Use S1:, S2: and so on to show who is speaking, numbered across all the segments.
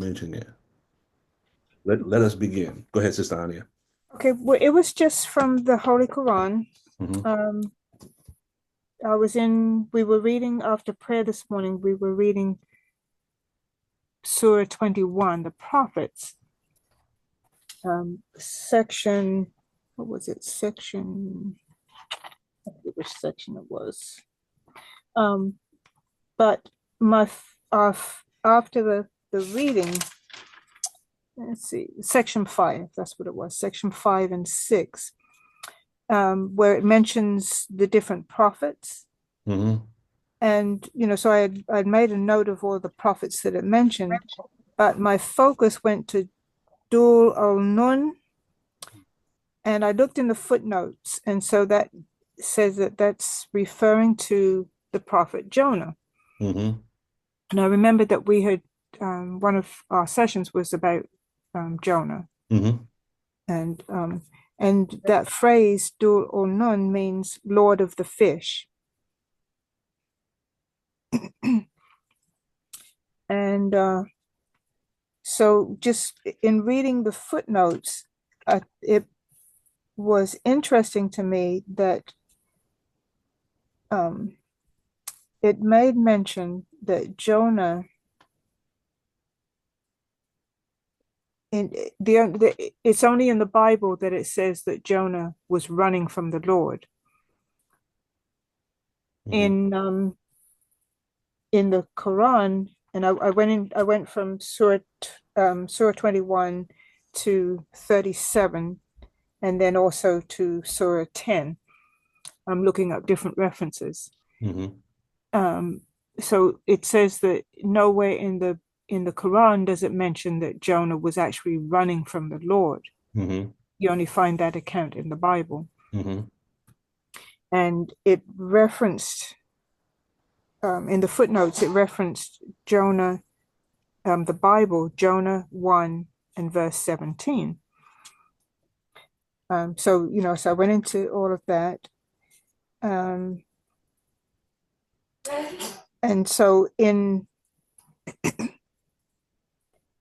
S1: mention it. Let us begin. Go ahead, Sister Anya.
S2: Okay, well, it was just from the Holy Qur'an.
S1: Mm-hmm.
S2: Um, we were reading after prayer this morning, we were reading Surah 21, the prophets, section, what was it? I forget which section it was. But after the reading, let's see, section 5, that's what it was, section 5 and 6, where it mentions the different prophets.
S1: Mm-hmm.
S2: And, so I'd made a note of all the prophets that it mentioned, but my focus went to Dul al-Nun, and I looked in the footnotes, and so that says that that's referring to the prophet Jonah.
S1: Mm-hmm.
S2: And I remember that we had, one of our sessions was about Jonah.
S1: Mm-hmm.
S2: And that phrase, Dul al-Nun, means Lord of the fish. And so just in reading the footnotes, it was interesting to me that it made mention that Jonah, it's only in the Bible that it says that Jonah was running from the Lord.
S1: Mm-hmm.
S2: In the Quran, and I went from Surah 21 to 37, and then also to Surah 10. I'm looking up different references.
S1: Mm-hmm.
S2: So it says that nowhere in the Quran does it mention that Jonah was actually running from the Lord.
S1: Mm-hmm.
S2: You only find that account in the Bible.
S1: Mm-hmm.
S2: And it referenced, in the footnotes, it referenced Jonah, the Bible, Jonah 1 and verse 17. So I went into all of that. And so in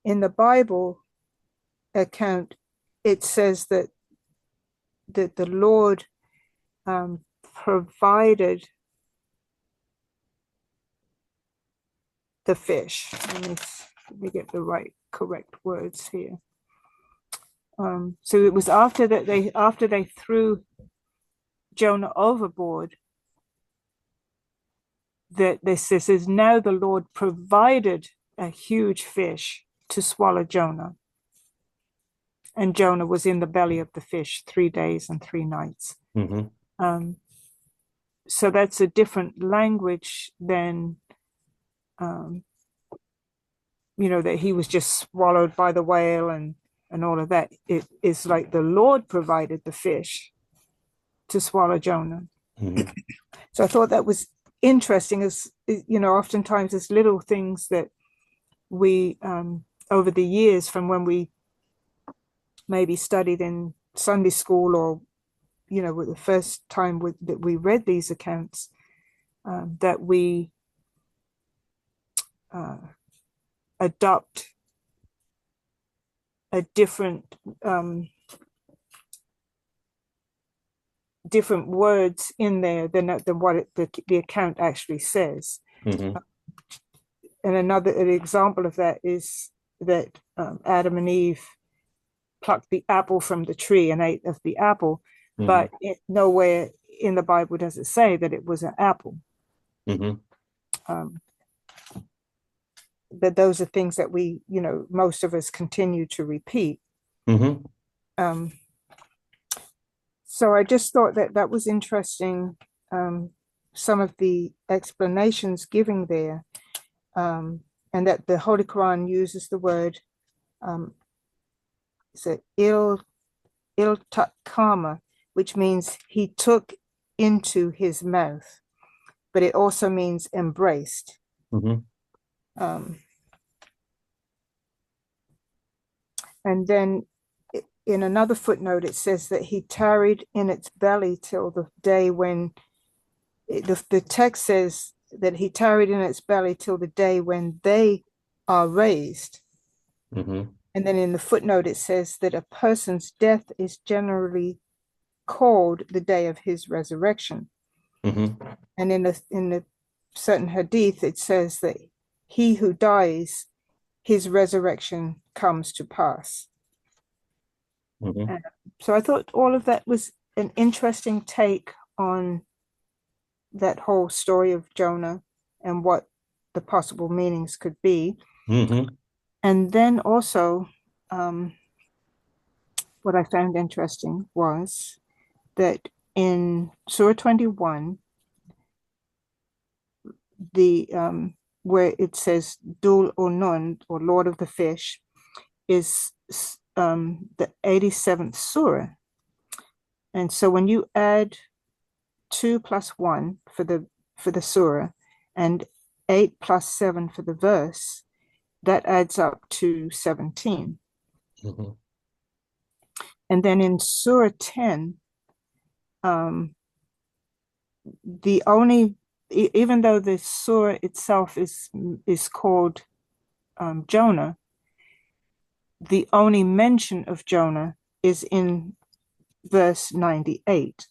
S2: the Bible account, it says that the Lord provided the fish. Let me get the correct words here. So it was after they threw Jonah overboard that this is now the Lord provided a huge fish to swallow Jonah. And Jonah was in the belly of the fish 3 days and 3 nights.
S1: Mm-hmm.
S2: So that's a different language than, that he was just swallowed by the whale and all of that. It is like the Lord provided the fish to swallow Jonah.
S1: Mm-hmm.
S2: So I thought that was interesting, as oftentimes there's little things that we, over the years from when we maybe studied in Sunday school, or with the first time that we read these accounts, that we adopt a different words in there than what the account actually says.
S1: Mm-hmm.
S2: And an example of that is that Adam and Eve plucked the apple from the tree and ate of the apple,
S1: Mm-hmm.
S2: but nowhere in the Bible does it say that it was an apple.
S1: Mm-hmm.
S2: But those are things that we, most of us continue to repeat.
S1: Mm-hmm.
S2: So I just thought that was interesting, some of the explanations given there, and that the Holy Quran uses the word, it's a iltakama, which means he took into his mouth, but it also means embraced.
S1: Mm-hmm.
S2: And then in another footnote, it says that he tarried in its belly till the day when, the text says that he tarried in its belly till the day when they are raised.
S1: Mm-hmm.
S2: And then in the footnote, it says that a person's death is generally called the day of his resurrection.
S1: Mm-hmm.
S2: And in a certain hadith, it says that he who dies, his resurrection comes to pass.
S1: Mm-hmm.
S2: And so I thought all of that was an interesting take on that whole story of Jonah and what the possible meanings could be.
S1: Mm-hmm.
S2: And then also, um, what I found interesting was that in Surah 21, the where it says Dul or Nun or Lord of the Fish is the 87th Surah. And so when you add 2 plus 1 for the Surah and 8 plus 7 for the verse, that adds up to 17.
S1: Mm-hmm.
S2: And then in Surah 10, um, the only even though the surah itself is called Jonah, the only mention of Jonah is in verse 98.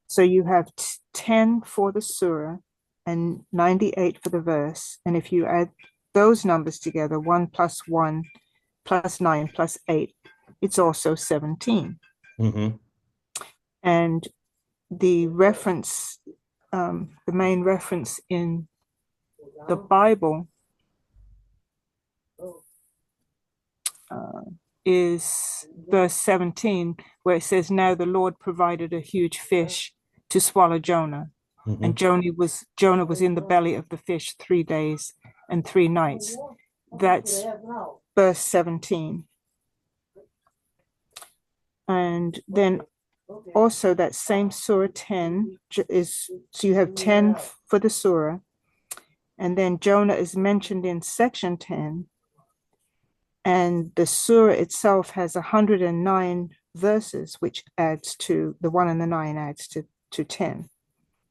S2: So you have 10 for the surah and 98 for the verse. And if you add those numbers together, 1 plus 1 plus 9 plus 8, it's also 17.
S1: Mm-hmm.
S2: And the reference, the main reference in the Bible uh, is verse 17, where it says, Now the Lord provided a huge fish to swallow Jonah. And
S1: Mm-hmm.
S2: Jonah was in the belly of the fish 3 days and 3 nights. That's verse 17. And then also that same Surah 10 is, so you have 10 for the Surah, and then Jonah is mentioned in section 10, and the Surah itself has 109 verses, which adds to the 1 and the 9 adds to 10.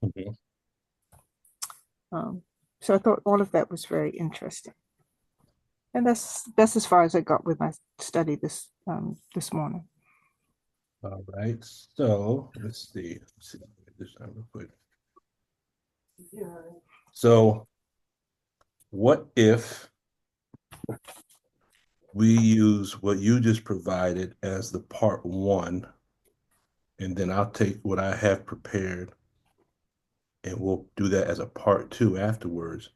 S1: Mm-hmm.
S2: So I thought all of that was very interesting. And that's as far as I got with my study this morning.
S1: All right. So let's see. This time real quick. So what if we use what you just provided as the part one, and then I'll take what I have prepared and we'll do that as a part two afterwards.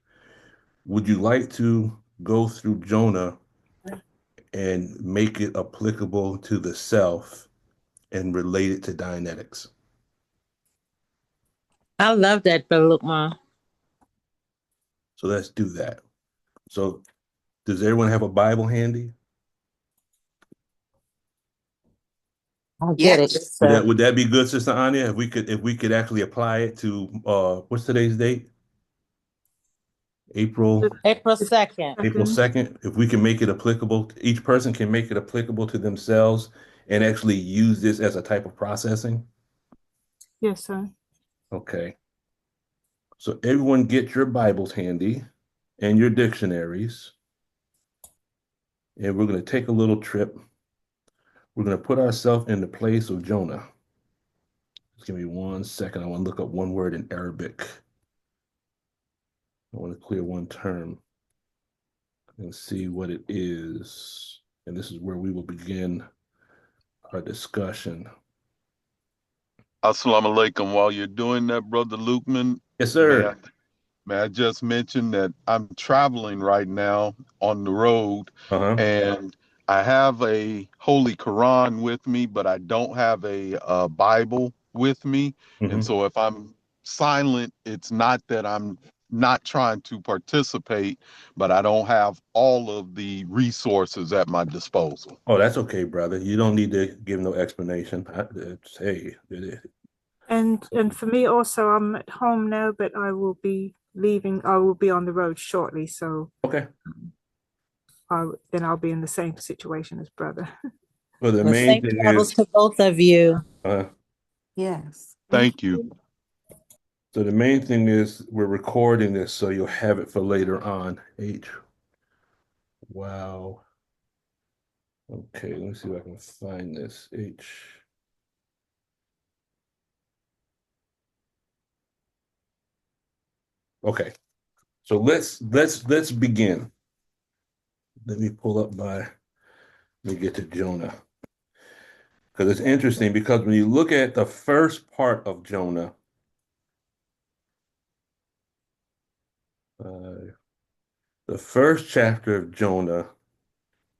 S1: Would you like to go through Jonah and make it applicable to the self and relate it to Dianetics?
S3: I love that, Balukma.
S1: So let's do that. So does everyone have a Bible handy?
S3: I get it. So
S1: Would that be good, Sister Anya? If we could actually apply it to what's today's date? April
S3: April 2nd.
S1: April 2nd. If we can make it applicable, each person can make it applicable to themselves and actually use this as a type of processing.
S2: Yes, sir.
S1: Okay. So everyone get your Bibles handy and your dictionaries. And we're going to take a little trip. We're going to put ourselves in the place of Jonah. Just give me 1 second. I want to look up one word in Arabic. I want to clear one term and see what it is. And this is where we will begin our discussion.
S4: Assalamu alaikum. While you're doing that, Brother Lukeman,
S1: Yes,
S4: may I
S1: sir.
S4: may I just mention that I'm traveling right now on the road,
S1: Uh-huh.
S4: and I have a Holy Qur'an with me, but I don't have a Bible with me. And
S1: Hmm.
S4: so if I'm silent, it's not that I'm not trying to participate, but I don't have all of the resources at my disposal.
S1: Oh, that's okay, brother. You don't need to give no explanation. Hey,
S2: And for me also, I'm at home now, but I will be leaving. I will be on the road shortly, so
S1: okay.
S2: then I'll be in the same situation as brother.
S1: Well, the
S3: well,
S1: main
S3: safe
S1: thing is,
S3: travels to both of you.
S1: uh,
S2: Yes. Thank
S4: Thank you.
S2: you.
S1: so the main thing is we're recording this so you'll have it for later on. Wow. Okay, let me see if I can find this. Okay, so let's begin. Let me pull up let me get to Jonah. Because it's interesting because when you look at the first part of Jonah, uh, the first chapter of Jonah,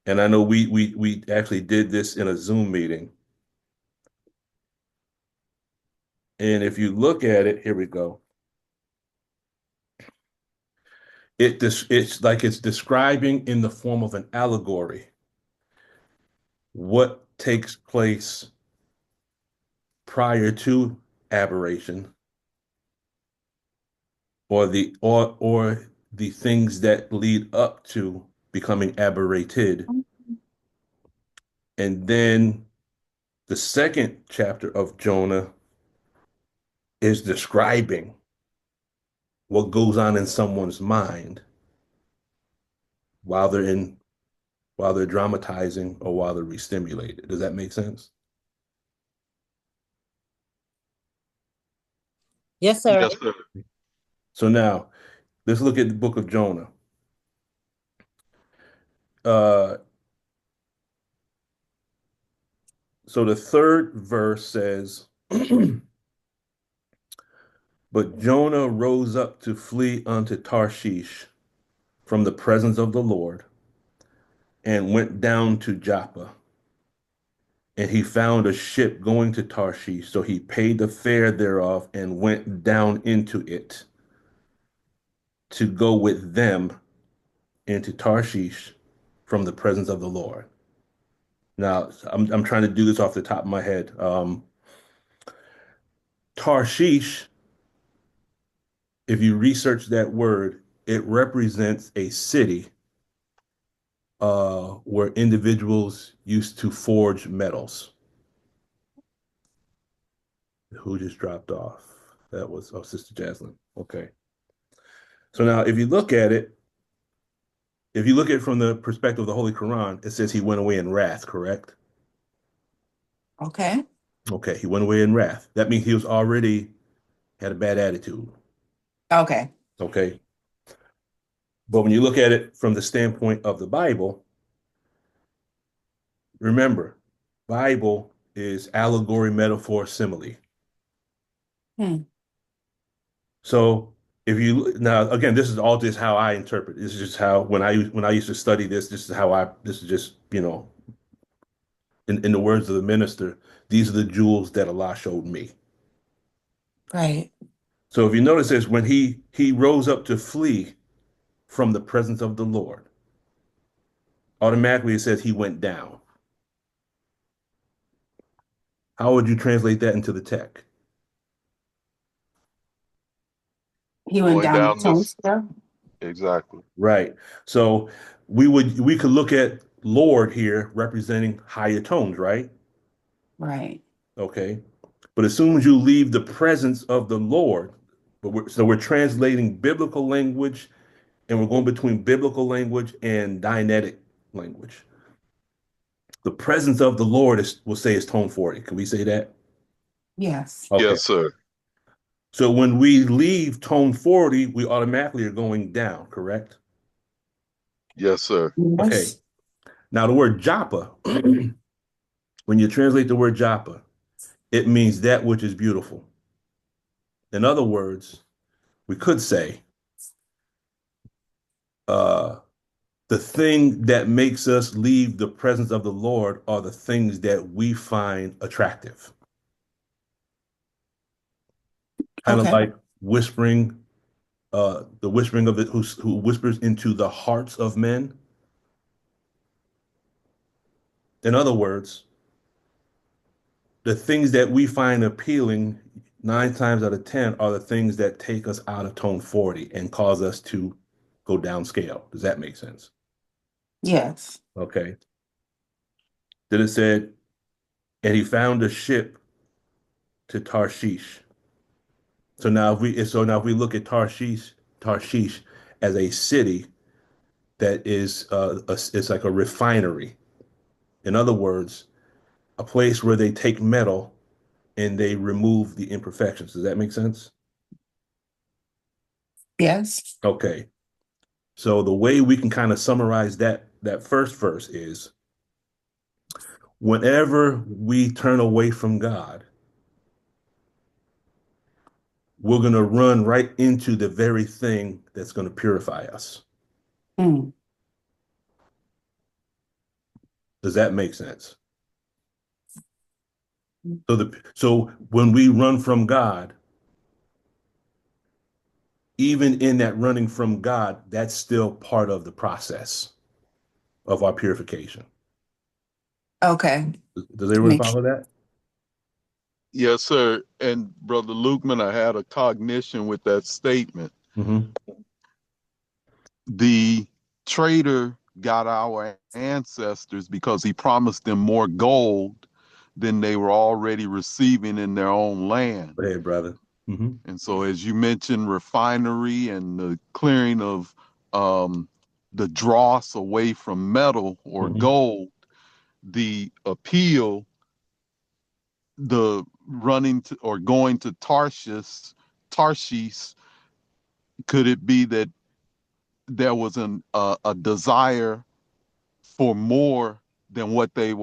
S1: and I know we actually did this in a Zoom meeting. And if you look at it, here we go. It's like it's describing in the form of an allegory what takes place prior to aberration or the things that lead up to becoming aberrated. And then the second chapter of Jonah is describing what goes on in someone's mind while they're dramatizing or while they're re-stimulated. Does that make sense?
S3: Yes, sir.
S4: Yes, sir.
S1: So now let's look at the book of Jonah. Uh, so the third verse says, But Jonah rose up to flee unto Tarshish from the presence of the Lord and went down to Joppa. And he found a ship going to Tarshish. So he paid the fare thereof and went down into it to go with them into Tarshish from the presence of the Lord. Now, I'm trying to do this off the top of my head. Tarshish, if you research that word, it represents a city where individuals used to forge metals. Who just dropped off? That was Sister Jaslyn. Okay. So now, if you look at it from the perspective of the Holy Qur'an, it says he went away in wrath, correct?
S5: Okay.
S1: Okay, he went away in wrath. That means he was already had a bad attitude.
S5: Okay.
S1: Okay. But when you look at it from the standpoint of the Bible, remember, Bible is allegory, metaphor, simile.
S5: Hmm.
S1: So if you now again, this is all just how I interpret. This is just how when I used to study this, this is just, in the words of the minister, these are the jewels that Allah showed me.
S5: Right.
S1: So if you notice this, when he rose up to flee from the presence of the Lord, automatically it says he went down. How would you translate that into the tech?
S5: He went
S4: Going
S5: down the
S4: down
S5: tone
S4: this,
S5: scale.
S4: exactly.
S1: Right. So we could look at Lord here representing higher tones, right?
S5: Right.
S1: Okay. But as soon as you leave the presence of the Lord, so we're translating biblical language and we're going between biblical language and Dianetic language. The presence of the Lord we'll say is tone 40. Can we say that?
S5: Yes.
S1: Okay.
S4: Yes, sir.
S1: So when we leave tone 40, we automatically are going down, correct?
S4: Yes, sir.
S1: Okay.
S5: Yes.
S1: Now the word Joppa, when you translate the word Joppa, it means that which is beautiful. In other words, we could say uh, the thing that makes us leave the presence of the Lord are the things that we find attractive. Kind of
S5: Okay.
S1: like whispering, the whispering of it who whispers into the hearts of men. In other words, the things that we find appealing 9 times out of 10 are the things that take us out of tone 40 and cause us to go down scale. Does that make sense?
S5: Yes.
S1: Okay. Then it said, and he found a ship to Tarshish. So now if we look at Tarshish as a city, that is it's like a refinery. In other words, a place where they take metal and they remove the imperfections. Does that make sense?
S5: Yes.
S1: Okay. So the way we can kind of summarize that first verse is whenever we turn away from God, we're going to run right into the very thing that's going to purify us.
S5: Mm.
S1: Does that make sense? So when we run from God, even in that running from God, that's still part of the process of our purification.
S5: Okay.
S1: Does everyone
S5: Make
S1: follow that?
S4: Yes, sir. And Brother Lukeman, I had a cognition with that statement.
S1: Mm-hmm.
S4: The trader got our ancestors because he promised them more gold than they were already receiving in their own land.
S1: Hey, brother. Mm-hmm.
S4: And so, as you mentioned, refinery and the clearing of the dross away from metal or
S1: Mm-hmm.
S4: gold, the appeal, the running to or going to Tarshish, could it be that there was a desire for more than what he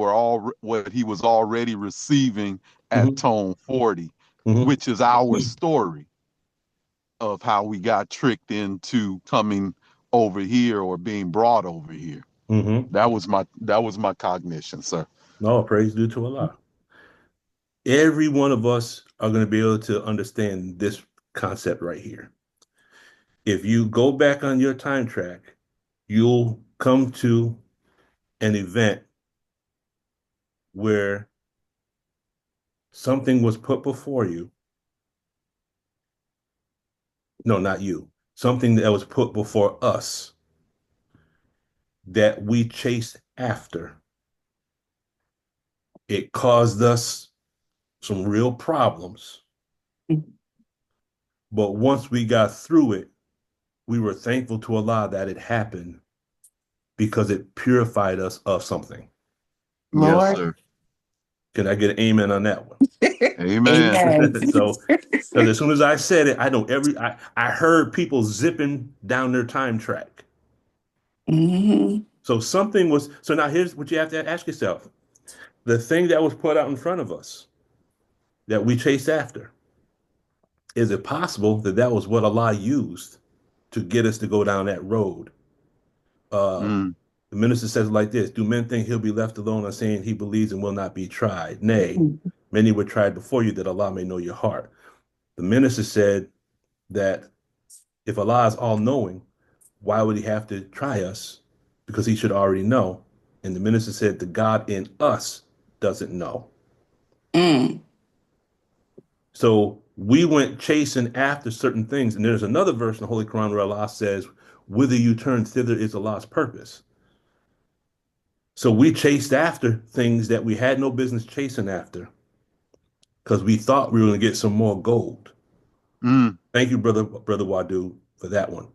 S4: was already receiving at
S1: Mm-hmm.
S4: Tone 40,
S1: Mm-hmm.
S4: which is our story of how we got tricked into coming over here or being brought over here.
S1: Mm-hmm.
S4: That was my cognition, sir.
S1: No, praise due to Allah. Every one of us are going to be able to understand this concept right here. If you go back on your time track, you'll come to an event where something was put before you. No, not you. Something that was put before us that we chased after. It caused us some real problems.
S5: Mm.
S1: But once we got through it, we were thankful to Allah that it happened because it purified us of something.
S4: Yes,
S5: Lord.
S4: sir.
S1: Can I get an amen on that one?
S4: Amen.
S5: Amen.
S1: So, because as soon as I said it, I know I heard people zipping down their time track.
S5: Hmm.
S1: So so now here's what you have to ask yourself. The thing that was put out in front of us that we chased after, is it possible that that was what Allah used to get us to go down that road? Uh,
S4: Mm,
S1: the minister says it like this: do men think he'll be left alone on saying he believes and will not be tried? Nay, many were tried before you that Allah may know your heart. The minister said that if Allah is all knowing, why would he have to try us? Because he should already know. And the minister said, the God in us doesn't know.
S5: Mm.
S1: So we went chasing after certain things. And there's another verse in the Holy Qur'an where Allah says, whither you turn thither is Allah's purpose. So we chased after things that we had no business chasing after because we thought we were going to get some more gold.
S4: mm.
S1: Thank you, brother Wadu, for that one.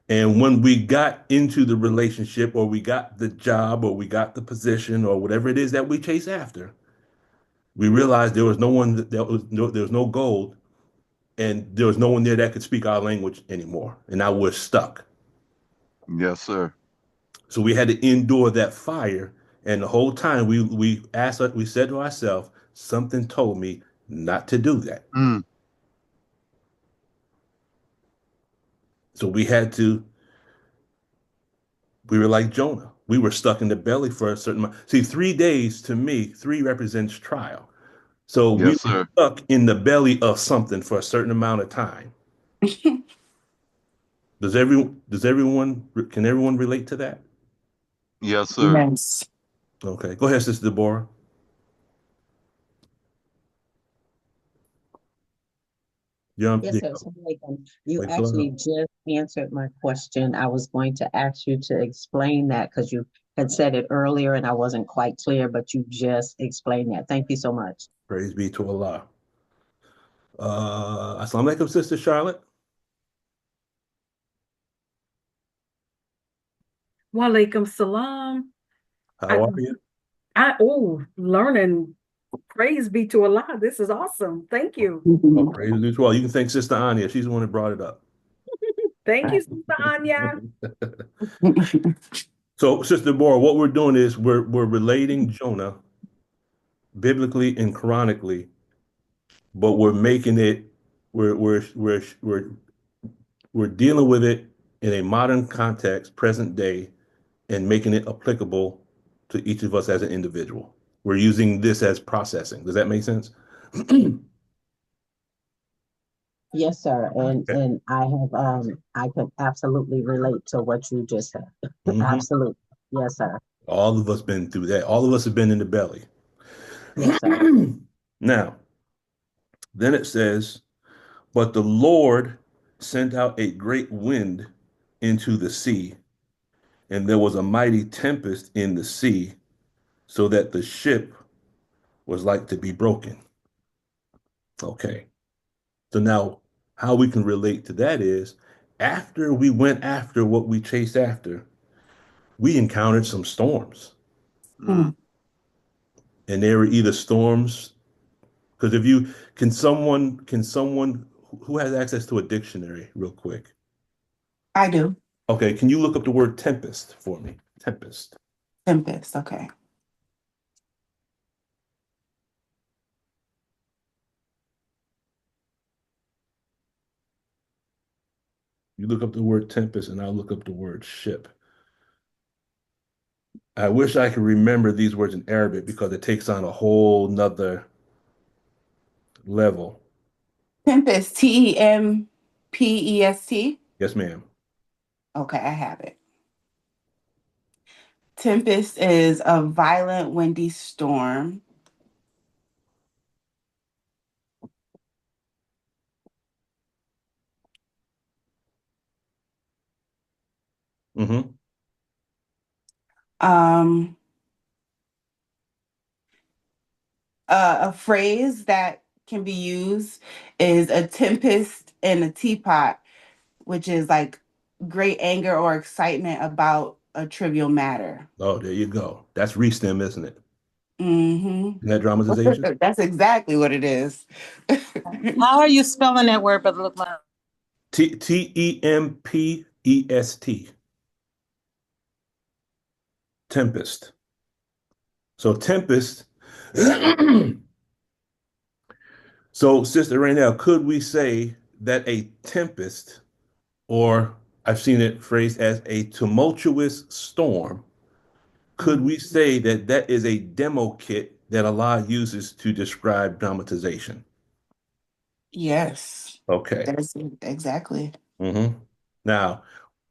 S1: And when we got into the relationship or we got the job or we got the position or whatever it is that we chase after, we realized there was no one there was no gold and there was no one there that could speak our language anymore. And now we're stuck.
S4: Yes, sir.
S1: So we had to endure that fire. And the whole time we said to ourselves, something told me not to do that.
S4: Mm.
S1: So we were like Jonah. We were stuck in the belly for a certain amount. See, 3 days to me, three represents trial. So we
S4: Yes,
S1: were
S4: sir.
S1: stuck in the belly of something for a certain amount of time. Can everyone relate to that?
S4: Yes, sir.
S5: Yes.
S1: Okay. Go ahead, Sister Deborah.
S6: Yes, sir. So you
S1: Wait, slow
S6: actually
S1: down.
S6: just answered my question. I was going to ask you to explain that because you had said it earlier and I wasn't quite clear, but you just explained that. Thank you so much.
S1: Praise be to Allah. Assalamu alaikum, Sister Charlotte.
S7: Walaikum salam.
S1: How are you?
S7: Learning. Praise be to Allah. This is awesome. Thank you.
S1: Oh, praise be to Allah. You can thank Sister Anya. She's the one that brought it up.
S7: Thank you, Sister Anya.
S1: So, Sister Bora, what we're doing is we're relating Jonah biblically and chronically, but we're making it we're dealing with it in a modern context, present day, and making it applicable to each of us as an individual. We're using this as processing. Does that make sense?
S6: Yes, sir. And
S1: Okay.
S6: and I can absolutely relate to what you just said.
S1: Mhm.
S6: Absolutely. Yes, sir.
S1: All of us been through that. All of us have been in the belly.
S6: Yes, sir.
S1: Now, then it says, but the Lord sent out a great wind into the sea, and there was a mighty tempest in the sea, so that the ship was like to be broken. Okay. So now, how we can relate to that is after we went after what we chased after, we encountered some storms.
S5: Mm.
S1: And they were either storms, because if you can someone who has access to a dictionary real quick?
S5: I do.
S1: Okay, can you look up the word tempest for me? Tempest.
S5: Tempest. Okay.
S1: You look up the word tempest, and I'll look up the word ship. I wish I could remember these words in Arabic because it takes on a whole nother level.
S5: Tempest. Tempest.
S1: Yes, ma'am.
S5: Okay, I have it. Tempest is a violent, windy storm.
S1: Mm-hmm.
S5: Um, a phrase that can be used is a tempest in a teapot, which is like great anger or excitement about a trivial matter.
S1: Oh, there you go. That's restem, isn't it?
S5: Mm-hmm.
S1: Isn't that dramatization?
S5: That's exactly what it is.
S3: How are you spelling that word, Brother Lukman?
S1: Tempest. Tempest. So tempest. So, Sister Raynell, could we say that a tempest, or I've seen it phrased as a tumultuous storm, could we say that that is a demo kit that Allah uses to describe dramatization?
S5: Yes,
S1: Okay.
S5: that's exactly.
S1: Now,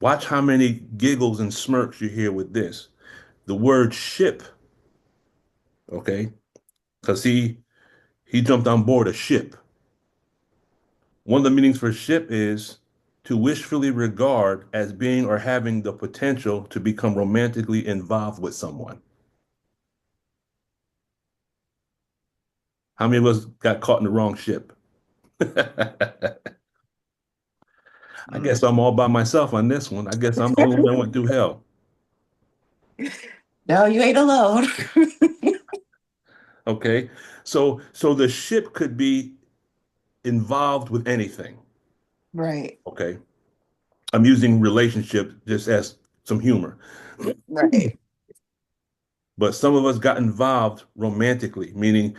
S1: watch how many giggles and smirks you hear with this. The word ship, okay? Because he jumped on board a ship. One of the meanings for ship is to wishfully regard as being or having the potential to become romantically involved with someone. How many of us got caught in the wrong ship? I guess I'm all by myself on this one. I guess I'm the only one that went through hell.
S5: No, you ain't alone.
S1: Okay. So the ship could be involved with anything.
S5: Right,
S1: Okay. I'm using relationship just as some humor.
S5: right.
S1: But some of us got involved romantically, meaning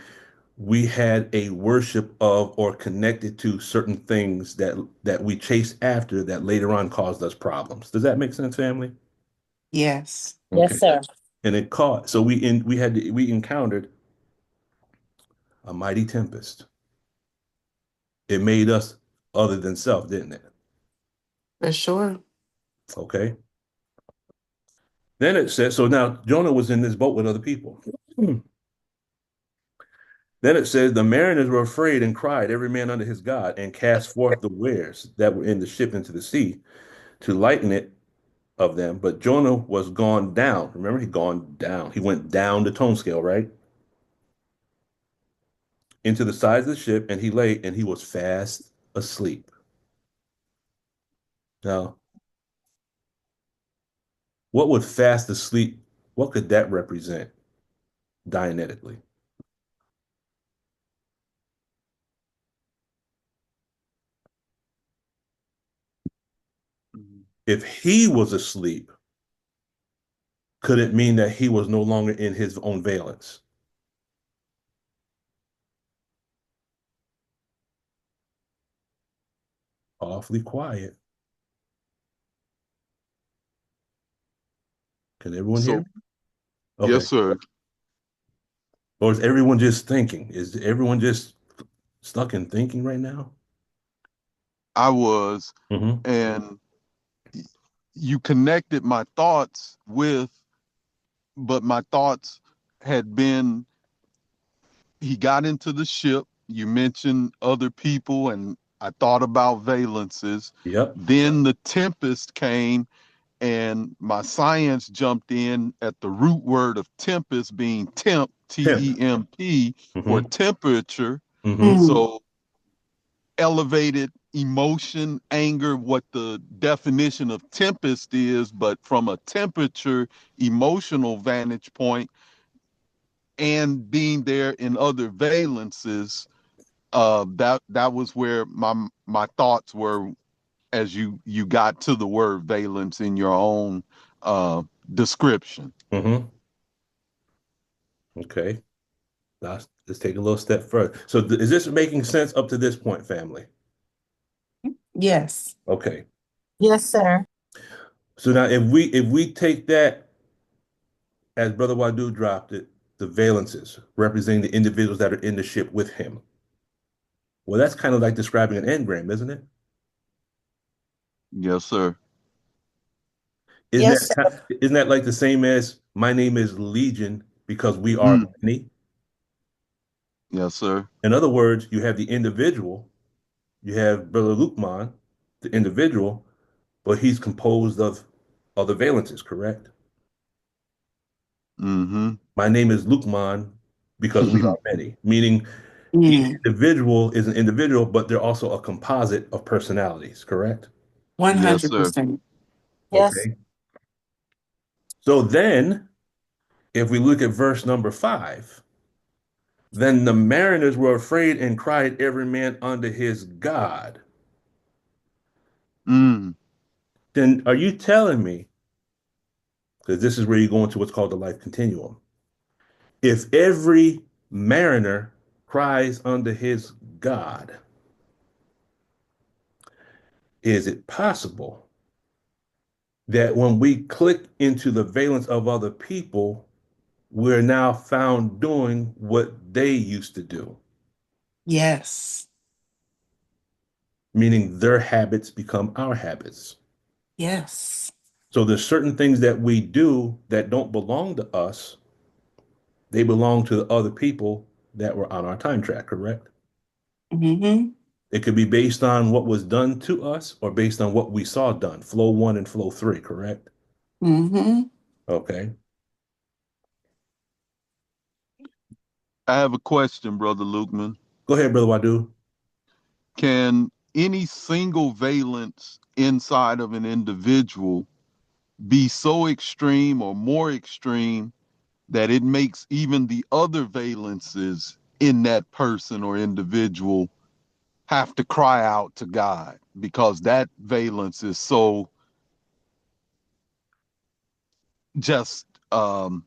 S1: we had a worship of or connected to certain things that we chased after that later on caused us problems. Does that make sense, family?
S5: Yes.
S1: Okay.
S3: Yes, sir.
S1: And it caught so we encountered a mighty tempest. It made us other than self, didn't it?
S5: For sure.
S1: Okay. Then it says, so now Jonah was in this boat with other people. Then it says, the mariners were afraid and cried, every man unto his God, and cast forth the wares that were in the ship into the sea to lighten it of them. But Jonah was gone down. Remember, he gone down. He went down the tone scale, right? Into the sides of the ship, and he lay and he was fast asleep. Now, What would fast asleep, what could that represent dianetically? If he was asleep, could it mean that he was no longer in his own valence? Awfully quiet. Can everyone hear
S4: So,
S1: me? Okay.
S4: yes, sir.
S1: Or is everyone just thinking? Is everyone just stuck in thinking right now?
S4: I was,
S1: Mm-hmm.
S4: and you connected my thoughts with, but my thoughts had been, he got into the ship. You mentioned other people, and I thought about valences.
S1: Yep.
S4: Then the tempest came, and my science jumped in at the root word of tempest being temp,
S1: Temp.
S4: T-E-M-P, for
S1: Mm-hmm.
S4: temperature.
S1: Mm-hmm.
S5: Mm.
S4: So elevated emotion, anger, what the definition of tempest is, but from a temperature, emotional vantage point, and being there in other valences, that was where my thoughts were as you got to the word valence in your own description.
S1: Mm-hmm. Okay. Let's take a little step further. So is this making sense up to this point, family?
S5: Yes.
S1: Okay.
S3: Yes, sir.
S1: So now if we take that as Brother Wadu dropped it, the valences representing the individuals that are in the ship with him. Well, that's kind of like describing an engram, isn't it?
S4: Yes, sir.
S1: Isn't
S3: Yes, sir.
S1: that like the same as my name is Legion because we are
S4: Mm,
S1: many?
S4: yes, sir.
S1: In other words, you have the individual, you have Brother Lukman, the individual, but he's composed of other valences, correct?
S4: Mm-hmm.
S1: My name is Lukman because we are many, meaning each
S5: Mm.
S1: individual is an individual, but they're also a composite of personalities, correct?
S4: Yes, sir.
S5: 100%.
S3: Yes.
S1: Okay. So then, if we look at verse number 5, then the mariners were afraid and cried every man unto his God.
S4: Mm,
S1: Then are you telling me, because this is where you go into what's called the life continuum, if every mariner cries unto his God, is it possible that when we click into the valence of other people, we're now found doing what they used to do,
S5: Yes.
S1: meaning their habits become our habits.
S5: Yes.
S1: So there's certain things that we do that don't belong to us. They belong to the other people that were on our time track, correct?
S5: Mm-hmm.
S1: It could be based on what was done to us or based on what we saw done. Flow one and flow three, correct?
S5: Mm-hmm.
S1: Okay.
S4: I have a question, Brother Lukeman.
S1: Go ahead, Brother Wadu.
S4: Can any single valence inside of an individual be so extreme or more extreme that it makes even the other valences in that person or individual have to cry out to God because that valence is so just to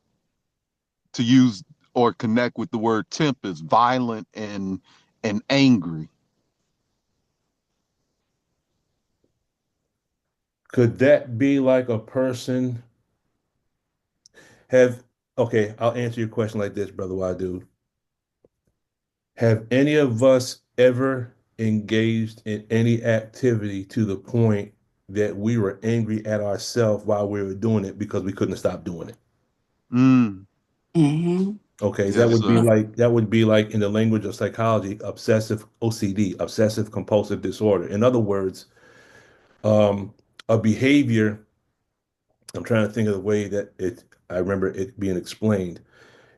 S4: use or connect with the word tempest, violent and angry.
S1: Could that be like a person have, okay, I'll answer your question like this, Brother Wadu. Have any of us ever engaged in any activity to the point that we were angry at ourselves while we were doing it because we couldn't stop doing it?
S4: Mm,
S5: Mm-hmm.
S1: Okay,
S4: yes, sir.
S1: that would be like in the language of psychology, obsessive OCD, obsessive compulsive disorder. In other words, um, a behavior, I'm trying to think of the way that I remember it being explained.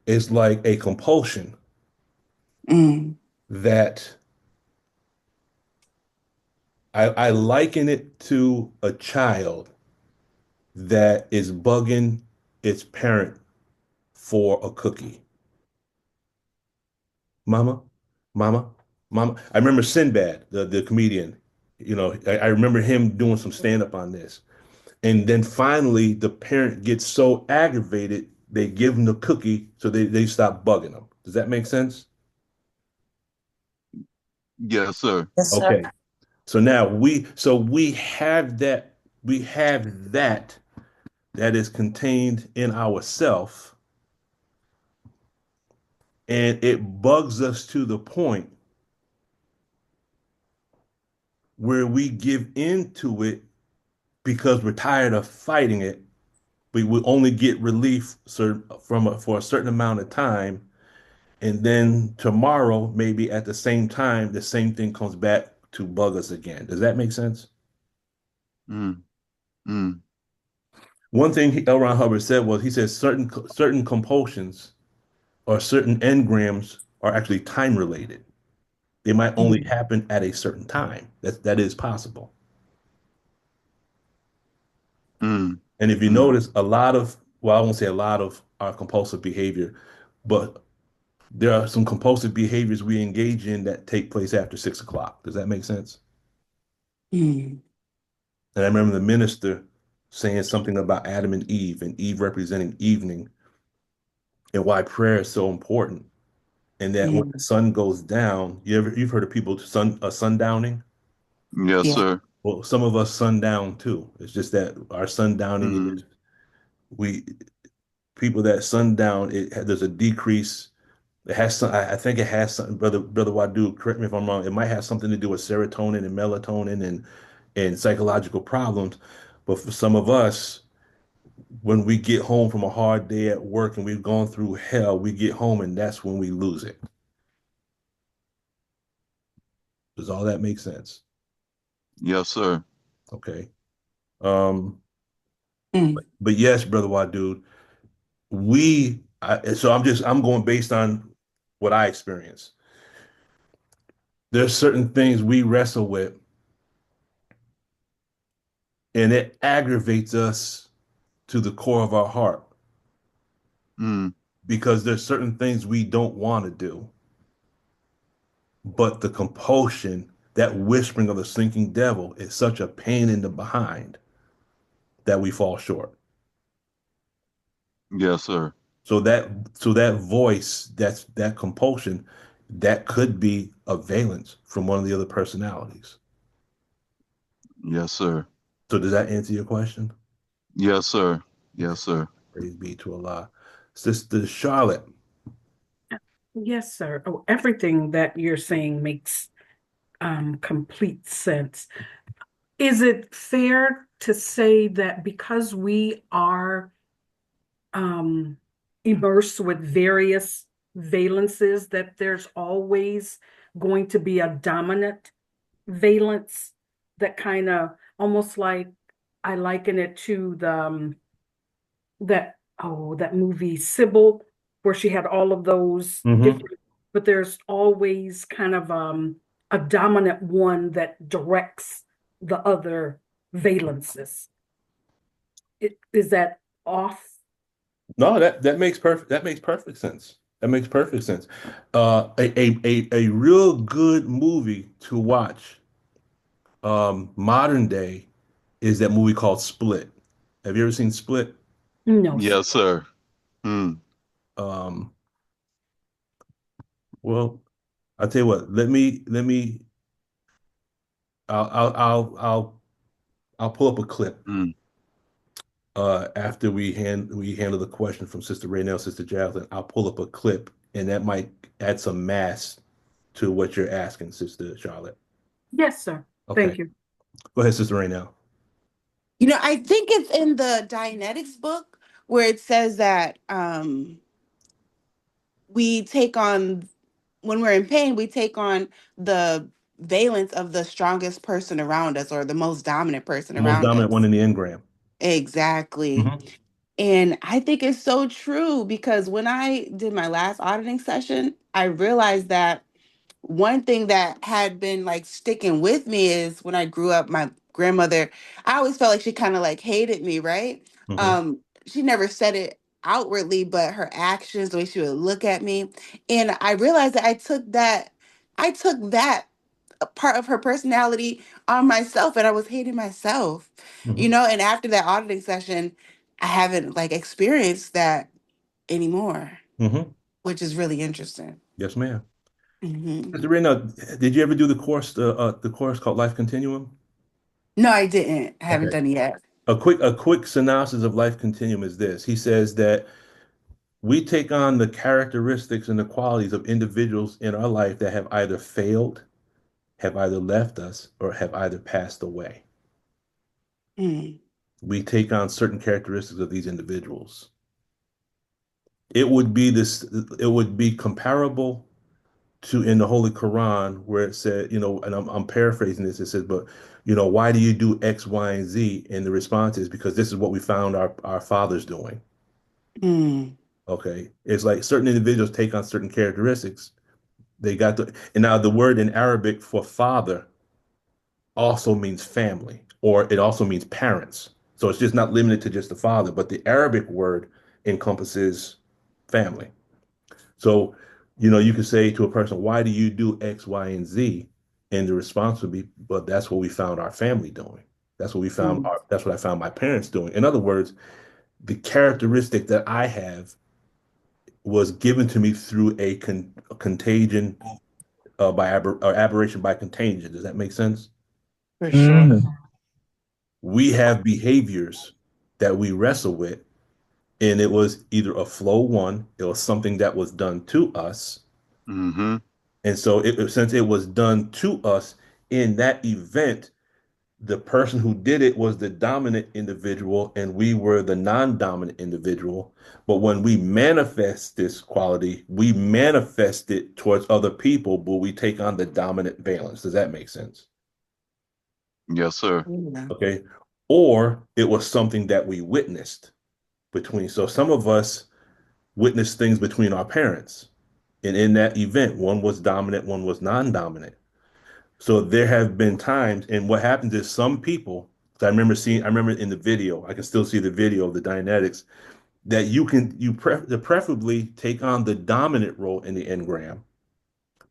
S1: It's like a compulsion
S5: Mm.
S1: that I liken it to a child that is bugging its parent for a cookie. Mama, mama, mama. I remember Sinbad, the comedian. I remember him doing some stand-up on this. And then finally, the parent gets so aggravated, they give him the cookie so they stop bugging him. Does that make sense?
S4: Yes, sir.
S3: Yes, sir.
S1: Okay. So now we have that that is contained in ourself, and it bugs us to the point where we give into it because we're tired of fighting it. We will only get relief for a certain amount of time, and then tomorrow, maybe at the same time, the same thing comes back to bug us again. Does that make sense?
S4: Mm, mm,
S1: One thing L. Ron Hubbard said was he said certain compulsions or certain engrams are actually time related. They might only happen at a certain time. That is possible.
S4: mm,
S1: And if you
S4: mm.
S1: notice, I won't say a lot of our compulsive behavior, but there are some compulsive behaviors we engage in that take place after 6 o'clock. Does that make sense?
S5: Mm.
S1: And I remember the minister saying something about Adam and Eve representing evening, and why prayer is so important. And that when the
S5: Mm.
S1: sun goes down, you've heard of people sundowning?
S4: Yes,
S5: Yeah.
S4: sir.
S1: Well, some of us sundown too. It's just that our sundowning is
S4: Mm,
S1: we people that sundown, there's a decrease. It has some, I think it has something, brother Wadu, correct me if I'm wrong. It might have something to do with serotonin and melatonin and psychological problems. But for some of us, when we get home from a hard day at work and we've gone through hell, we get home and that's when we lose it. Does all that make sense?
S4: yes, sir.
S1: Okay. Um,
S5: Mm.
S1: but yes, brother Wadu, so I'm going based on what I experience. There's certain things we wrestle with and it aggravates us to the core of our heart
S4: Mm,
S1: because there's certain things we don't want to do, but the compulsion, that whispering of the sinking devil, is such a pain in the behind that we fall short.
S4: yes, sir.
S1: So that voice, that compulsion, that could be a valence from one of the other personalities.
S4: Yes, sir.
S1: So does that answer your question?
S4: Yes, sir.
S1: Okay.
S4: Yes, sir.
S1: Praise be to Allah. Sister Charlotte.
S7: Yes, sir. Oh, everything that you're saying makes complete sense. Is it fair to say that because we are um, immersed with various valences, that there's always going to be a dominant valence that kind of almost like I liken it to that movie Sybil, where she had all of those
S1: Mm-hmm.
S7: different, but there's always kind of a dominant one that directs the other valences. Is that off?
S1: No, that makes perfect sense. That makes perfect sense. A real good movie to watch, modern day, is that movie called Split. Have you ever seen Split?
S7: No, sir.
S4: Yes, sir. Mm,
S1: Um, well, I'll tell you what. Let me. I'll pull up a clip
S4: mm.
S1: after we handle the question from Sister Raynell, Sister Jacqueline. I'll pull up a clip, and that might add some mass to what you're asking, Sister Charlotte.
S7: Yes, sir.
S1: Okay,
S7: Thank you.
S1: go ahead, Sister Raynell.
S5: I think it's in the Dianetics book where it says that we take on, when we're in pain, we take on the valence of the strongest person around us or the most dominant person
S1: The most
S5: around
S1: dominant one
S5: us.
S1: in the engram.
S5: Exactly.
S1: Hmm.
S5: And I think it's so true because when I did my last auditing session, I realized that one thing that had been like sticking with me is when I grew up, grandmother, I always felt like she kind of like hated me, right?
S1: Hmm.
S5: She never said it outwardly, but her actions, the way she would look at me. And I realized that I took that a part of her personality on myself, and I was hating myself,
S1: Hmm.
S5: and after that auditing session, I haven't like experienced that anymore,
S1: Hmm.
S5: which is really interesting.
S1: Yes, ma'am.
S5: Hmm.
S1: Mr. Reno, did you ever do the course called Life Continuum?
S5: No, I didn't. I haven't
S1: Okay.
S5: done it yet.
S1: A quick synopsis of Life Continuum is this. He says that we take on the characteristics and the qualities of individuals in our life that have either failed, have either left us, or have either passed away.
S5: Mm,
S1: We take on certain characteristics of these individuals. It would be comparable to in the Holy Qur'an where it said, and I'm paraphrasing this, it says, but why do you do X, Y, and Z? And the response is because this is what we found our fathers doing.
S5: mm,
S1: Okay. It's like certain individuals take on certain characteristics. And now the word in Arabic for father also means family, or it also means parents. So it's just not limited to just the father, but the Arabic word encompasses family. So, you could say to a person, why do you do X, Y, and Z? And the response would be, but that's what we found our family doing.
S5: mm,
S1: That's what I found my parents doing. In other words, the characteristic that I have was given to me through a contagion or aberration by contagion. Does that make sense?
S5: for sure.
S1: We have behaviors that we wrestle with, and it was either a flow one, it was something that was done to us.
S4: Mm-hmm.
S1: And so since it was done to us in that event, the person who did it was the dominant individual and we were the non-dominant individual. But when we manifest this quality, we manifest it towards other people, but we take on the dominant valence. Does that make sense?
S4: Yes, sir.
S5: Yeah.
S1: Okay. Or it was something that we witnessed between. So some of us witnessed things between our parents. And in that event, one was dominant, one was non-dominant. So there have been times, and what happens is some people, I remember in the video, I can still see the video of the Dianetics, that preferably take on the dominant role in the engram,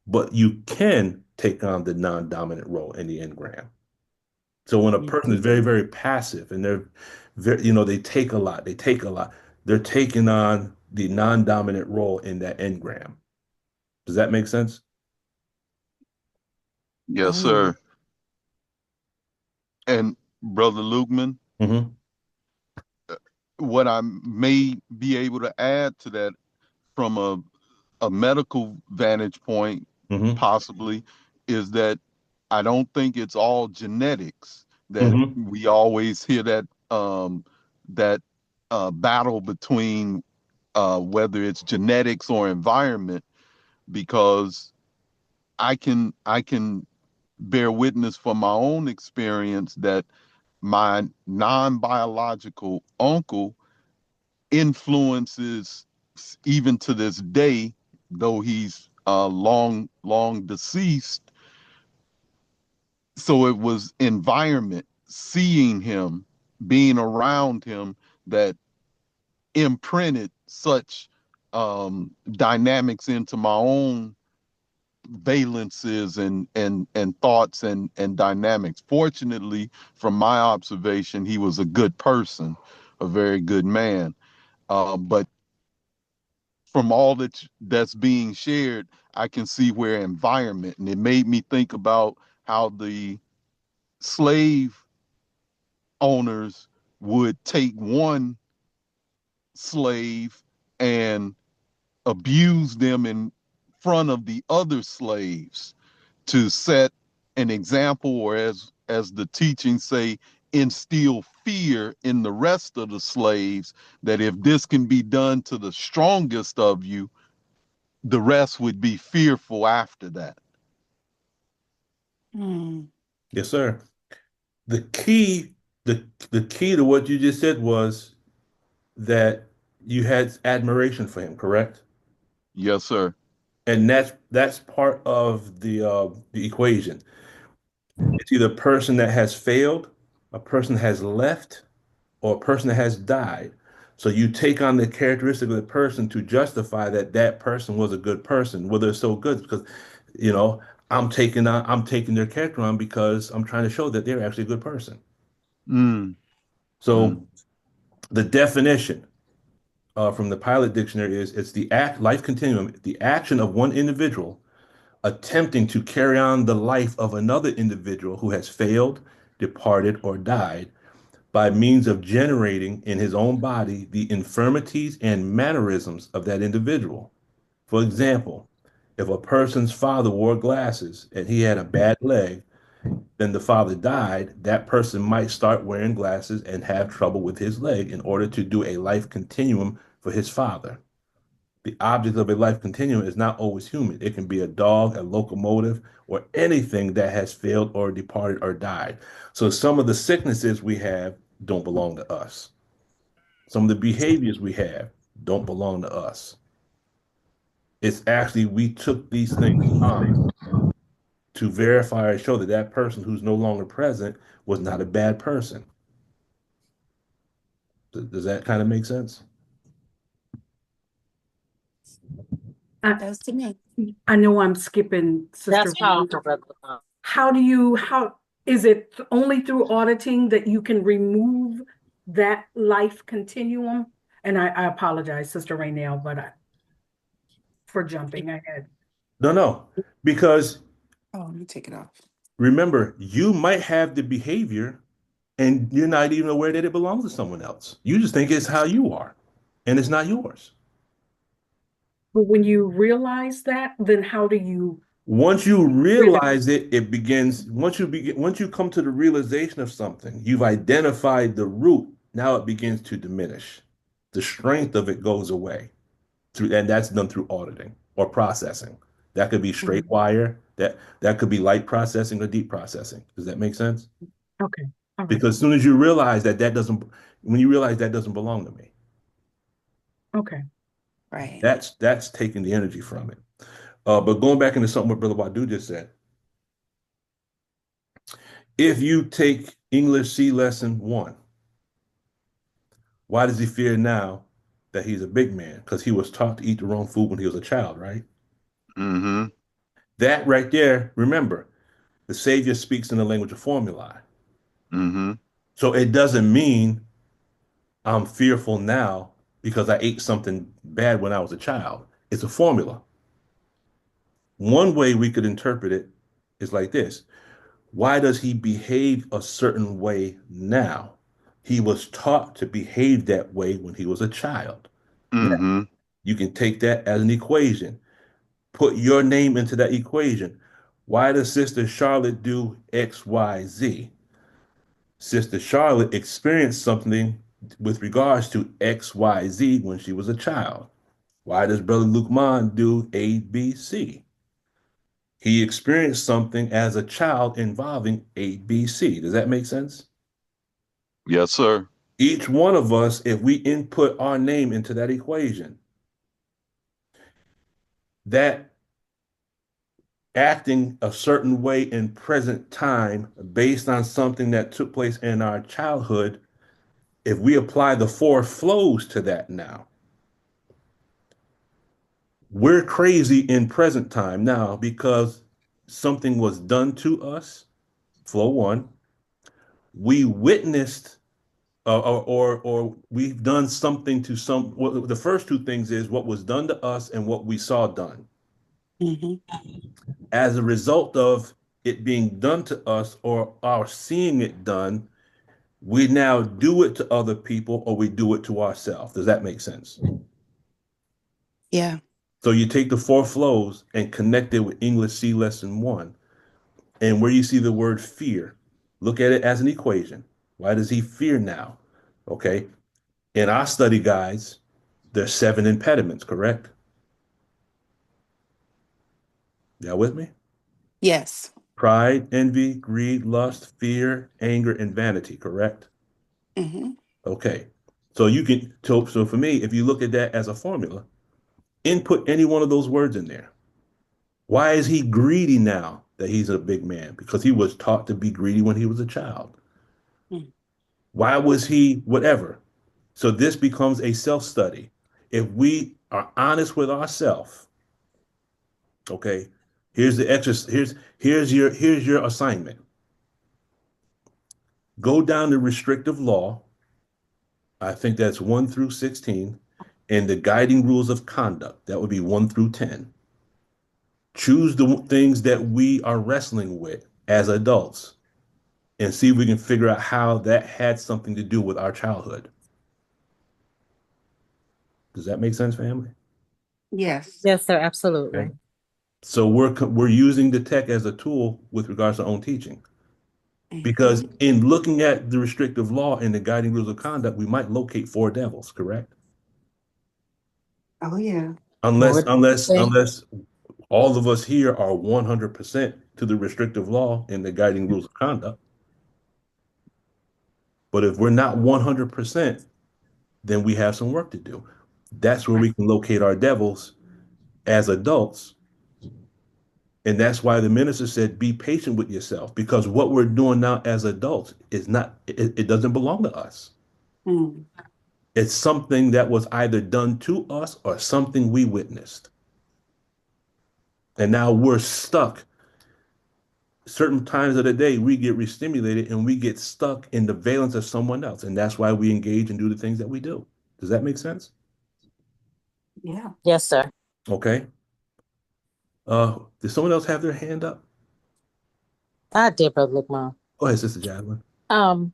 S1: but you can take on the non-dominant role in the engram. So when a person is very, very passive and they're very, they take a lot, they're taking on the non-dominant role in that engram. Does that make sense?
S4: Yes,
S5: Oh.
S4: sir. And Brother Lukeman,
S1: Hmm.
S4: what I may be able to add to that from a medical vantage point,
S1: Hmm.
S4: possibly, is that I don't think it's all genetics. That
S1: Hmm.
S4: we always hear that battle between whether it's genetics or environment, because I can bear witness from my own experience that my non-biological uncle influences even to this day, though he's long deceased. So it was environment, seeing him, being around him, that imprinted such dynamics into my own valences and thoughts and dynamics. Fortunately, from my observation, he was a good person, a very good man. But from all that's being shared, I can see where environment, and it made me think about how the slave owners would take one slave and abuse them in front of the other slaves to set an example, or as the teachings say, instill fear in the rest of the slaves, that if this can be done to the strongest of you, the rest would be fearful after that.
S5: Mm,
S1: Yes, sir. The key, the key to what you just said was that you had admiration for him, correct?
S4: Yes, sir.
S1: And that's part of the equation. It's either a person that has failed, a person that has left, or a person that has died. So you take on the characteristic of the person to justify that that person was a good person. Whether it's so good because, you know, I'm taking their character on because I'm trying to show that they're actually a good person.
S4: Mm,
S1: So
S4: mm,
S1: the definition from the Pilot Dictionary is it's the life continuum, the action of one individual attempting to carry on the life of another individual who has failed, departed, or died by means of generating in his own body the infirmities and mannerisms of that individual. For example, if a person's father wore glasses and he had a bad leg, then the father died, that person might start wearing glasses and have trouble with his leg in order to do a life continuum for his father. The object of a life continuum is not always human. It can be a dog, a locomotive, or anything that has failed or departed or died. So some of the sicknesses we have don't belong to us. Some of the behaviors we have don't belong to us. It's actually we took these things on to verify or show that that person who's no longer present was not a bad person. Does that kind of make sense?
S7: I,
S5: That's to me.
S7: I know I'm skipping, Sister.
S3: That's powerful, Brother.
S7: How is it only through auditing that you can remove that life continuum? And I apologize, Sister Raynell, for jumping ahead.
S1: No, because
S5: Oh, let me take it off.
S1: remember, you might have the behavior and you're not even aware that it belongs to someone else. You just think it's how you are, and it's not yours.
S7: But when you realize that, then how do you
S1: Once you
S7: rid of
S1: realize it, it begins. Once you come to the realization of something, you've identified the root. Now it begins to diminish. The strength of it goes away through, and that's done through auditing or processing. That could be straight
S5: Mhm.
S1: wire. That could be light processing or deep processing. Does that make sense?
S7: Okay, all right,
S1: Because as soon as you realize that that doesn't, when you realize that doesn't belong to me,
S7: okay.
S5: Right.
S1: that's taking the energy from it. But going back into something what Brother Wadu just said, if you take English C lesson one, why does he fear now that he's a big man? Because he was taught to eat the wrong food when he was a child, right?
S4: mm-hmm,
S1: That right there, remember, the Savior speaks in the language of formulae.
S4: mm-hmm,
S1: So it doesn't mean I'm fearful now because I ate something bad when I was a child. It's a formula. One way we could interpret it is like this. Why does he behave a certain way now? He was taught to behave that way when he was a child. Now,
S4: mm-hmm.
S1: you can take that as an equation. Put your name into that equation. Why does Sister Charlotte do X, Y, Z? Sister Charlotte experienced something with regards to X, Y, Z when she was a child. Why does Brother Lukman do A, B, C? He experienced something as a child involving A, B, C. Does that make sense?
S4: Yes, sir.
S1: Each one of us, if we input our name into that equation, that acting a certain way in present time based on something that took place in our childhood, if we apply the four flows to that now, we're crazy in present time now because something was done to us. Flow one, we witnessed or we've done something to some. Well, the first two things is what was done to us and what we saw done.
S5: Hmm.
S1: As a result of it being done to us or our seeing it done, we now do it to other people or we do it to ourselves. Does that make sense?
S5: Yeah.
S1: So you take the four flows and connect it with English C lesson one, and where you see the word fear, look at it as an equation. Why does he fear now? Okay. In our study guides, there's seven impediments, correct? Y'all with me?
S5: Yes.
S1: Pride, envy, greed, lust, fear, anger, and vanity, correct?
S5: Hmm.
S1: Okay. So you can, so for me, if you look at that as a formula, input any one of those words in there. Why is he greedy now that he's a big man? Because he was taught to be greedy when he was a child. Why was he whatever? So this becomes a self-study. If we are honest with ourselves, okay, here's the exercise. Here's your assignment. Go down to restrictive law. I think that's 1 through 16, and the guiding rules of conduct. That would be 1 through 10. Choose the things that we are wrestling with as adults and see if we can figure out how that had something to do with our childhood. Does that make sense, family?
S5: Yes.
S3: Yes, sir, absolutely.
S1: Okay. So we're using the tech as a tool with regards to our own teaching. Because in looking at the restrictive law and the guiding rules of conduct, we might locate 4 devils, correct?
S5: Oh yeah.
S1: Unless
S3: Lord, thank-
S1: unless all of us here are 100% to the restrictive law and the guiding rules of conduct. But if we're not 100%, then we have some work to do. That's where we can locate our devils as adults. And that's why the minister said, be patient with yourself, because what we're doing now as adults is not, it doesn't belong to us.
S5: Mm.
S1: It's something that was either done to us or something we witnessed. And now we're stuck. Certain times of the day, we get restimulated and we get stuck in the valence of someone else. And that's why we engage and do the things that we do. Does that make sense?
S5: Yeah.
S3: Yes, sir.
S1: Okay. Did someone else have their hand up?
S3: I did, Brother Lukman.
S1: Go ahead, Sister Jacqueline.
S3: Um,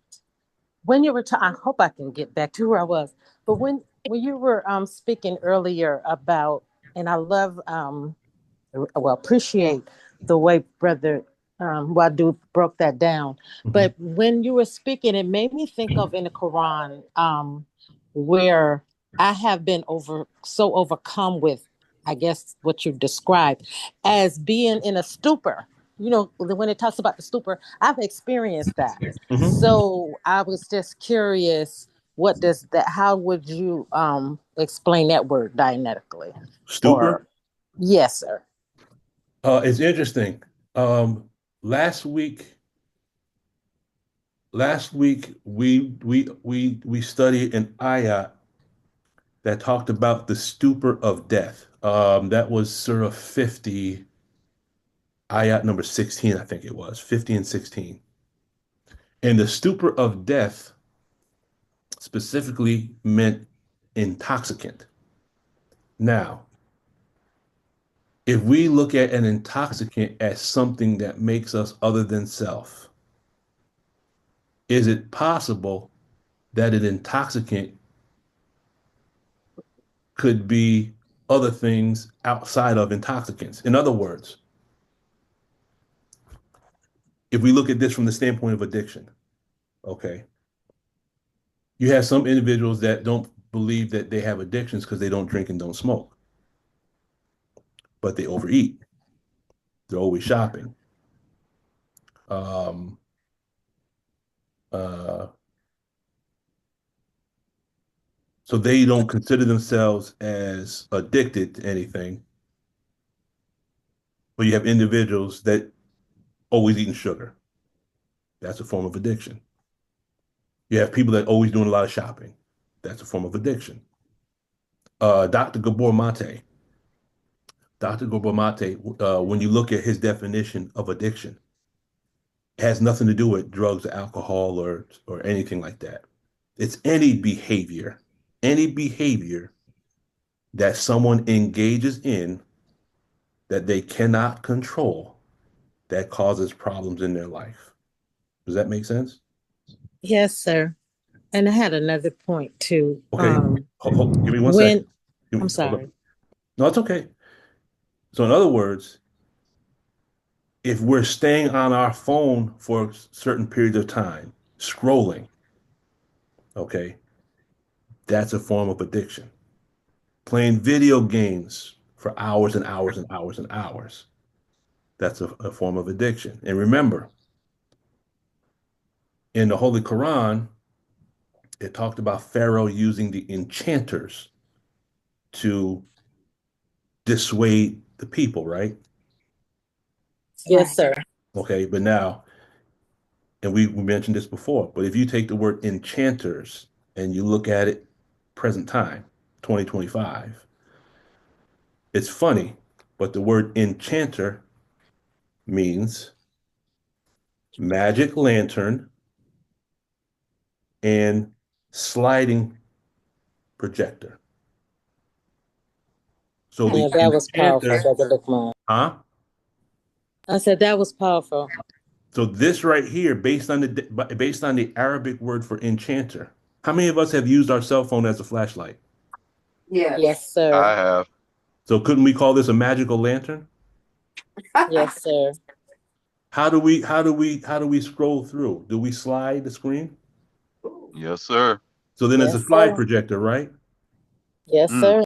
S3: when you were I hope I can get back to where I was, but when you were speaking earlier about, and I love well, appreciate the way Brother Wadu broke that down.
S1: Mhm.
S3: But when you were speaking, it made me think of in the Quran where I have been so overcome with, I guess, what you've described as being in a stupor. You know, when it talks about the stupor, I've experienced that.
S1: Mhm.
S3: So I was just curious, what does that? How would you explain that word dianetically?
S1: Stupor?
S3: Or yes, sir.
S1: It's interesting. Um, last week, we studied an ayat that talked about the stupor of death. That was Surah 50, ayat number 16, I think it was 50 and 16. And the stupor of death specifically meant intoxicant. Now, if we look at an intoxicant as something that makes us other than self, is it possible that an intoxicant could be other things outside of intoxicants? In other words, if we look at this from the standpoint of addiction, okay, you have some individuals that don't believe that they have addictions because they don't drink and don't smoke, but they overeat. They're always shopping. Um, uh, so they don't consider themselves as addicted to anything. But you have individuals that always eating sugar. That's a form of addiction. You have people that always doing a lot of shopping. That's a form of addiction. Dr. Gabor Mate. Dr. Gabor Mate, when you look at his definition of addiction, it has nothing to do with drugs or alcohol or anything like that. It's any behavior that someone engages in that they cannot control that causes problems in their life. Does that make sense?
S3: Yes, sir. And I had another point too.
S1: Okay, give me one
S3: When
S1: second.
S3: I'm
S1: Hold up.
S3: sorry.
S1: No, it's okay. So in other words, if we're staying on our phone for certain periods of time, scrolling, okay, that's a form of addiction. Playing video games for hours and hours and hours and hours, that's a form of addiction. And remember, in the Holy Qur'an, it talked about Pharaoh using the enchanters to dissuade the people, right?
S3: Yes, sir.
S1: Okay, but now, and we mentioned this before, but if you take the word enchanters and you look at it present time, 2025, it's funny, but the word enchanter means magic lantern and sliding projector. So the
S3: Yeah, that was powerful,
S1: enchanter,
S3: Brother Lukman.
S1: huh?
S3: I said that was powerful.
S1: So this right here, based on the Arabic word for enchanter, how many of us have used our cell phone as a flashlight?
S3: Yes, sir.
S4: I have.
S1: So couldn't we call this a magical lantern?
S3: Yes, sir.
S1: How do we scroll through? Do we slide the screen?
S4: Yes, sir.
S1: So then it's a
S3: Yes,
S1: slide
S3: sir.
S1: projector, right?
S3: Yes,
S4: Mm,
S3: sir.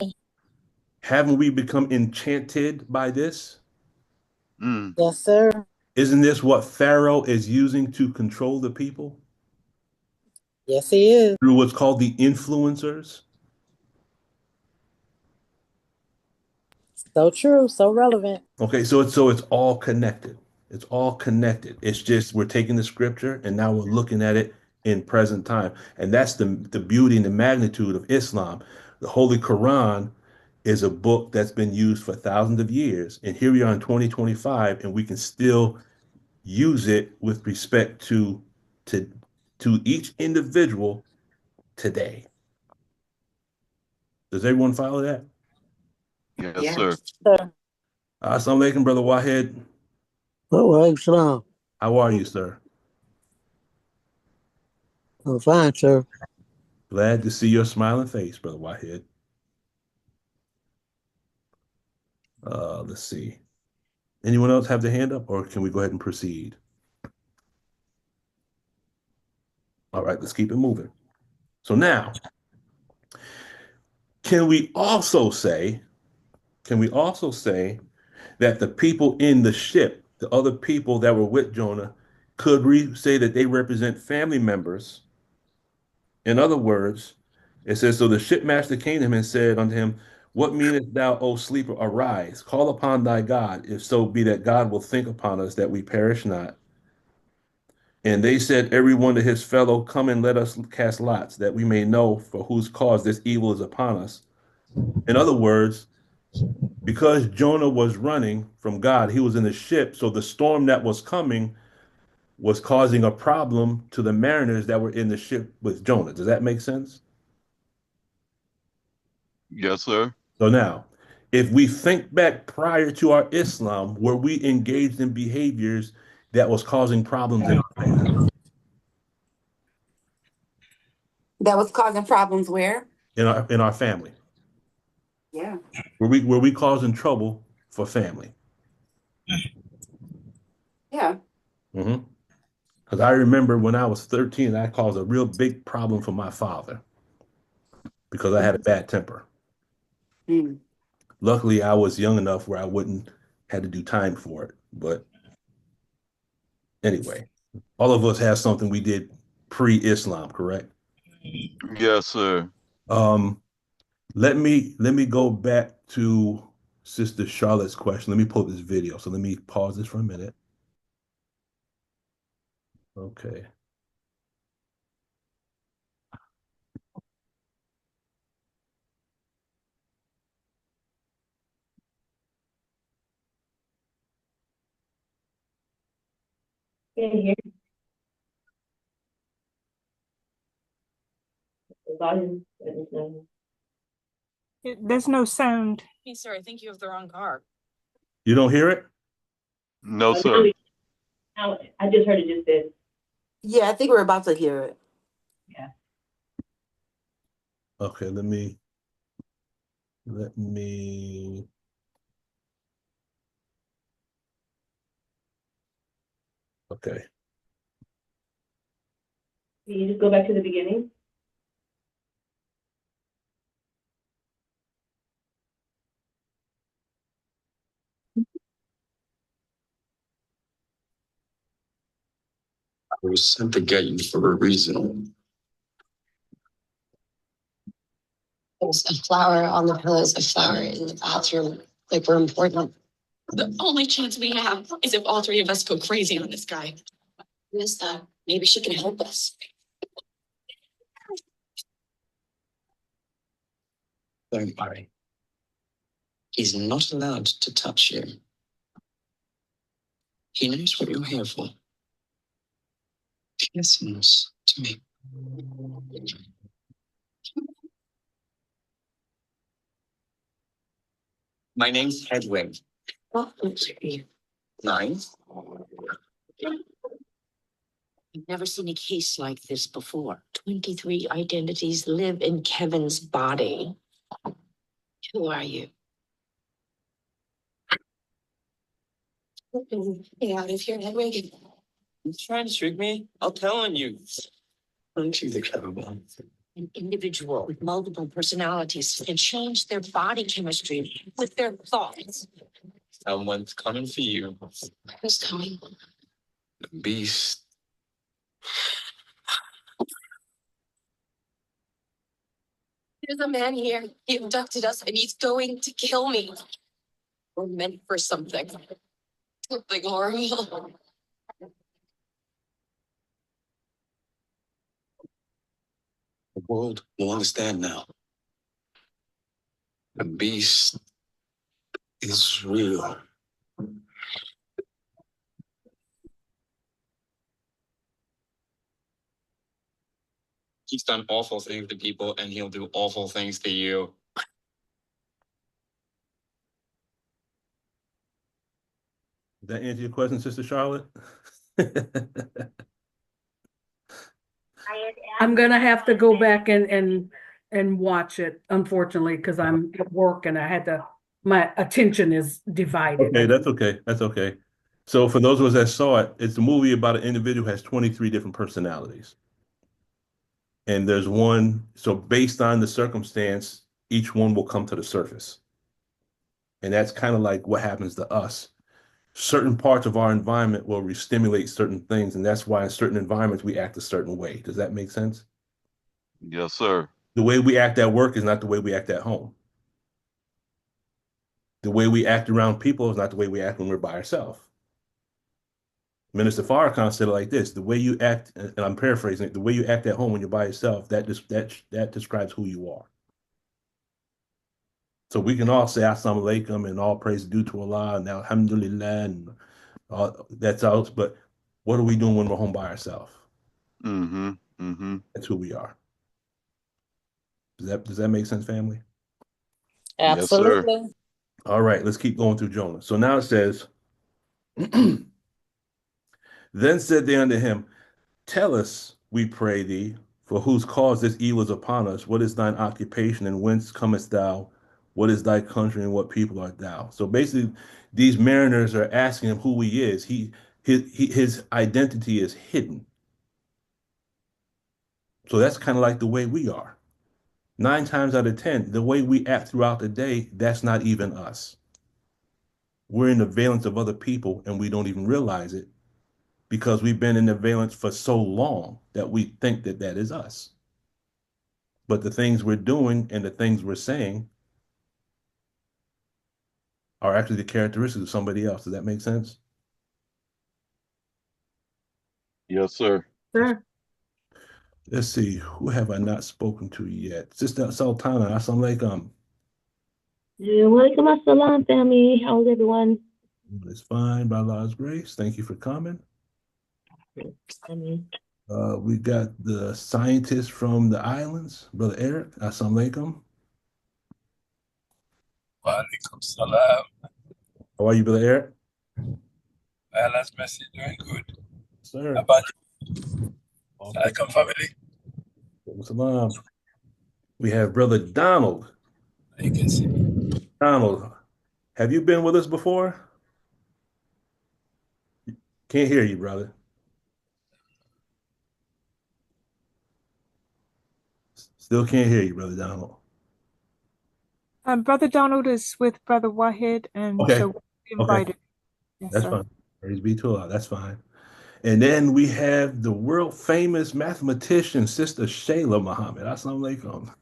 S1: Haven't we become enchanted by this?
S4: mm.
S3: Yes, sir.
S1: Isn't this what Pharaoh is using to control the people
S3: Yes, he is.
S1: through what's called the influencers?
S3: So true, so relevant.
S1: Okay, so it's all connected. It's all connected. It's just we're taking the scripture and now we're looking at it in present time. And that's the beauty and the magnitude of Islam. The Holy Quran is a book that's been used for thousands of years. And here we are in 2025, and we can still use it with respect to to each individual today. Does everyone follow that?
S4: Yes, sir.
S3: Sir.
S1: Assalamu alaikum, Brother Wahid.
S8: Well, salam.
S1: How are you, sir?
S8: I'm fine, sir.
S1: Glad to see your smiling face, Brother Wahid. Let's see. Anyone else have their hand up, or can we go ahead and proceed? All right, let's keep it moving. So now, can we also say, that the people in the ship, the other people that were with Jonah, could we say that they represent family members? In other words, it says, so the shipmaster came to him and said unto him, what meanest thou, O sleeper? Arise, call upon thy God, if so be that God will think upon us that we perish not. And they said, every one to his fellow, come and let us cast lots, that we may know for whose cause this evil is upon us. In other words, because Jonah was running from God, he was in the ship. So the storm that was coming was causing a problem to the mariners that were in the ship with Jonah. Does that make sense?
S4: Yes, sir.
S1: So now, if we think back prior to our Islam, were we engaged in behaviors that was causing problems in our family?
S5: That was causing problems where?
S1: In our family?
S5: Yeah.
S1: Were we causing trouble for family?
S5: Yeah.
S1: Mm-hmm. Because I remember when I was 13, I caused a real big problem for my father because I had a bad temper.
S5: Mm.
S1: Luckily, I was young enough where I wouldn't had to do time for it. But anyway, all of us have something we did pre-Islam, correct?
S4: Yes, sir.
S1: Um, let me go back to Sister Charlotte's question. Let me pull this video. So let me pause this for a minute. Okay.
S2: There's no sound.
S1: You don't hear it?
S4: No, sir.
S5: Yeah, I think we're about to hear it.
S1: Okay, let me okay.
S9: Can you just go back to the beginning?
S10: I was sent to get you for a reason.
S11: There's a flower on the pillows, a flower in the bathroom. Like we're important.
S10: The only chance we have is if all three of us go crazy on this guy. Miss that. Maybe she can help us. Don't worry. He's not allowed to touch you. He knows what you're here for. He listens to me. My name's Hedwig. What age are you? 9. I've never seen a case like this before. 23 identities live in Kevin's body. Who are you? Get out of here, Hedwig. You trying to trick me? I'll tell on you. Aren't you the clever one? An individual with multiple personalities can change their body chemistry with their thoughts. Someone's coming for you. Who's coming? The beast. There's a man here. He abducted us and he's going to kill me. We're meant for something. Something horrible. The world will understand now. The beast is real. He's done awful things to people and he'll do awful things to you.
S1: Does that answer your question, Sister Charlotte?
S7: I'm gonna have to go back and watch it, unfortunately, because I'm at work and my attention is divided.
S1: Okay, that's okay. That's okay. So for those of us that saw it, it's a movie about an individual who has 23 different personalities. And there's one, so based on the circumstance, each one will come to the surface. And that's kind of like what happens to us. Certain parts of our environment will re-stimulate certain things, and that's why in certain environments we act a certain way. Does that make sense?
S4: Yes, sir.
S1: The way we act at work is not the way we act at home. The way we act around people is not the way we act when we're by ourselves. Minister Farrakhan said it like this: the way you act, and I'm paraphrasing it, the way you act at home when you're by yourself, that describes who you are. So we can all say Assalamu alaikum and all praise due to Allah and Alhamdulillah and all that's out, but what are we doing when we're home by ourselves?
S4: Mm-hmm. Mm-hmm.
S1: That's who we are. Does that make sense, family?
S3: Absolutely.
S4: Yes, sir.
S1: All right, let's keep going through Jonah. So now it says, then said they unto him, tell us, we pray thee, for whose cause this evil is upon us. What is thine occupation, and whence comest thou? What is thy country, and what people art thou? So basically, these mariners are asking him who he is. His identity is hidden. So that's kind of like the way we are. 9 times out of 10, the way we act throughout the day, that's not even us. We're in the valence of other people, and we don't even realize it because we've been in the valence for so long that we think that that is us. But the things we're doing and the things we're saying are actually the characteristics of somebody else. Does that make sense?
S4: Yes, sir.
S7: Sure.
S1: Let's see. Who have I not spoken to yet? Sister Sultana, assalamu alaikum.
S9: Welcome assalam, family. How's everyone?
S1: It's fine by Allah's grace. Thank you for coming. We got the scientist from the islands, Brother Eric. Assalamu alaikum.
S11: Walaikum salam.
S1: How are you, Brother Eric?
S11: Allah's mercy, doing good.
S1: Sir.
S11: How about you? Alaikum family.
S1: Salam. We have Brother Donald.
S11: You can see me.
S1: Donald, have you been with us before? Can't hear you, brother. Still can't hear you, Brother Donald.
S2: Brother Donald is with Brother Wahid, and
S1: Okay.
S2: so we invited.
S1: Okay.
S2: Yes,
S1: That's
S2: sir.
S1: fine. Praise be to Allah. That's fine. And then we have the world famous mathematician, Sister Shayla Muhammad. Assalamu alaikum.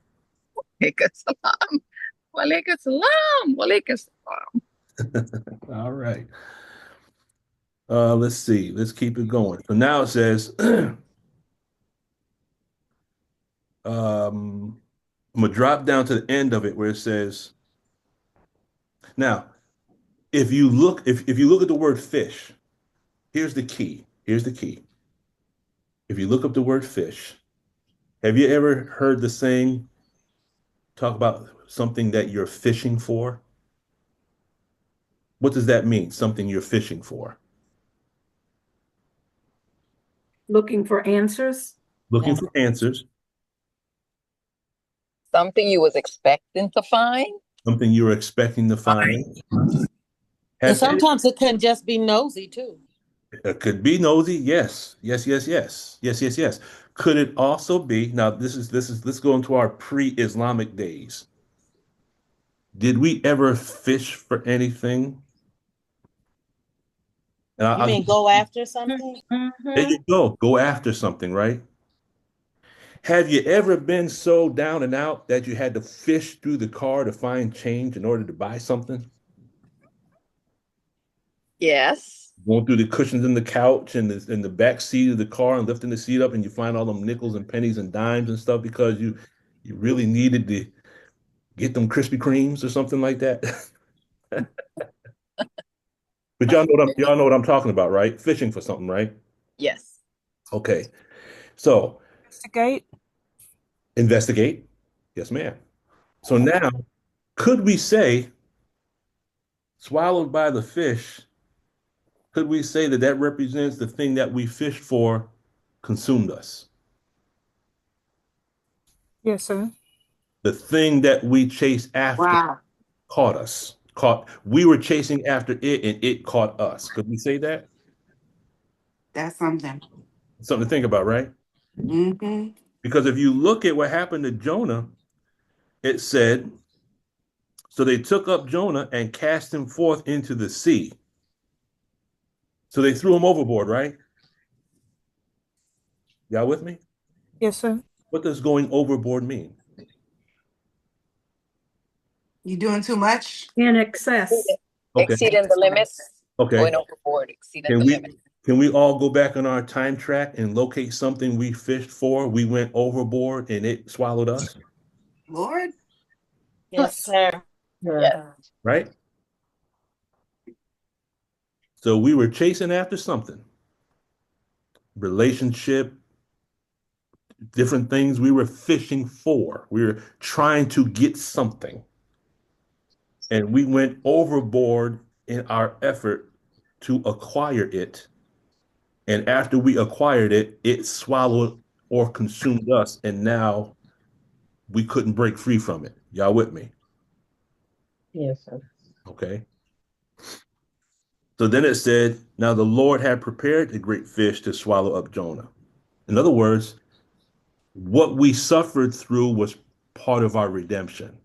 S12: Walaikum salam. Walaikum salam. Walaikum salam.
S1: All right. Let's see. Let's keep it going. So now it says, I'm gonna drop down to the end of it where it says, now, if you look at the word fish, here's the key. Here's the key. If you look up the word fish, have you ever heard the saying talk about something that you're fishing for? What does that mean? Something you're fishing for?
S7: Looking for answers.
S1: Looking
S3: Yeah.
S1: for answers,
S10: Something you was expecting to find?
S1: something you're expecting to find.
S3: And
S1: Have
S3: sometimes it can just be nosy too.
S1: it could be nosy, yes. Yes, yes, yes. Yes, yes, yes. Could it also be, now let's go into our pre-Islamic days. Did we ever fish for anything? And
S3: You mean go after something?
S1: there you go. Go after something, right? Have you ever been so down and out that you had to fish through the car to find change in order to buy something?
S10: Yes.
S1: Going through the cushions in the couch and in the back seat of the car and lifting the seat up, and you find all them nickels and pennies and dimes and stuff because you really needed to get them Krispy Kremes or something like that. But y'all know what I'm talking about, right? Fishing for something, right?
S10: Yes.
S1: Okay. So
S2: Investigate.
S1: investigate. Yes, ma'am. So now, could we say, swallowed by the fish, could we say that that represents the thing that we fished for consumed us?
S2: Yes, sir.
S1: The thing that we chased after
S5: Wow,
S1: caught us. We were chasing after it and it caught us. Could we say that?
S5: that's something.
S1: Something to think about, right?
S5: Hmm.
S1: Because if you look at what happened to Jonah, it said, so they took up Jonah and cast him forth into the sea. So they threw him overboard, right? Y'all with me?
S2: Yes, sir.
S1: What does going overboard mean?
S5: You doing too much?
S7: In excess.
S1: Okay.
S10: Exceeding the limits,
S1: Okay.
S10: going overboard, exceeding
S1: Can
S10: the
S1: we
S10: limits.
S1: can we all go back on our time track and locate something we fished for? We went overboard and it swallowed us,
S5: Lord?
S3: Yes, sir.
S10: Yes.
S1: right? So we were chasing after something, relationship, different things we were fishing for. We were trying to get something. And we went overboard in our effort to acquire it. And after we acquired it, it swallowed or consumed us. And now we couldn't break free from it. Y'all with me?
S6: Yes, sir.
S1: Okay. So then it said, now the Lord had prepared a great fish to swallow up Jonah. In other words, what we suffered through was part of our redemption.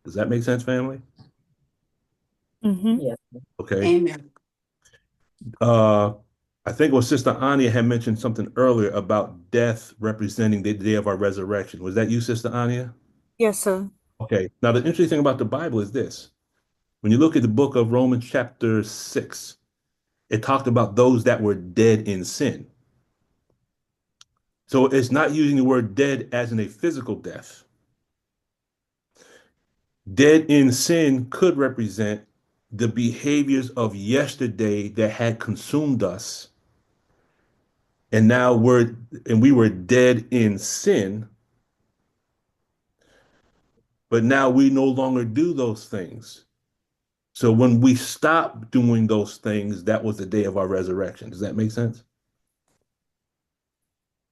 S1: Does that make sense, family?
S2: Mm-hmm.
S6: Yes.
S1: Okay.
S5: Amen.
S1: Uh, I think what Sister Anya had mentioned something earlier about death representing the day of our resurrection. Was that you, Sister Anya?
S2: Yes, sir.
S1: Okay. Now, the interesting thing about the Bible is this. When you look at the book of Romans, chapter 6, it talked about those that were dead in sin. So it's not using the word dead as in a physical death. Dead in sin could represent the behaviors of yesterday that had consumed us. And now we were dead in sin, but now we no longer do those things. So when we stop doing those things, that was the day of our resurrection. Does that make sense?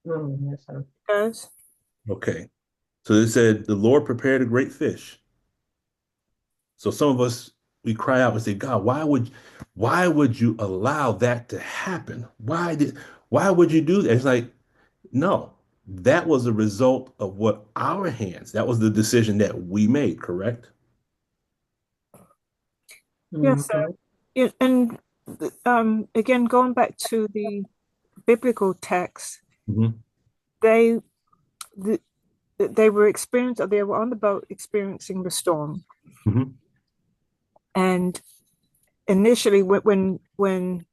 S6: Yes, sir.
S2: Does.
S1: Okay. So it said, the Lord prepared a great fish. So some of us, we cry out and say, God, why would you allow that to happen? Why would you do that? It's like, no, that was a result of what our hands, that was the decision that we made, correct?
S2: Yes, sir.
S6: Mhm.
S2: Yeah, and again, going back to the biblical text,
S1: Mhm.
S2: they the, they were they were on the boat experiencing the storm,
S1: Mhm.
S2: and initially when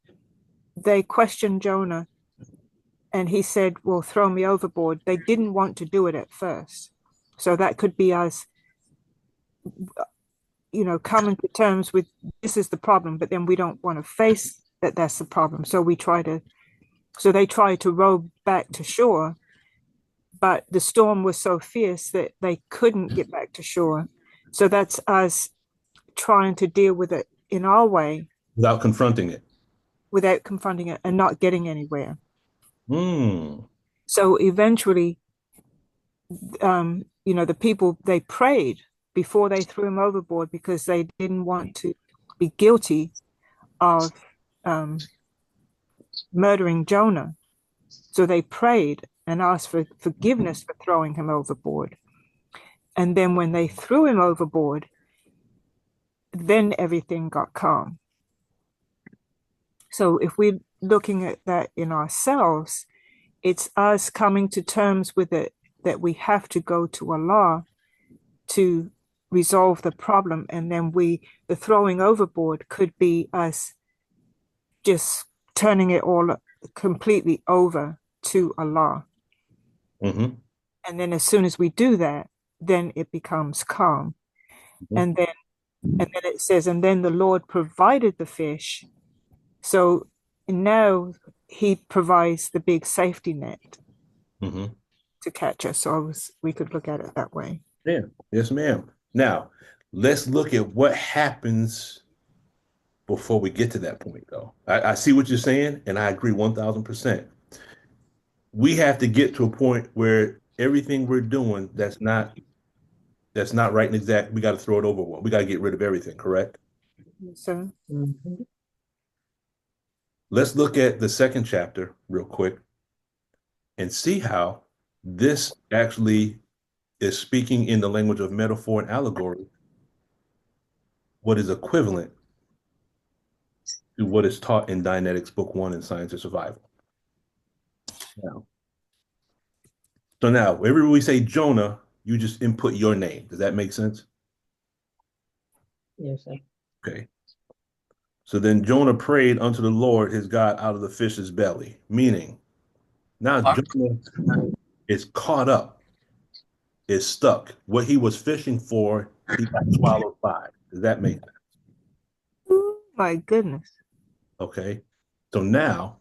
S2: they questioned Jonah and he said, well, throw me overboard, they didn't want to do it at first. So that could be us, coming to terms with this is the problem, but then we don't want to face that that's the problem. So they try to row back to shore, but the storm was so fierce that they couldn't get back to shore. So that's us trying to deal with it in our way
S1: without confronting it.
S2: without confronting it and not getting anywhere.
S1: Hmm.
S2: So eventually, the people, they prayed before they threw him overboard because they didn't want to be guilty of murdering Jonah. So they prayed and asked for forgiveness for throwing him overboard. And then when they threw him overboard, then everything got calm. So if we're looking at that in ourselves, it's us coming to terms with it that we have to go to Allah to resolve the problem. And then the throwing overboard could be us just turning it all completely over to Allah.
S1: Mm-hmm.
S2: And then as soon as we do that, then it becomes calm.
S1: Mm-hmm.
S2: And then it says, and then the Lord provided the fish. So now he provides the big safety net
S1: Mm-hmm.
S2: to catch us. So we could look at it that way.
S1: Yeah. Yes, ma'am. Now, let's look at what happens before we get to that point, though. I see what you're saying, and I agree 1,000%. We have to get to a point where everything we're doing that's not right and exact, we got to throw it overboard. We got to get rid of everything, correct?
S2: So
S1: Let's look at the second chapter real quick and see how this actually is speaking in the language of metaphor and allegory, what is equivalent to what is taught in Dianetics Book 1 in Science of Survival. So now, whenever we say Jonah, you just input your name. Does that make sense?
S6: Yes, sir.
S1: Okay. So then Jonah prayed unto the Lord his God out of the fish's belly, meaning now Jonah is caught up, is stuck. What he was fishing for, he got swallowed by. Does that make sense?
S2: oh my goodness.
S1: Okay. So now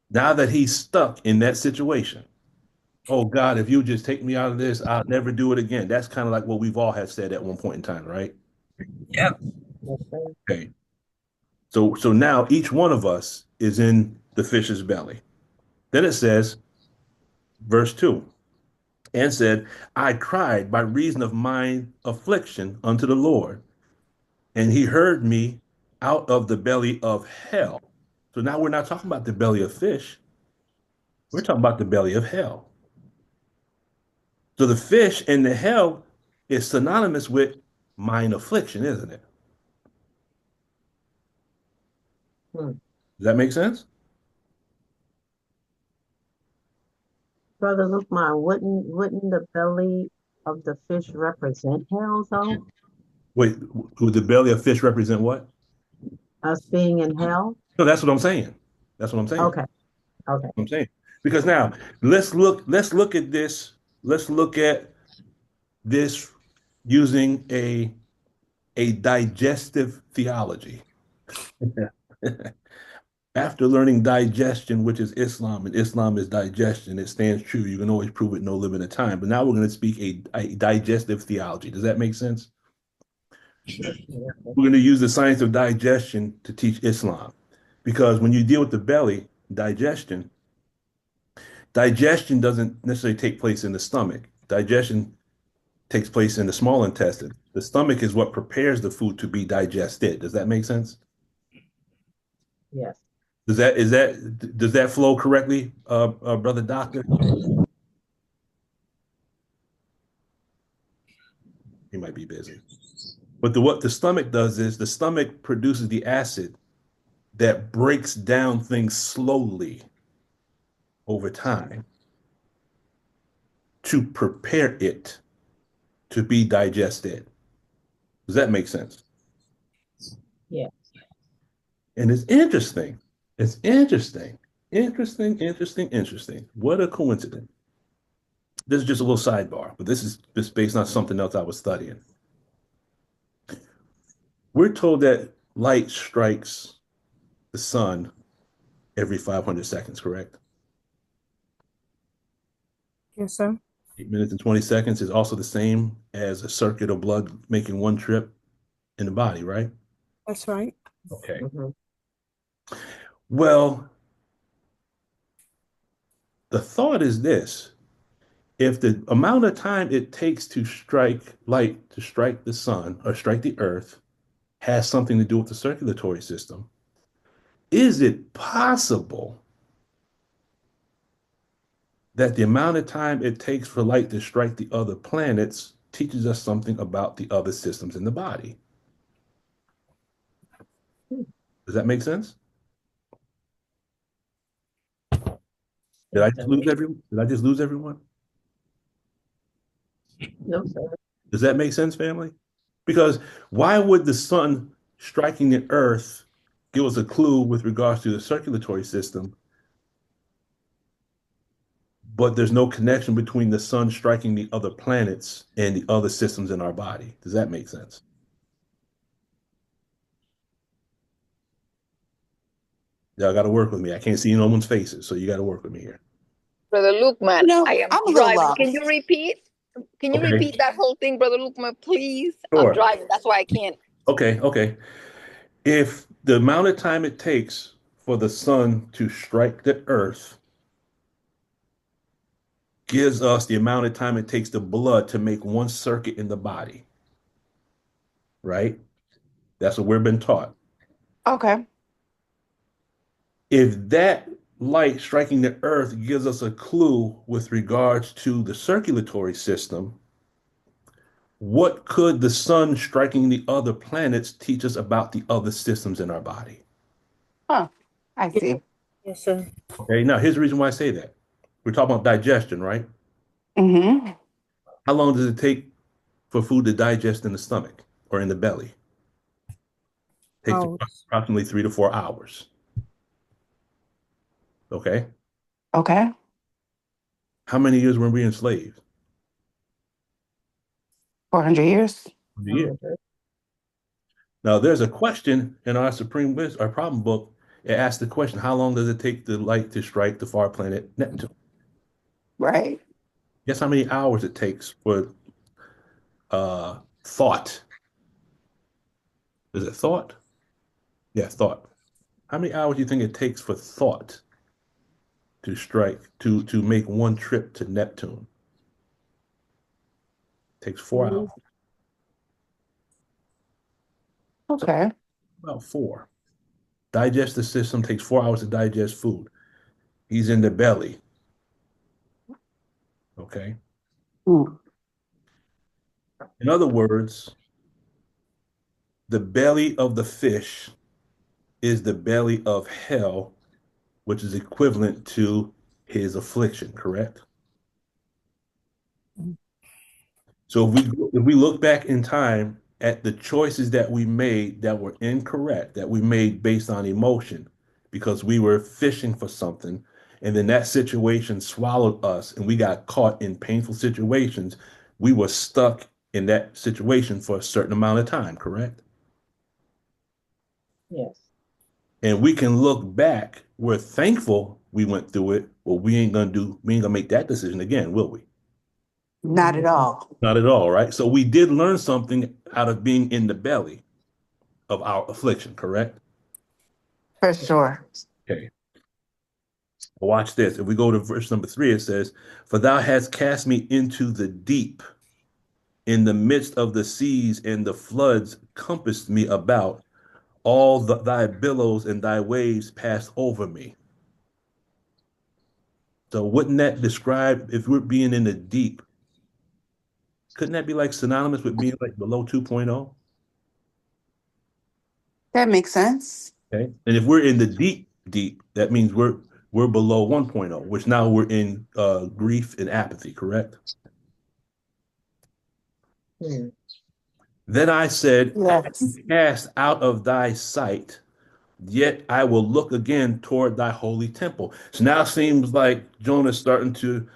S1: that he's stuck in that situation, oh God, if you just take me out of this, I'll never do it again. That's kind of like what we've all have said at one point in time, right?
S11: Yeah.
S6: Yes, sir.
S1: Okay. So now each one of us is in the fish's belly. Then it says, verse 2, and said, I cried by reason of mine affliction unto the Lord, and he heard me out of the belly of hell. So now we're not talking about the belly of fish. We're talking about the belly of hell. So the fish and the hell is synonymous with mine affliction, isn't it?
S6: Hmm.
S1: Does that make sense?
S6: Brother Lukman, wouldn't the belly of the fish represent hell, though?
S1: Wait, would the belly of fish represent what?
S6: Us being in hell?
S1: No, that's what I'm saying. That's what I'm saying.
S6: Okay, okay.
S1: I'm saying. Because now let's look at this. Let's look at this using a digestive theology. After learning digestion, which is Islam, and Islam is digestion, it stands true. You can always prove it no limit of time. But now we're going to speak a digestive theology. Does that make sense? We're going to use the science of digestion to teach Islam. Because when you deal with the belly, digestion doesn't necessarily take place in the stomach. Digestion takes place in the small intestine. The stomach is what prepares the food to be digested. Does that make sense?
S6: Yes.
S1: Does that flow correctly, brother doctor? He might be busy. But what the stomach does is the stomach produces the acid that breaks down things slowly over time to prepare it to be digested. Does that make sense?
S6: Yeah.
S1: And it's interesting. It's interesting. Interesting. What a coincidence. This is just a little sidebar, but this is just based on something else I was studying. We're told that light strikes the sun every 500 seconds, correct?
S2: Yes, sir.
S1: 8 minutes and 20 seconds is also the same as a circuit of blood making one trip in the body, right?
S2: That's right.
S1: Okay.
S6: Mhm.
S1: Well, the thought is this. If the amount of time it takes to strike light, to strike the sun or strike the earth, has something to do with the circulatory system, is it possible that the amount of time it takes for light to strike the other planets teaches us something about the other systems in the body? Does that make sense? Did I just lose everyone? Did I just lose everyone?
S6: No, sir.
S1: Does that make sense, family? Because why would the sun striking the earth give us a clue with regards to the circulatory system, but there's no connection between the sun striking the other planets and the other systems in our body? Does that make sense? Y'all got to work with me. I can't see no one's faces, so you got to work with me here.
S12: Brother Lukman,
S5: No,
S12: I am
S5: I'm a little
S12: driving.
S5: lost.
S12: Can you repeat? Can you
S1: Okay,
S12: repeat that whole thing, Brother Lukman, please? I'm
S1: sure.
S12: driving. That's why I can't.
S1: Okay. If the amount of time it takes for the sun to strike the earth gives us the amount of time it takes the blood to make one circuit in the body, right? That's what we've been taught.
S5: Okay.
S1: If that light striking the earth gives us a clue with regards to the circulatory system, what could the sun striking the other planets teach us about the other systems in our body?
S5: Huh. I see.
S2: Yes, sir.
S1: Okay, now here's the reason why I say that. We're talking about digestion, right?
S5: Mm-hmm.
S1: How long does it take for food to digest in the stomach or in the belly? It takes
S2: Oh,
S1: approximately 3 to 4 hours. Okay.
S5: Okay.
S1: How many years were we enslaved?
S5: 400 years.
S1: 100 years. Now, there's a question in our our problem book. It asks the question, how long does it take the light to strike the far planet Neptune?
S5: Right.
S1: Guess how many hours it takes for thought? Is it thought? Yeah, thought. How many hours do you think it takes for thought to strike, to make one trip to Neptune? It takes 4 hours.
S5: Okay.
S1: About four. Digestive system takes 4 hours to digest food. He's in the belly. Okay.
S5: Mm.
S1: In other words, the belly of the fish is the belly of hell, which is equivalent to his affliction, correct? So if we look back in time at the choices that we made that were incorrect, that we made based on emotion, because we were fishing for something, and then that situation swallowed us, and we got caught in painful situations, we were stuck in that situation for a certain amount of time, correct?
S6: Yes.
S1: And we can look back, we're thankful we went through it, but we ain't gonna make that decision again, will we?
S5: Not at all.
S1: Not at all, right? So we did learn something out of being in the belly of our affliction, correct?
S5: For sure.
S1: Okay. Watch this. If we go to verse number 3, it says, "For thou hast cast me into the deep, in the midst of the seas, and the floods compassed me about. All thy billows and thy waves passed over me." So wouldn't that describe, if we're being in the deep, couldn't that be like synonymous with being like below 2.0?
S5: That makes sense.
S1: Okay. And if we're in the deep, that means we're below 1.0, which now we're in grief and apathy, correct?
S6: Mm.
S1: Then I said, I am
S5: Yes.
S1: cast out of thy sight, yet I will look again toward thy holy temple. So now it seems like Jonah's starting to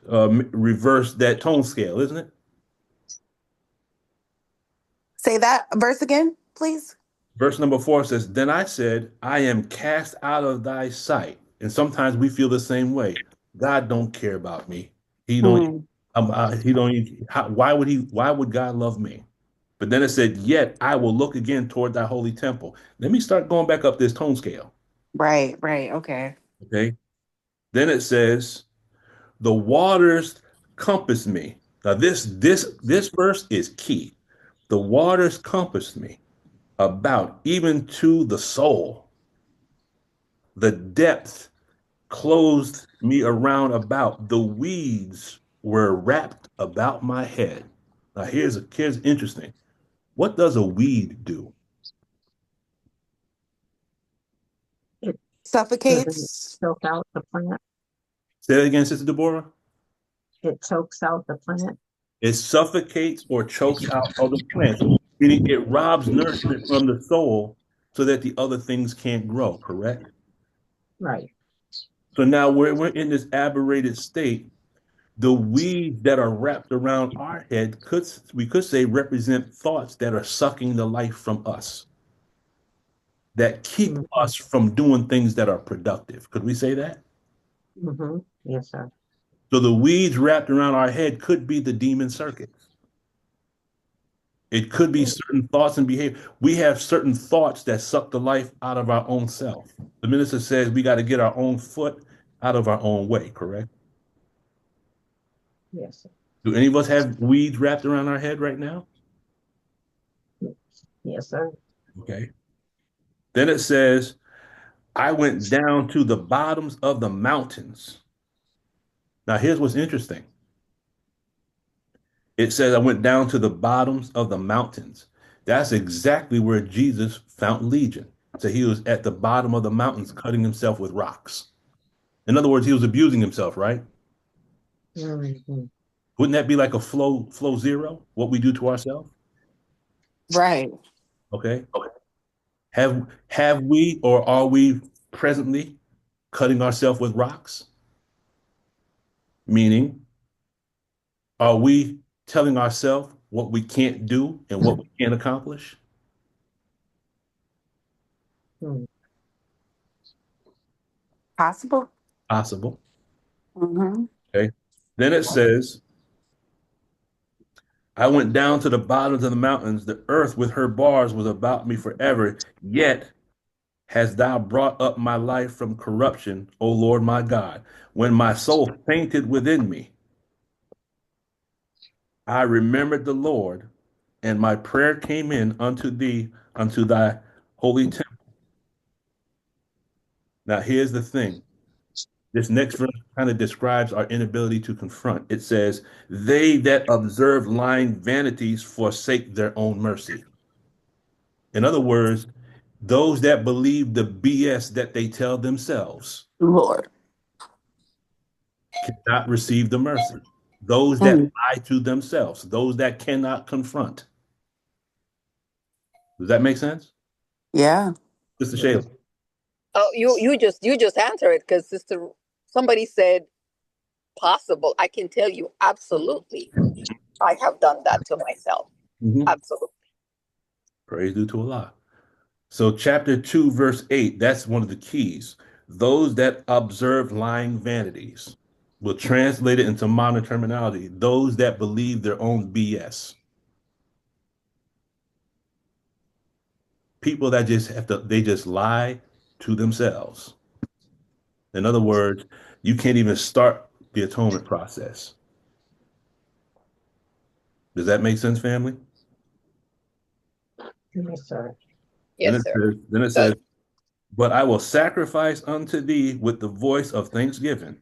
S1: reverse that tone scale, isn't it?
S5: Say that verse again, please.
S1: Verse number 4 says, Then I said, I am cast out of thy sight. And sometimes we feel the same way. God don't care about me.
S5: Hmm.
S1: He don't, why would God love me? But then it said, Yet I will look again toward thy holy temple. Let me start going back up this tone scale.
S5: Right, right. Okay.
S1: Okay. Then it says, The waters compass me. Now this verse is key. The waters compassed me about, even to the soul. The depth closed me around about. The weeds were wrapped about my head. Now here's interesting. What does a weed do?
S6: It doesn't
S5: Suffocates.
S6: choke out the plant.
S1: Say that again, Sister Deborah.
S6: It chokes out the plant.
S1: It suffocates or chokes out other plants, meaning it robs nourishment from the soul so that the other things can't grow, correct?
S6: Right.
S1: So now we're in this aberrated state. The weeds that are wrapped around our head we could say represent thoughts that are sucking the life from us, that keep
S6: Mm-hmm.
S1: us from doing things that are productive. Could we say that?
S6: Mm-hmm. Yes, sir.
S1: So the weeds wrapped around our head could be the demon circuits. It could be certain thoughts and behavior. We have certain thoughts that suck the life out of our own self. The minister says we got to get our own foot out of our own way, correct?
S6: Yes, sir.
S1: Do any of us have weeds wrapped around our head right now?
S6: Yes, sir.
S1: Okay. Then it says, I went down to the bottoms of the mountains. Now, here's what's interesting. It says, I went down to the bottoms of the mountains. That's exactly where Jesus found Legion. So he was at the bottom of the mountains cutting himself with rocks. In other words, he was abusing himself, right?
S6: Mm-hmm.
S1: Wouldn't that be like a flow zero, what we do to ourselves?
S5: Right.
S1: Okay. Have we or are we presently cutting ourselves with rocks? Meaning, are we telling ourselves what we can't do and what we can't accomplish?
S6: Mm-hmm.
S5: Possible.
S1: Possible.
S5: Mm-hmm.
S1: Okay. Then it says, I went down to the bottoms of the mountains. The earth with her bars was about me forever. Yet hast thou brought up my life from corruption, O Lord my God. When my soul fainted within me, I remembered the Lord, and my prayer came in unto thee, unto thy holy temple. Now, here's the thing. This next verse kind of describes our inability to confront. It says, They that observe lying vanities forsake their own mercy. In other words, those that believe the BS that they tell themselves
S5: Lord.
S1: cannot receive the mercy. Those that
S5: Mm.
S1: lie to themselves, those that cannot confront. Does that make sense?
S5: Yeah.
S1: Sister Shayla.
S12: Oh, you just answer it because sister somebody said possible. I can tell you absolutely. I have done that to myself.
S1: Mhm.
S12: Absolutely.
S1: Praise due to Allah. So, chapter 2, verse 8, that's one of the keys. Those that observe lying vanities will translate it into modern terminology. Those that believe their own BS. People that they just lie to themselves. In other words, you can't even start the atonement process. Does that make sense, family?
S6: Yes, sir.
S1: Then
S12: Yes,
S1: it
S12: sir.
S1: says, then it
S12: Does.
S1: says, But I will sacrifice unto thee with the voice of thanksgiving.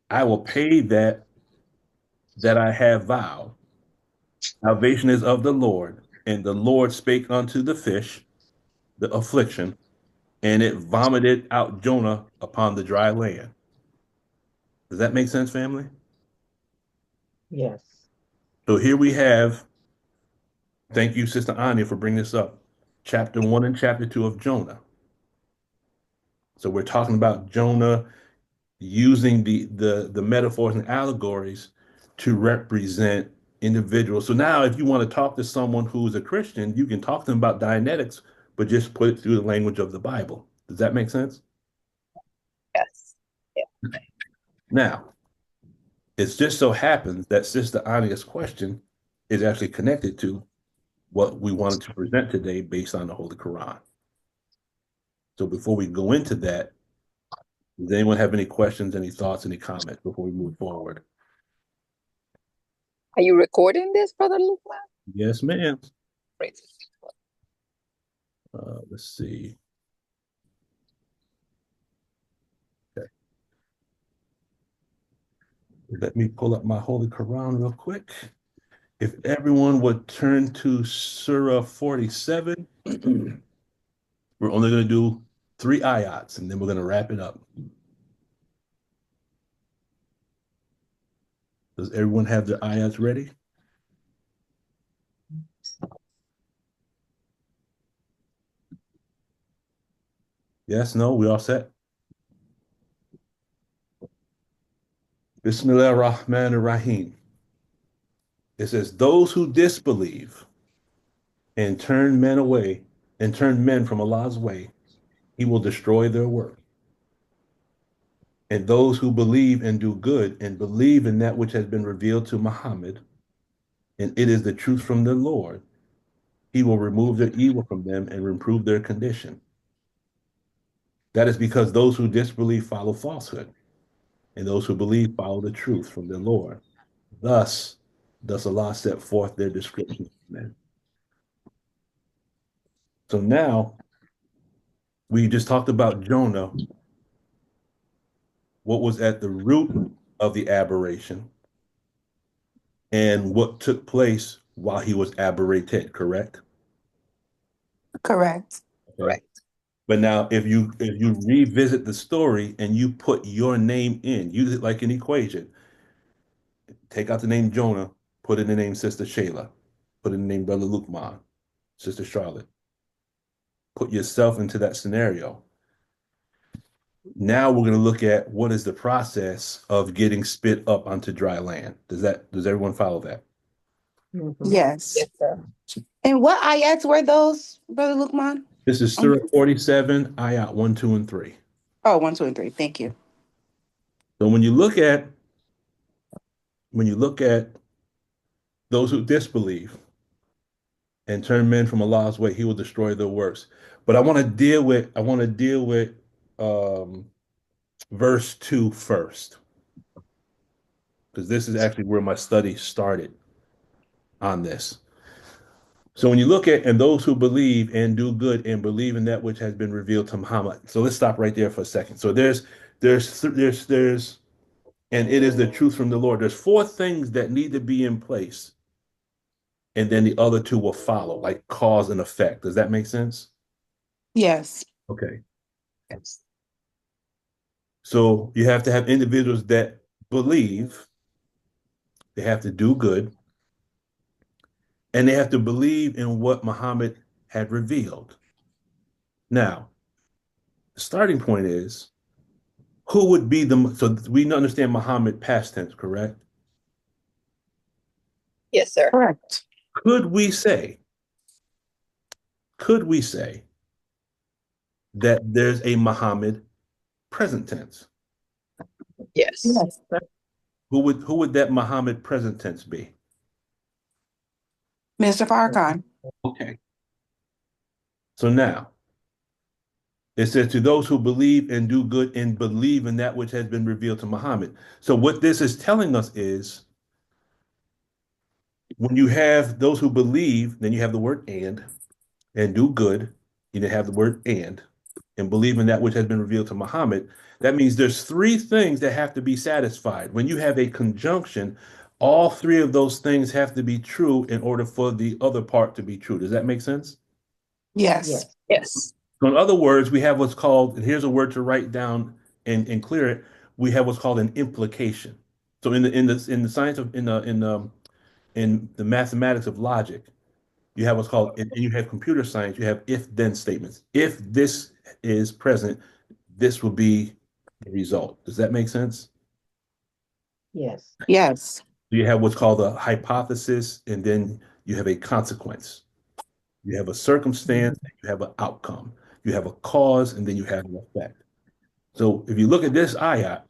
S1: I will pay that I have vowed. Salvation is of the Lord. And the Lord spake unto the fish, the affliction, and it vomited out Jonah upon the dry land. Does that make sense, family?
S6: Yes.
S1: So here we have Thank you, Sister Anya, for bringing this up. Chapter 1 and chapter 2 of Jonah. So we're talking about Jonah using the metaphors and allegories to represent individuals. So now if you want to talk to someone who's a Christian, you can talk to them about Dianetics, but just put it through the language of the Bible. Does that make sense?
S12: Yes. Yeah.
S1: Now, it just so happens that Sister Anya's question is actually connected to what we wanted to present today based on the Holy Qur'an. So before we go into that, does anyone have any questions, any thoughts, any comments before we move forward?
S12: Are you recording this, Brother Luke?
S1: Yes, ma'am.
S12: Great.
S1: Let's see. Okay. Let me pull up my Holy Quran real quick. If everyone would turn to Surah 47, we're only going to do 3 ayats, and then we're going to wrap it up. Does everyone have their ayats ready? Yes, no, we all set? Bismillah ar-Rahman ar-Rahim. It says, those who disbelieve and turn men away and turn men from Allah's way, he will destroy their work. And those who believe and do good and believe in that which has been revealed to Muhammad, and it is the truth from the Lord, he will remove their evil from them and improve their condition. That is because those who disbelieve follow falsehood, and those who believe follow the truth from their Lord. Thus does Allah set forth their description for men. So now we just talked about Jonah, what was at the root of the aberration, and what took place while he was aberrated, correct?
S5: Correct.
S1: Okay.
S12: Right.
S1: But now if you revisit the story and you put your name in, use it like an equation. Take out the name Jonah, put in the name Sister Shayla, put in the name Brother Lukman, Sister Charlotte. Put yourself into that scenario. Now we're going to look at what is the process of getting spit up onto dry land. Does everyone follow that?
S5: Yes.
S12: Yes, sir.
S5: And what ayats were those, Brother Lukman?
S1: This is Surah 47, ayat 1, 2, and 3.
S5: Oh, 1, 2, and 3. Thank you.
S1: So when you look at those who disbelieve and turn men from Allah's way, he will destroy their works. But I want to deal with verse 2 first, because this is actually where my study started on this. So when you look at, and those who believe and do good and believe in that which has been revealed to Muhammad. So let's stop right there for a second. So there's, and it is the truth from the Lord. There's 4 things that need to be in place. And then the other 2 will follow, like cause and effect. Does that make sense?
S5: Yes.
S1: Okay. So you have to have individuals that believe, they have to do good, and they have to believe in what Muhammad had revealed. Now, the starting point is, who would be so we understand Muhammad past tense, correct?
S12: Yes, sir.
S5: Correct.
S1: Could we say that there's a Muhammad present tense?
S12: Yes.
S5: Yes.
S1: Who would that Muhammad present tense be?
S5: Mr. Farrakhan.
S1: Okay. So now, it says, to those who believe and do good and believe in that which has been revealed to Muhammad. So what this is telling us is, when you have those who believe, then you have the word and do good, you then have the word and believe in that which has been revealed to Muhammad. That means there's 3 things that have to be satisfied. When you have a conjunction, all 3 of those things have to be true in order for the other part to be true. Does that make sense?
S5: Yes.
S12: Yes.
S1: So in other words, we have what's called, and here's a word to write down and clear it. We have what's called an implication. So in the science of in the mathematics of logic, You have what's called, and you have computer science, you have if-then statements. If this is present, this will be the result. Does that make sense?
S6: Yes.
S5: Yes.
S1: You have what's called a hypothesis, and then you have a consequence. You have a circumstance, and you have an outcome. You have a cause, and then you have an effect. So if you look at this ayat,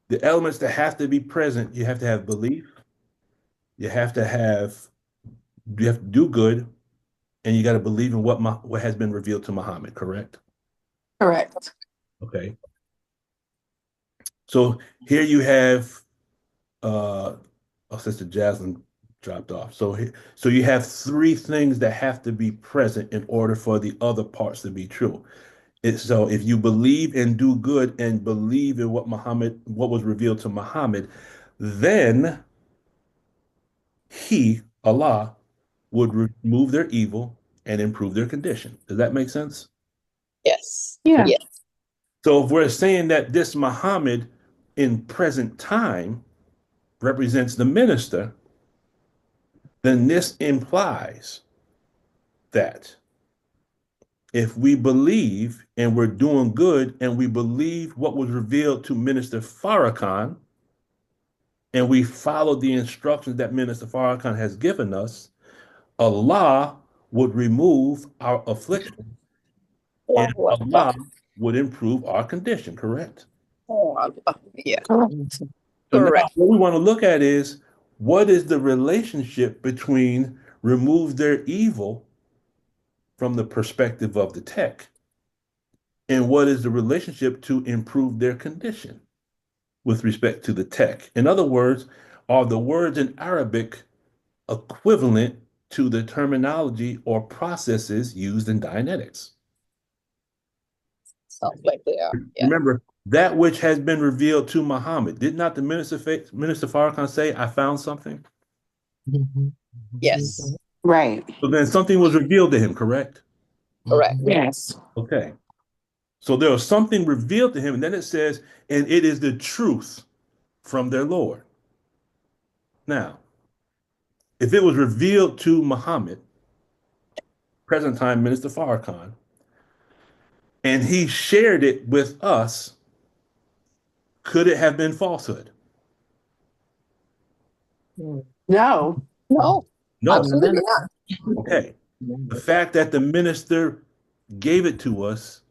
S1: the elements that have to be present, you have to have belief, you have to have, you have to do good, and you got to believe in what has been revealed to Muhammad, correct?
S5: Correct.
S1: Okay. So here you have oh, Sister Jasmine dropped off. So you have three things that have to be present in order for the other parts to be true. So if you believe and do good and believe in what was revealed to Muhammad, then he, Allah, would remove their evil and improve their condition. Does that make sense?
S12: Yes.
S5: Yeah.
S12: Yes.
S1: So if we're saying that this Muhammad in present time represents the minister, then this implies that if we believe and we're doing good and we believe what was revealed to Minister Farrakhan and we follow the instructions that Minister Farrakhan has given us, Allah would remove our affliction and
S12: Allahu Akbar.
S1: Allah would improve our condition, correct?
S12: Oh, Allah. Yeah.
S5: Correct.
S1: So now
S12: Correct.
S1: what we want to look at is what is the relationship between remove their evil from the perspective of the tech and what is the relationship to improve their condition with respect to the tech. In other words, are the words in Arabic equivalent to the terminology or processes used in Dianetics?
S12: Sounds like they are. Yeah.
S1: Remember, that which has been revealed to Muhammad. Did not the Minister Farrakhan say, I found something?
S12: Yes.
S5: Right.
S1: So then something was revealed to him, correct?
S12: Correct.
S5: Yes.
S1: Okay. So there was something revealed to him, and then it says, and it is the truth from their Lord. Now, if it was revealed to Muhammad, present time Minister Farrakhan, and he shared it with us, could it have been falsehood?
S5: No.
S12: No.
S1: No.
S12: Absolutely not.
S1: Okay. The fact that the minister gave it to us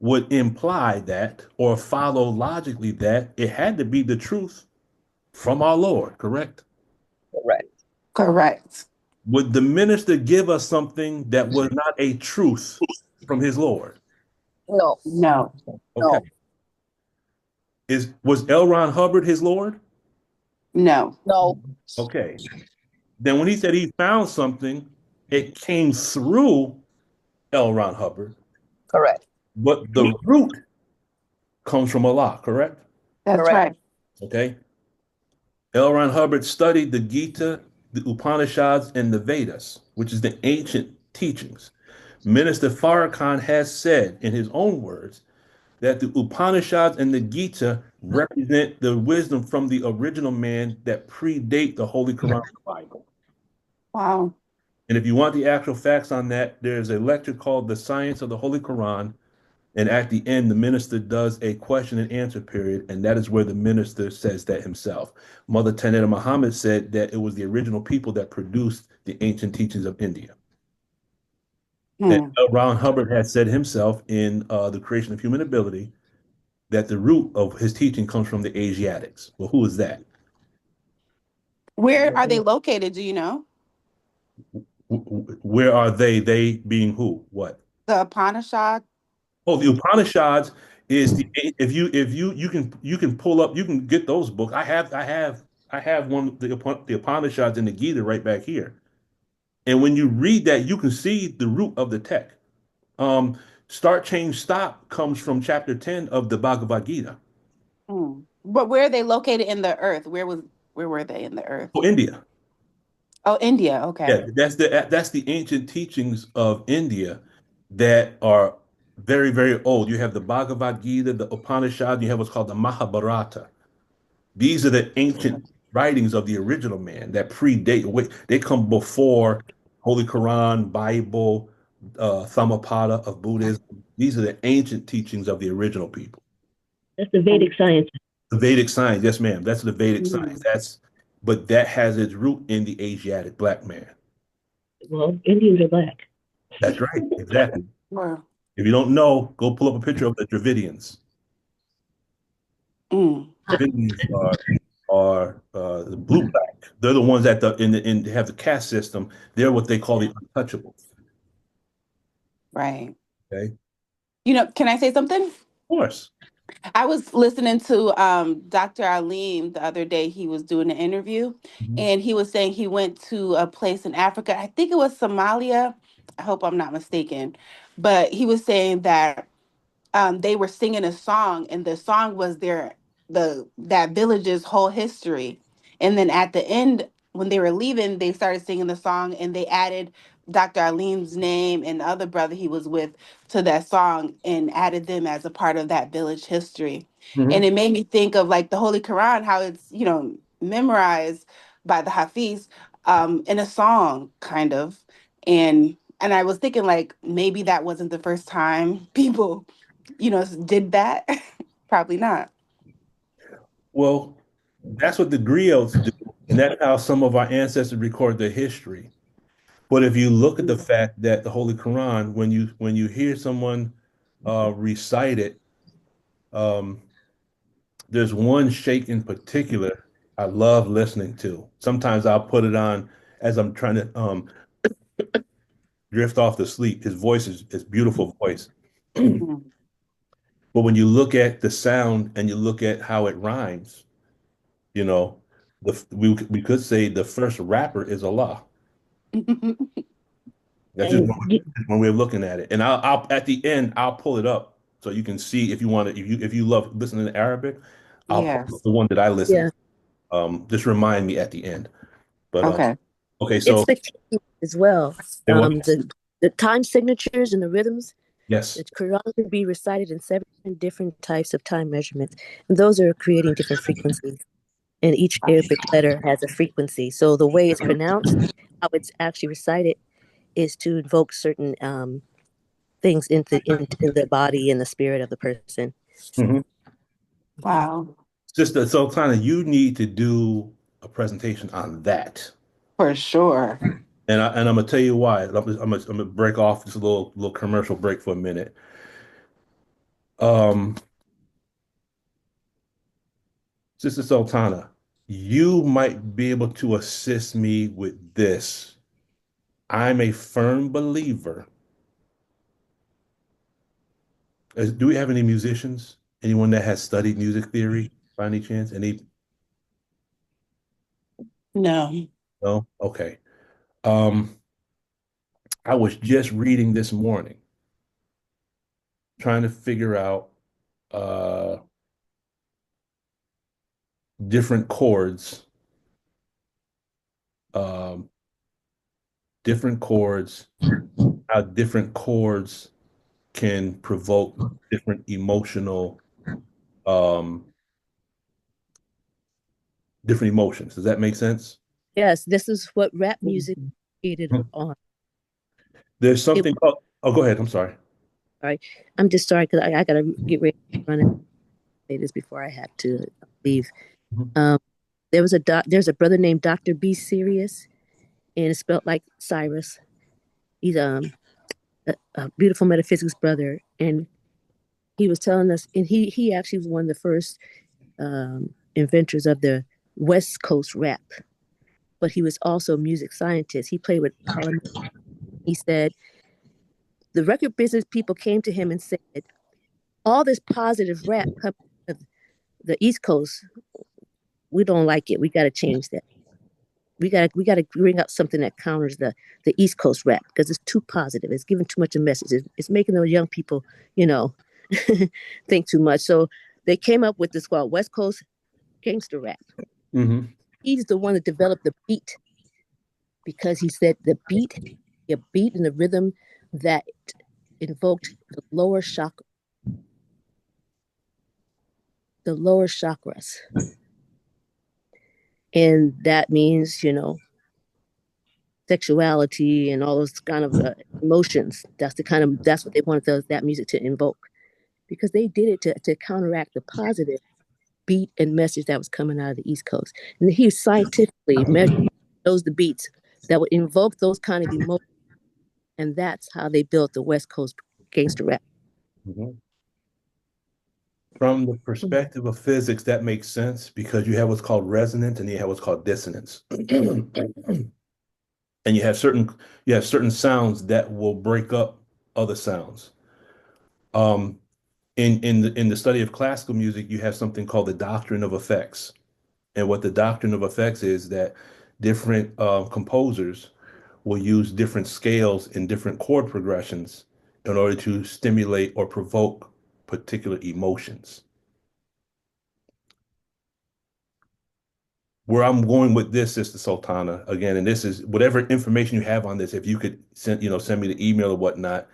S1: would imply that or follow logically that it had to be the truth from our Lord, correct?
S12: Correct.
S5: Correct.
S1: Would the minister give us something that was not a truth from his Lord?
S12: No.
S5: No.
S1: Okay. Was L. Ron Hubbard his Lord?
S5: No.
S12: No.
S1: Okay. Then when he said he found something, it came through L. Ron Hubbard,
S12: Correct.
S1: but the root comes from Allah, correct?
S5: That's
S12: Correct.
S5: right.
S1: Okay. L. Ron Hubbard studied the Gita, the Upanishads, and the Vedas, which is the ancient teachings. Minister Farrakhan has said, in his own words, that the Upanishads and the Gita represent the wisdom from the original man that predate the Holy Qur'an Bible.
S5: Wow.
S1: And if you want the actual facts on that, there's a lecture called The Science of the Holy Quran. And at the end, the minister does a question and answer period. And that is where the minister says that himself. Mother Tenet Muhammad said that it was the original people that produced the ancient teachings of India. And L. Ron Hubbard had said himself in The Creation of Human Ability that the root of his teaching comes from the Asiatics. Well, who is that?
S5: Where are they located? Do you know?
S1: Where are they? They being who? What?
S5: The Upanishad.
S1: Oh, the Upanishads is the if you can pull up, you can get those books. I have one the Upanishads and the Gita right back here. And when you read that, you can see the root of the tech. Start, change, stop comes from chapter 10 of the Bhagavad Gita.
S5: But where are they located in the earth? Where were they in the earth?
S1: Oh, India.
S5: Oh, India. Okay.
S1: Yeah, that's the ancient teachings of India that are very, very old. You have the Bhagavad Gita, the Upanishad, you have what's called the Mahabharata. These are the ancient writings of the original man that predate, they come before Holy Qur'an, Bible, Thammapada of Buddhism. These are the ancient teachings of the original people.
S9: That's the Vedic science.
S1: The Vedic science, yes, ma'am. That's the Vedic science.
S9: Mm.
S1: But that has its root in the Asiatic black man.
S9: Well, Indians are black.
S1: That's right, exactly.
S5: Wow.
S1: If you don't know, go pull up a picture of the Dravidians.
S5: Mm.
S1: Dravidians are the blue black. They're the ones that have the caste system. They're what they call the untouchables.
S5: Right.
S1: Okay,
S5: You know, can I say something?
S1: of course.
S5: I was listening to Dr. Alim the other day. He was doing an interview
S1: Mhm.
S5: and he was saying he went to a place in Africa. I think it was Somalia. I hope I'm not mistaken. But he was saying that they were singing a song and the song was that village's whole history. And then at the end, when they were leaving, they started singing the song and they added Dr. Alim's name and the other brother he was with to that song and added them as a part of that village history. And
S1: Mhm.
S5: it made me think of like the Holy Quran, how it's, memorized by the Hafiz in a song kind of. And I was thinking like maybe that wasn't the first time people did that? Probably not.
S1: Well, that's what the griots do, and that's how some of our ancestors record their history. But if you look at the fact that the Holy Quran, when you hear someone recite it, um, there's one sheikh in particular I love listening to. Sometimes I'll put it on as I'm trying to drift off to sleep. His voice is beautiful voice.
S5: Mm.
S1: But when you look at the sound and you look at how it rhymes, you know, we could say the first rapper is Allah. That's just
S9: And
S1: one way of looking at it. And I'll at the end I'll pull it up so you can see if you want to if you love listening to Arabic, I'll pull up
S5: Yes.
S1: the one that I listen
S13: Yeah,
S1: to. Just remind me at the end. But
S5: Okay.
S1: okay,
S13: it's
S1: so
S13: the key as well.
S1: and what?
S13: The time signatures and the rhythms.
S1: Yes.
S13: The Quran can be recited in 7 different types of time measurements, and those are creating different frequencies. And each Arabic letter has a frequency. So the way it's pronounced, how it's actually recited, is to invoke certain things in the body and the spirit of the person.
S1: Mhm.
S5: Wow.
S1: Sister Sultana, you need to do a presentation on that.
S5: For sure.
S1: And I'm gonna tell you why. I'm gonna break off just a little commercial break for a minute. Um, Sister Sultana, you might be able to assist me with this. I'm a firm believer. Do we have any musicians? Anyone that has studied music theory by any chance? Any?
S5: No.
S1: No? Okay. Um, I was just reading this morning, trying to figure out uh different chords, um, different chords, how different chords can provoke different um, different emotions. Does that make sense?
S13: Yes, this is what rap music created
S1: Hmm.
S13: on.
S1: There's
S13: It,
S1: something called, oh, go ahead. I'm sorry.
S13: sorry, I'm just sorry because I gotta get ready to run and say this before I have to leave.
S1: Mhm.
S13: Um, there's a brother named Dr. B Serious, and it's spelled like Cyrus. He's a beautiful metaphysics brother, and he was telling us, and he actually was one of the first inventors of the West Coast rap, but he was also a music scientist. He played with Colin. He said the record business people came to him and said, all this positive rap coming from the East Coast, we don't like it. We got to change that. We got to bring up something that counters the East Coast rap because it's too positive. It's giving too much a message. It's making those young people, you know, think too much. So they came up with this called West Coast gangster rap.
S1: Hmm.
S13: He's the one that developed the beat because he said a beat and the rhythm that invoked the lower chakras. And that means, sexuality and all those kind of emotions. That's what they wanted that music to invoke, because they did it to counteract the positive beat and message that was coming out of the East Coast. And he scientifically measured the beats that would invoke those kind of emotions, and that's how they built the West Coast gangster rap.
S1: Mhm. From the perspective of physics, that makes sense because you have what's called resonance and you have what's called dissonance. And you have certain sounds that will break up other sounds. Um, in the study of classical music, you have something called the doctrine of effects. And what the doctrine of effects is that different composers will use different scales and different chord progressions in order to stimulate or provoke particular emotions. Where I'm going with this, Sister Sultana, again, and this is whatever information you have on this, if you could send me the email or whatnot.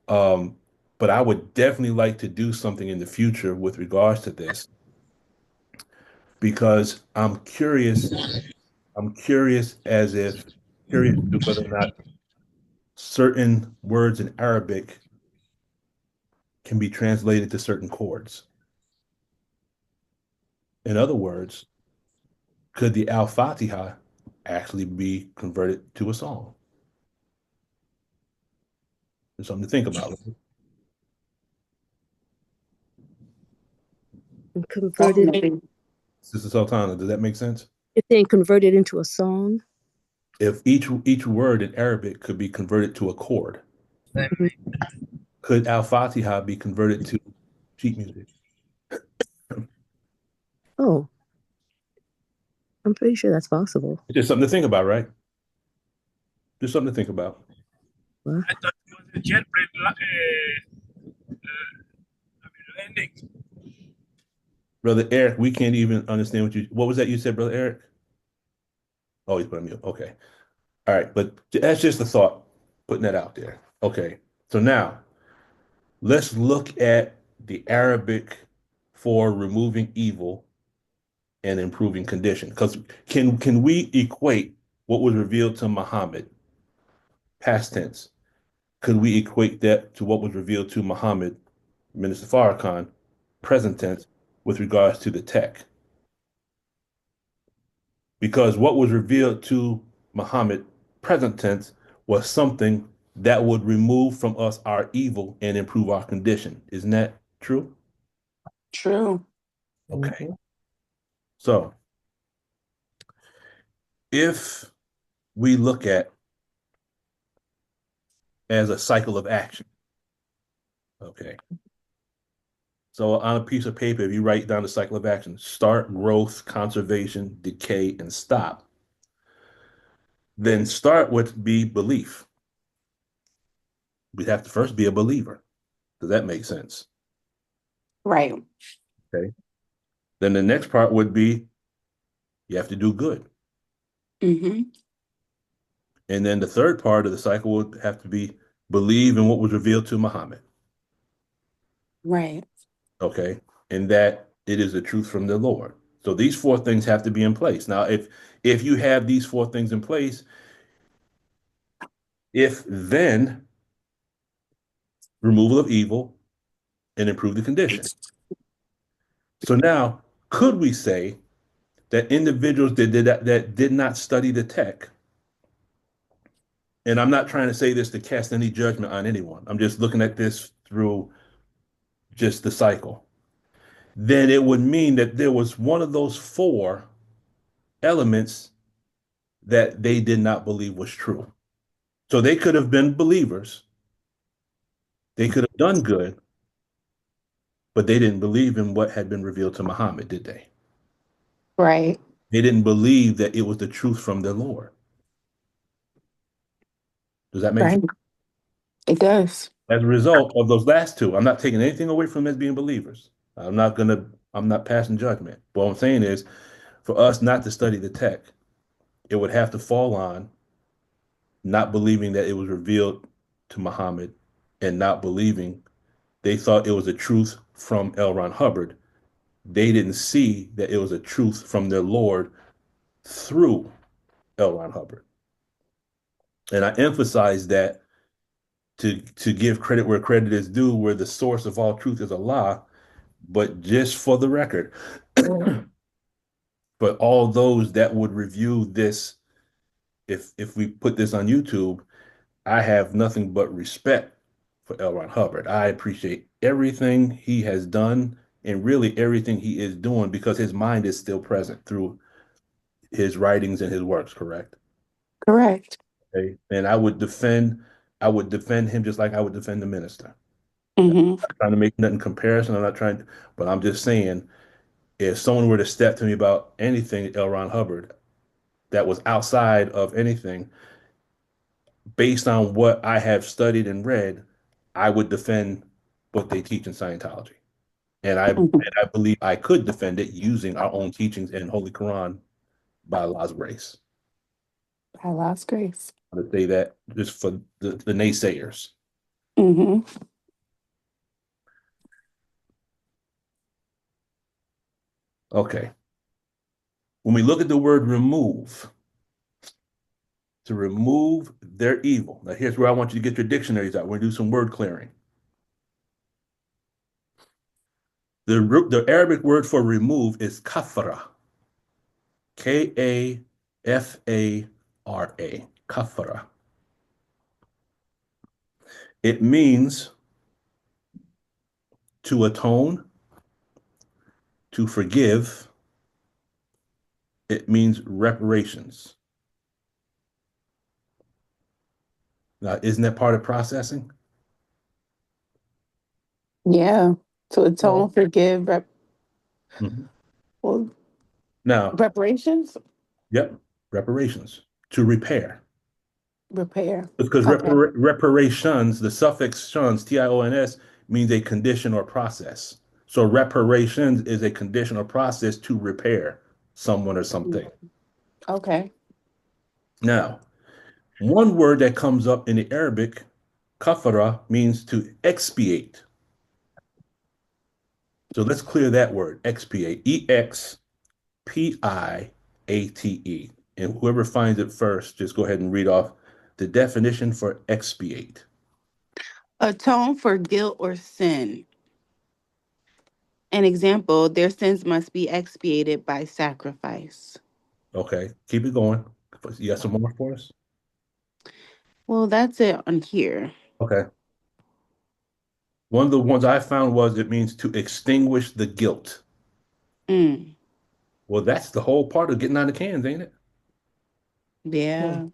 S1: Um, but I would definitely like to do something in the future with regards to this because I'm curious. I'm curious curious to whether or not certain words in Arabic can be translated to certain chords. In other words, could the Al-Fatiha actually be converted to a song? There's something to think about.
S13: And converted,
S1: Sister Sultana, does that make sense?
S13: if they converted into a song.
S1: If each word in Arabic could be converted to a chord,
S13: Mhm.
S1: could Al-Fatiha be converted to sheet music?
S13: Oh, I'm pretty sure that's possible.
S1: It's just something to think about, right? Just something to think about.
S13: Well,
S11: I thought it was a jailbreak landing.
S1: Brother Eric, we can't even understand what was that you said, Brother Eric? Oh, he's put on mute. Okay. All right. But that's just a thought, putting that out there. Okay. So now let's look at the Arabic for removing evil and improving condition. Because can we equate what was revealed to Muhammad, past tense? Could we equate that to what was revealed to Muhammad, Minister Farrakhan, present tense, with regards to the tech? Because what was revealed to Muhammad, present tense, was something that would remove from us our evil and improve our condition. Isn't that true?
S5: True.
S1: Okay. So if we look at as a cycle of action, okay. So on a piece of paper, if you write down the cycle of action, start, growth, conservation, decay, and stop, then start would be belief. We'd have to first be a believer. Does that make sense?
S5: Right.
S1: Okay. Then the next part would be you have to do good.
S5: Mm-hmm.
S1: And then the third part of the cycle would have to be believe in what was revealed to Muhammad.
S5: Right.
S1: Okay. And that it is the truth from the Lord. So these four things have to be in place. Now, if you have these four things in place, if then removal of evil and improve the condition. So now, could we say that individuals that did not study the tech, and I'm not trying to say this to cast any judgment on anyone, I'm just looking at this through just the cycle, then it would mean that there was one of those four elements that they did not believe was true. So they could have been believers, they could have done good, but they didn't believe in what had been revealed to Muhammad, did they?
S5: Right.
S1: They didn't believe that it was the truth from their Lord. Does that make
S5: Right.
S1: sense?
S5: It does.
S1: As a result of those last two, I'm not taking anything away from them as being believers. I'm not passing judgment. What I'm saying is, for us not to study the tech, it would have to fall on not believing that it was revealed to Muhammad and not believing they thought it was a truth from L. Ron Hubbard. They didn't see that it was a truth from their Lord through L. Ron Hubbard. And I emphasize that to give credit where credit is due, where the source of all truth is Allah, but just for the record, but all those that would review this, if we put this on YouTube, I have nothing but respect for L. Ron Hubbard. I appreciate everything he has done and really everything he is doing because his mind is still present through his writings and his works, correct?
S5: Correct.
S1: Okay. And I would defend him just like I would defend the minister.
S5: Mm-hmm.
S1: I'm not trying to make nothing comparison. I'm not trying to, but I'm just saying if someone were to step to me about anything L. Ron Hubbard that was outside of anything, based on what I have studied and read, I would defend what they teach in Scientology. And I believe I could defend it using our own teachings in Holy Qur'an by Allah's grace.
S5: Allah's grace.
S1: I would say that just for the naysayers.
S5: Mm-hmm.
S1: Okay. When we look at the word remove, to remove their evil. Now, here's where I want you to get your dictionaries out. We're going to do some word clearing. The Arabic word for remove is kafara. Kafara. Kafara. It means to atone, to forgive. It means reparations. Now, isn't that part of processing?
S5: Yeah. To atone, forgive, well,
S1: Now,
S5: reparations,
S1: yep, reparations. To repair.
S5: repair.
S1: Because
S5: Okay.
S1: reparations, the suffix shons, T-I-O-N-S, means a condition or process. So reparations is a condition or process to repair someone or something.
S5: Okay.
S1: Now, one word that comes up in the Arabic, kafara, means to expiate. So let's clear that word, expiate, E-X-P-I-A-T-E. And whoever finds it first, just go ahead and read off the definition for expiate.
S5: Atone for guilt or sin. An example, their sins must be expiated by sacrifice.
S1: Okay, keep it going. You got some more for us?
S5: Well, that's it on here.
S1: Okay. One of the ones I found was it means to extinguish the guilt.
S5: Mm.
S1: Well, that's the whole part of getting out of cans, ain't it?
S5: Yeah.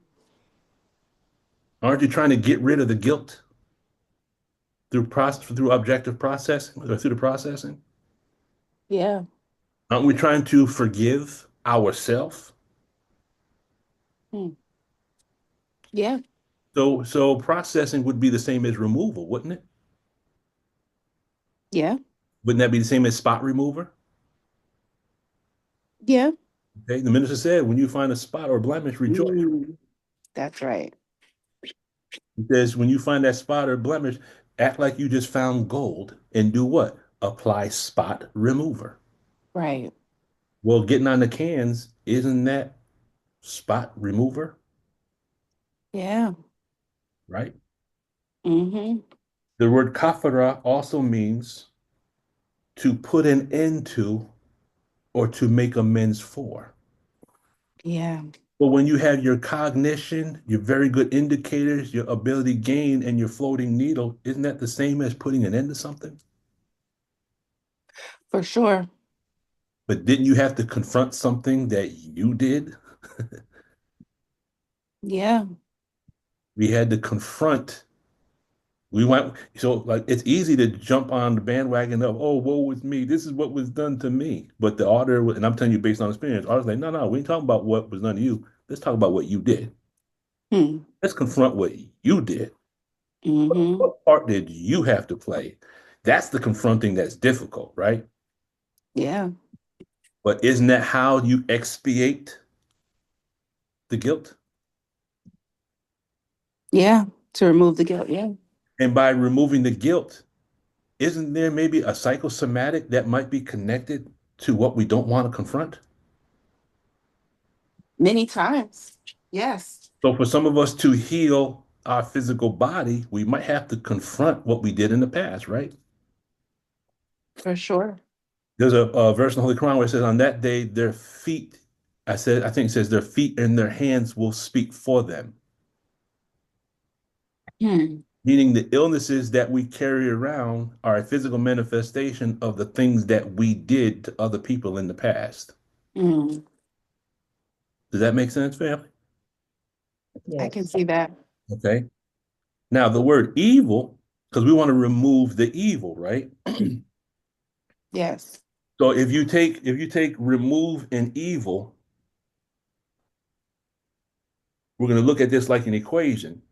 S1: Aren't you trying to get rid of the guilt through objective processing or through the processing?
S5: Yeah.
S1: Aren't we trying to forgive ourselves?
S5: Mm. Yeah.
S1: So processing would be the same as removal, wouldn't it?
S5: Yeah.
S1: Wouldn't that be the same as spot remover?
S5: Yeah.
S1: Okay. The minister said, when you find a spot or blemish, rejoice.
S5: That's right.
S1: He says, when you find that spot or blemish, act like you just found gold and do what? Apply spot remover.
S5: Right.
S1: Well, getting on the cans, isn't that spot remover?
S5: Yeah.
S1: Right?
S5: Mm-hmm.
S1: The word kafara also means to put an end to or to make amends for.
S5: Yeah.
S1: But when you have your cognition, your very good indicators, your ability gain, and your floating needle, isn't that the same as putting an end to something?
S5: For sure.
S1: But didn't you have to confront something that you did?
S5: Yeah.
S1: We had to confront. We went, so like it's easy to jump on the bandwagon of, oh, woe was me. This is what was done to me. But the author, and I'm telling you based on experience, author's like, no, we ain't talking about what was done to you. Let's talk about what you did.
S5: Hmm.
S1: Let's confront what you did.
S5: Mm-hmm.
S1: What part did you have to play? That's the confronting that's difficult, right?
S5: Yeah.
S1: But isn't that how you expiate the guilt?
S5: Yeah. To remove the guilt. Yeah.
S1: And by removing the guilt, isn't there maybe a psychosomatic that might be connected to what we don't want to confront?
S5: Many times. Yes,
S1: So for some of us to heal our physical body, we might have to confront what we did in the past, right?
S5: for sure.
S1: There's a verse in the Holy Quran where it says, on that day, their feet, I think it says their feet and their hands will speak for them.
S5: Hmm.
S1: Meaning the illnesses that we carry around are a physical manifestation of the things that we did to other people in the past.
S5: Mm.
S1: Does that make sense, family?
S5: I can
S6: Yes.
S5: see that.
S1: Okay. Now the word evil, because we want to remove the evil, right?
S5: Yes.
S1: So if you take remove and evil, we're going to look at this like an equation.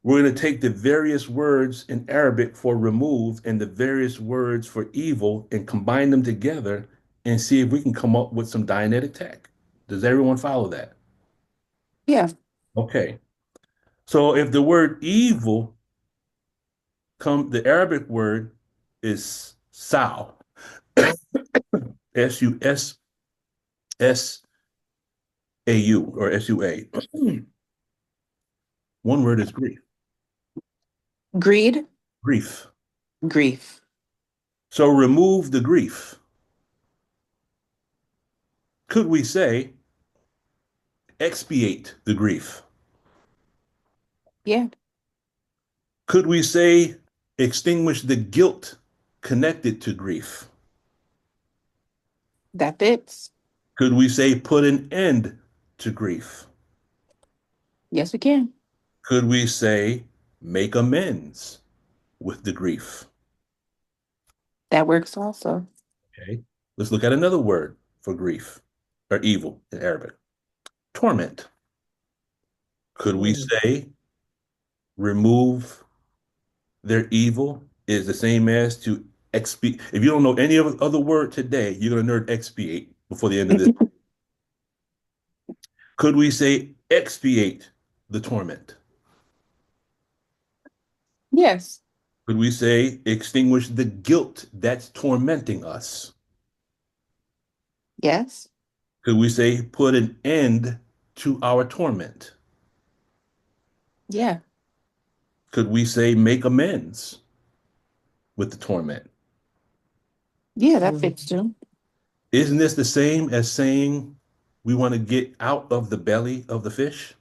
S1: We're going to take the various words in Arabic for remove and the various words for evil and combine them together and see if we can come up with some Dianetic Tech. Does everyone follow that?
S5: Yeah.
S1: Okay. So if the word evil the Arabic word is Sao, Susau or Sua. One word is grief.
S5: Greed,
S1: Grief.
S5: grief.
S1: So remove the grief. Could we say expiate the grief?
S5: Yeah,
S1: Could we say extinguish the guilt connected to grief?
S5: that fits.
S1: Could we say put an end to grief?
S5: Yes, we can.
S1: Could we say make amends with the grief?
S5: That works also.
S1: Okay. Let's look at another word for grief or evil in Arabic. Torment. Could we
S6: Mm.
S1: say remove their evil is the same as to expiate? If you don't know any other word today, you're going to nerd expiate before the end of this. Could we say expiate the torment?
S5: Yes,
S1: Could we say extinguish the guilt that's tormenting us?
S5: yes,
S1: Could we say put an end to our torment?
S5: yeah,
S1: Could we say make amends with the torment?
S5: yeah, that fits too.
S1: Isn't this the same as saying we want to get out of the belly of the fish?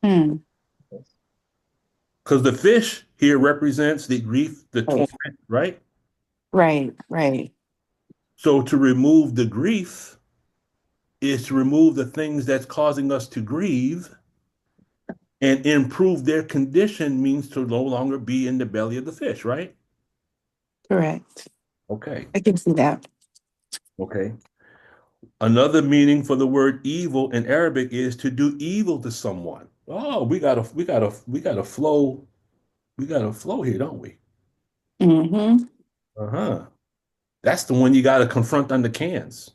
S5: Hmm.
S1: Because the fish here represents the grief, the
S5: Right,
S1: torment, right?
S5: right, right.
S1: So to remove the grief is to remove the things that's causing us to grieve, and improve their condition means to no longer be in the belly of the fish, right?
S5: Correct.
S1: Okay.
S5: I can see that.
S1: Okay. Another meaning for the word evil in Arabic is to do evil to someone. Oh, we got a flow here, don't we?
S5: Mm-hmm.
S1: Uh-huh. That's the one you got to confront under cans.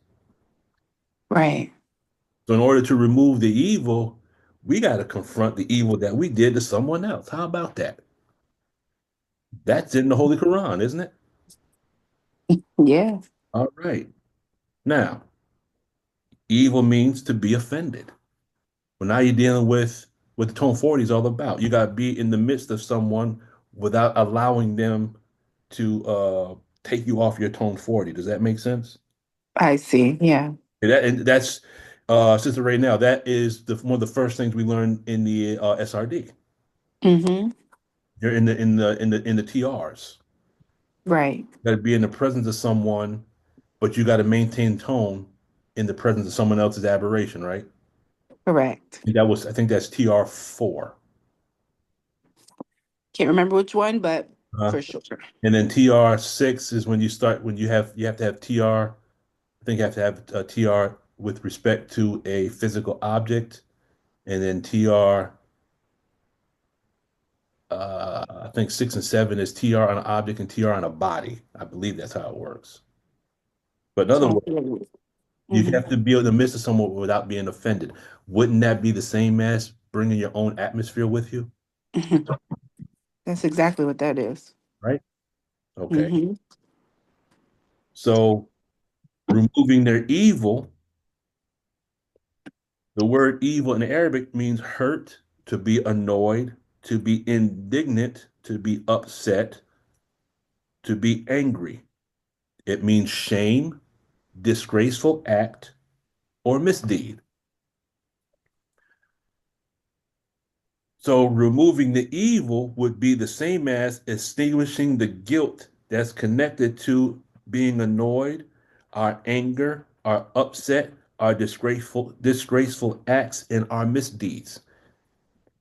S5: Right.
S1: So in order to remove the evil, we got to confront the evil that we did to someone else. How about that? That's in the Holy Qur'an, isn't it?
S5: Yeah.
S1: All right. Now, evil means to be offended. Well, now you're dealing with what the tone 40 is all about. You got to be in the midst of someone without allowing them to take you off your tone 40. Does that make sense?
S5: I see. Yeah.
S1: That's Sister Ray now. That is one of the first things we learned in the SRD.
S5: Mm-hmm.
S1: You're in the TRs.
S5: Right.
S1: You got to be in the presence of someone, but you got to maintain tone in the presence of someone else's aberration, right?
S5: Correct.
S1: I think that's TR4.
S5: Can't remember which one, but
S1: Uh,
S5: for sure.
S1: and then TR6 is when you have to have TR. I think you have to have a TR with respect to a physical object, and then TR. I think 6 and 7 is TR on an object and TR on a body. I believe that's how it works. But in other
S5: So,
S1: words, you
S5: mhm.
S1: have to be in the midst of someone without being offended. Wouldn't that be the same as bringing your own atmosphere with you?
S5: That's exactly what that is.
S1: Right? Okay.
S5: Mm-hmm.
S1: So removing their evil The word evil in Arabic means hurt, to be annoyed, to be indignant, to be upset, to be angry. It means shame, disgraceful act, or misdeed. So removing the evil would be the same as extinguishing the guilt that's connected to being annoyed, our anger, our upset, our disgraceful acts, and our misdeeds.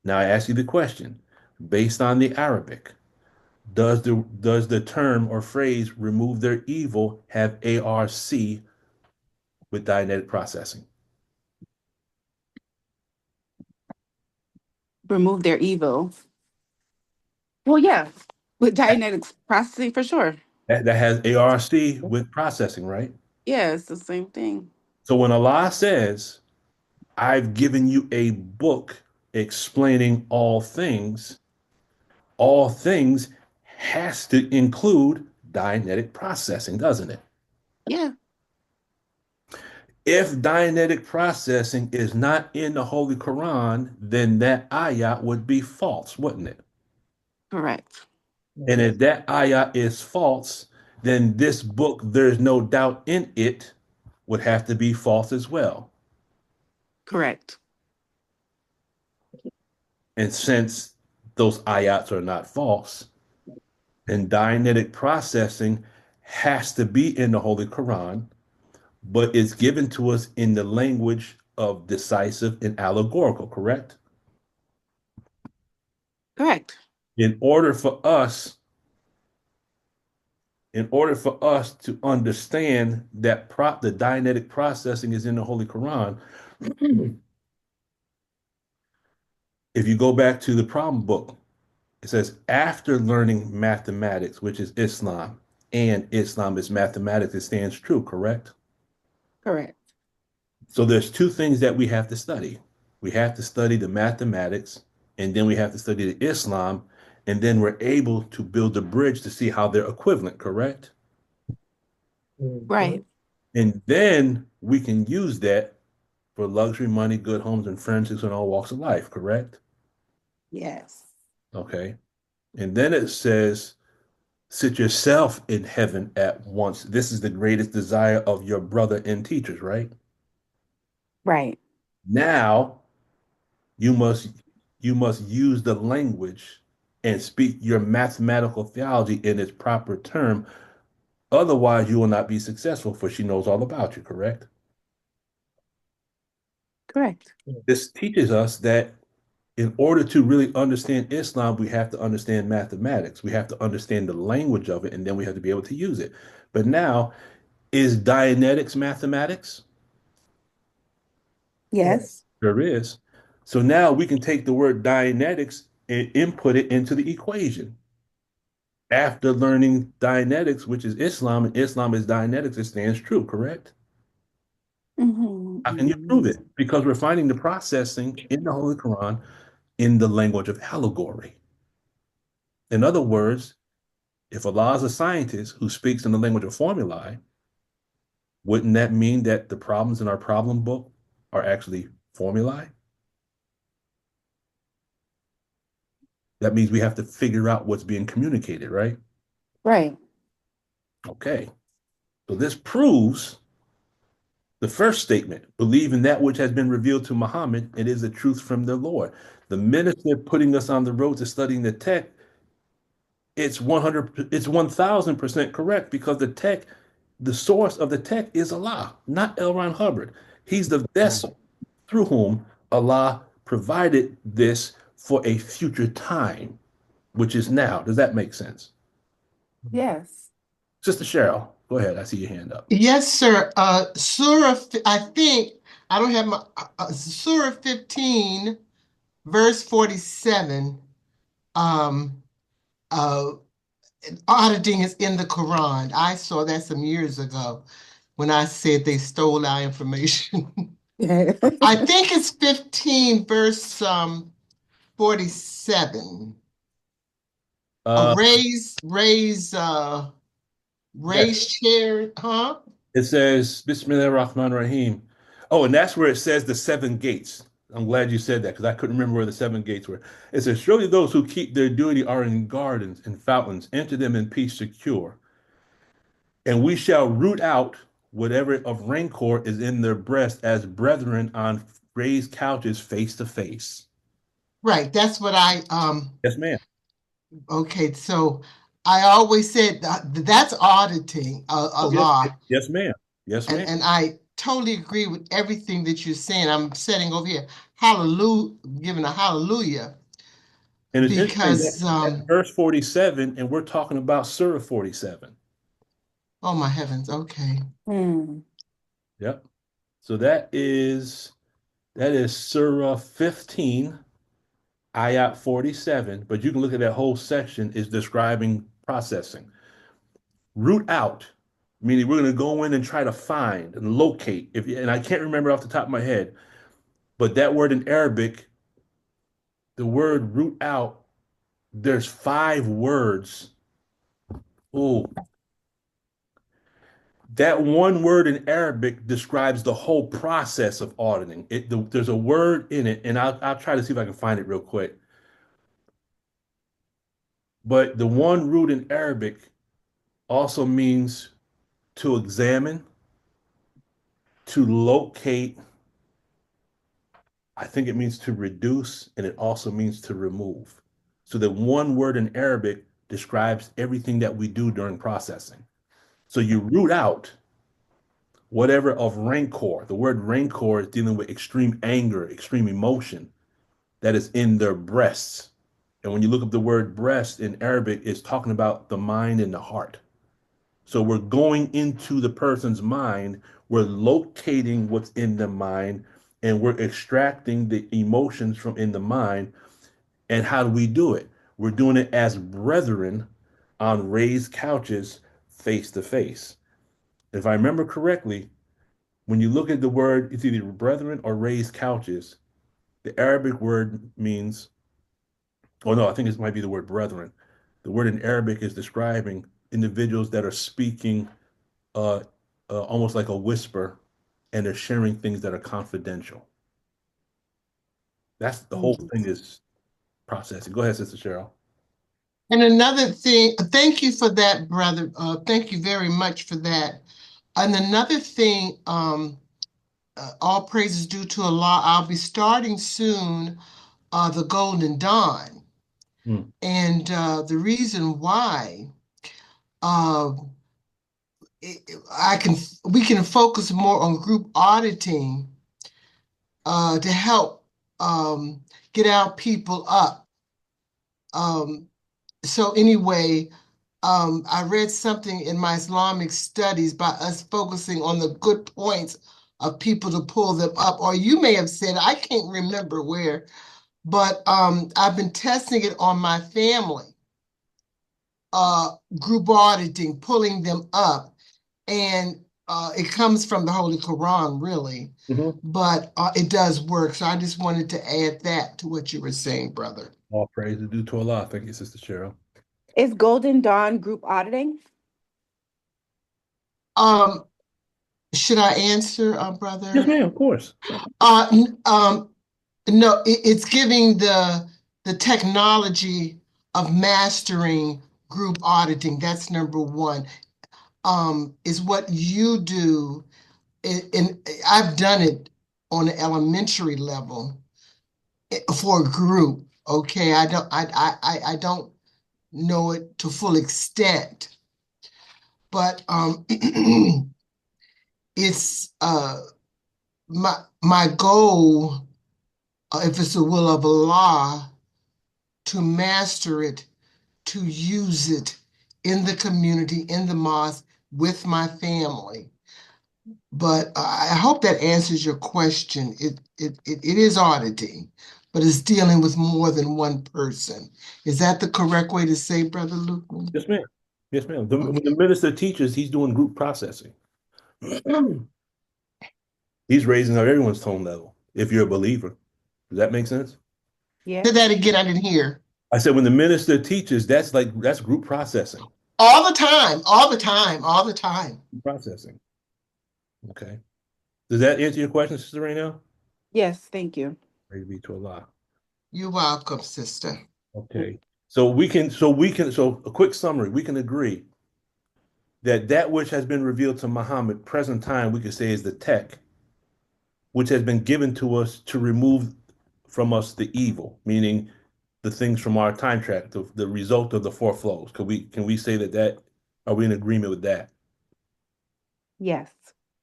S1: Now I ask you the question, based on the Arabic, does the term or phrase remove their evil have ARC with Dianetic processing?
S5: Remove their evil. Well, yeah, with Dianetics processing for sure.
S1: That has ARC with processing, right?
S5: Yeah, it's the same thing.
S1: So when Allah says, I've given you a book explaining all things has to include Dianetic processing, doesn't it?
S5: Yeah,
S1: If Dianetic processing is not in the Holy Quran, then that ayah would be false, wouldn't it?
S5: correct.
S1: And if that ayah is false, then this book, there's no doubt in it, would have to be false as well.
S5: Correct.
S1: And since those ayats are not false, then Dianetic processing has to be in the Holy Quran, but it's given to us in the language of decisive and allegorical, correct?
S5: Correct.
S1: In order for us, to understand that the Dianetic processing is in the Holy Quran, if you go back to the problem book, it says after learning mathematics, which is Islam, and Islam is mathematics, it stands true, correct?
S5: Correct.
S1: So there's two things that we have to study. We have to study the mathematics, and then we have to study the Islam, and then we're able to build a bridge to see how they're equivalent, correct?
S5: Right.
S1: And then we can use that for luxury, money, good homes, and friendships in all walks of life, correct?
S5: Yes.
S1: Okay. And then it says, sit yourself in heaven at once. This is the greatest desire of your brother and teachers, right?
S5: Right.
S1: Now you must use the language and speak your mathematical theology in its proper term. Otherwise, you will not be successful, for she knows all about you, correct?
S5: Correct.
S1: This teaches us that in order to really understand Islam, we have to understand mathematics. We have to understand the language of it, and then we have to be able to use it. But now, is Dianetics mathematics?
S5: Yes.
S1: There is. So now we can take the word Dianetics and input it into the equation. After learning Dianetics, which is Islam, and Islam is Dianetics, it stands true, correct? How can you prove it? Because we're finding the processing in the Holy Quran in the language of allegory. In other words, if Allah is a scientist who speaks in the language of formulae, wouldn't that mean that the problems in our problem book are actually formulae? That means we have to figure out what's being communicated, right?
S5: Right.
S1: Okay. So this proves the first statement, believe in that which has been revealed to Muhammad, it is the truth from the Lord. The minister putting us on the road to studying the tech, it's 1000% correct because the source of the tech is Allah, not L. Ron Hubbard. He's the vessel through whom Allah provided this for a future time, which is now. Does that make sense?
S5: Yes.
S1: Sister Cheryl, go ahead. I see your hand up.
S14: Yes, sir. Surah, I think, I don't have my, Surah 15, verse 47, um, uh, auditing is in the Quran. I saw that some years ago when I said they stole our information. I think it's 15, verse 47.
S1: Uh, yes.
S14: Raise chair, huh?
S1: It says, Bismillah ar-Rahman ar-Rahim. Oh, and that's where it says the seven gates. I'm glad you said that because I couldn't remember where the seven gates were. It says, surely those who keep their duty are in gardens and fountains. Enter them in peace secure. And we shall root out whatever of rancor is in their breast as brethren on raised couches face to face.
S14: Right. That's what I
S1: Yes, ma'am.
S14: okay, so I always said that's auditing a
S1: Oh,
S14: law.
S1: yes, ma'am. Yes, ma'am.
S14: And I totally agree with everything that you're saying. I'm setting over here, hallelujah, giving a hallelujah
S1: And it's interesting
S14: because
S1: that verse 47, and we're talking about Surah 47.
S14: oh my heavens, okay.
S1: Yep. So that is Surah 15, ayat 47. But you can look at that whole section is describing processing. Root out, meaning we're going to go in and try to find and locate. And I can't remember off the top of my head, but that word in Arabic, the word root out, there's 5 words. Oh, that one word in Arabic describes the whole process of auditing. There's a word in it, and I'll try to see if I can find it real quick. But the one root in Arabic also means to examine, to locate. I think it means to reduce, and it also means to remove. So the one word in Arabic describes everything that we do during processing. So you root out whatever of rancor. The word rancor is dealing with extreme anger, extreme emotion that is in their breasts. And when you look up the word breast in Arabic, it's talking about the mind and the heart. So we're going into the person's mind, we're locating what's in the mind, and we're extracting the emotions from in the mind. And how do we do it? We're doing it as brethren on raised couches face to face. If I remember correctly, when you look at the word, it's either brethren or raised couches. The Arabic word means, oh no, I think it might be the word brethren. The word in Arabic is describing individuals that are speaking uh, almost like a whisper, and they're sharing things that are confidential. That's the whole thing is processing. Go ahead, Sister Cheryl.
S14: And another thing, thank you for that, brother. Thank you very much for that. And another thing, all praises due to Allah. I'll be starting soon, the Golden Dawn, and the reason why, uh, we can focus more on group auditing, to help get our people up. So anyway, I read something in my Islamic studies by us focusing on the good points of people to pull them up. Or you may have said, I can't remember where, but I've been testing it on my family, group auditing, pulling them up. And it comes from the Holy Qur'an, really, but it does work. So I just wanted to add that to what you were saying, brother.
S1: All praise is due to Allah. Thank you, Sister Cheryl.
S5: Is Golden Dawn group auditing?
S14: Should I answer, brother?
S1: Yes, ma'am, of course.
S14: No, it's giving the technology of mastering group auditing. That's number one. Is what you do, and I've done it on an elementary level for a group. Okay, I don't know it to full extent, but it's my goal, if it's the will of Allah, to master it, to use it in the community, in the mosque, with my family. But I hope that answers your question. It is auditing, but it's dealing with more than one person. Is that the correct way to say, Brother Luke?
S1: Yes, ma'am. Yes, ma'am. When the minister teaches, he's doing group processing. He's raising up everyone's tone level if you're a believer. Does that make sense?
S5: Yeah.
S14: Say that again, I didn't hear.
S1: I said when the minister teaches, that's group processing.
S14: All the time, all the time, all the time.
S1: Processing. Okay. Does that answer your question, Sister Raynell?
S5: Yes, thank you.
S1: Praise be to Allah.
S14: You're welcome, sister.
S1: Okay. So a quick summary, we can agree that that which has been revealed to Muhammad, present time, we could say is the tech, which has been given to us to remove from us the evil, meaning the things from our time track, the result of the four flows. Can we say that are we in agreement with that?
S5: Yes.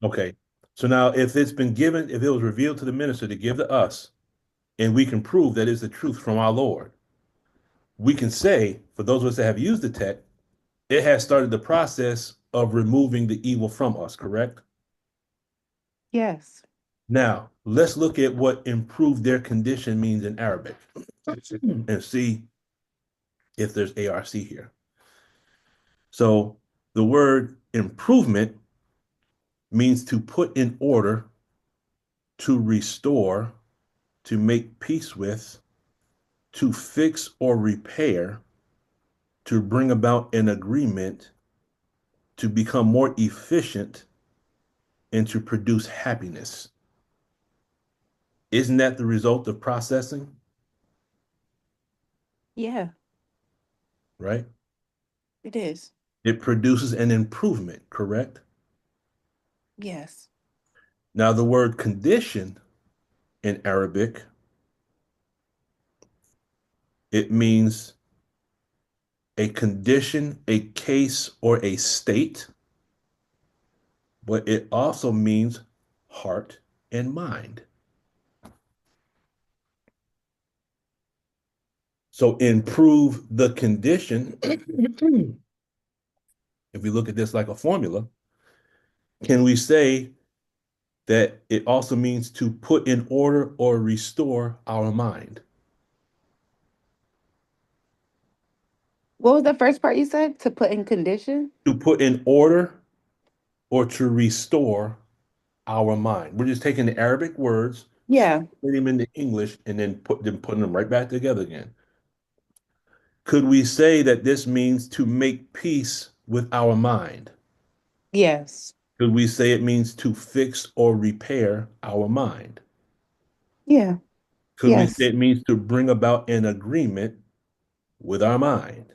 S1: Okay. So now if if it was revealed to the minister to give to us, and we can prove that is the truth from our Lord, we can say, for those of us that have used the tech, it has started the process of removing the evil from us, correct?
S5: Yes.
S1: Now, let's look at what improve their condition means in Arabic and see if there's ARC here. So the word improvement means to put in order, to restore, to make peace with, to fix or repair, to bring about an agreement, to become more efficient, and to produce happiness. Isn't that the result of processing?
S5: Yeah,
S1: Right?
S5: it is.
S1: It produces an improvement, correct?
S5: Yes.
S1: Now, the word condition in Arabic, it means a condition, a case, or a state, but it also means heart and mind. So improve the condition. If we look at this like a formula, can we say that it also means to put in order or restore our mind?
S5: What was the first part you said? To put in condition?
S1: To put in order or to restore our mind. We're just taking the Arabic words,
S5: Yeah.
S1: putting them into English, and then putting them right back together again. Could we say that this means to make peace with our mind?
S5: Yes.
S1: Could we say it means to fix or repair our mind?
S5: Yeah.
S1: Could we say
S5: Yes.
S1: it means to bring about an agreement with our mind?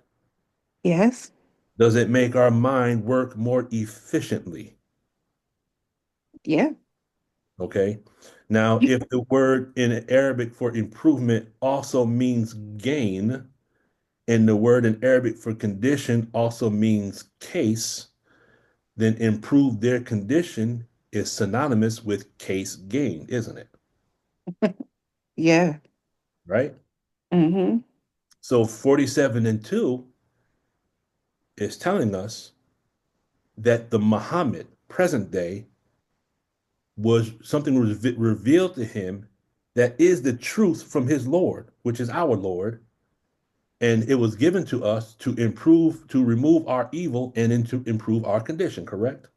S5: Yes.
S1: Does it make our mind work more efficiently?
S5: Yeah.
S1: Okay. Now, if the word in Arabic for improvement also means gain, and the word in Arabic for condition also means case, then improve their condition is synonymous with case gain, isn't it?
S5: Yeah.
S1: Right?
S5: Mm-hmm.
S1: So 47 and 2 is telling us that the Muhammad, present day, was something was revealed to him that is the truth from his Lord, which is our Lord. And it was given to us to improve, to remove our evil and to improve our condition, correct?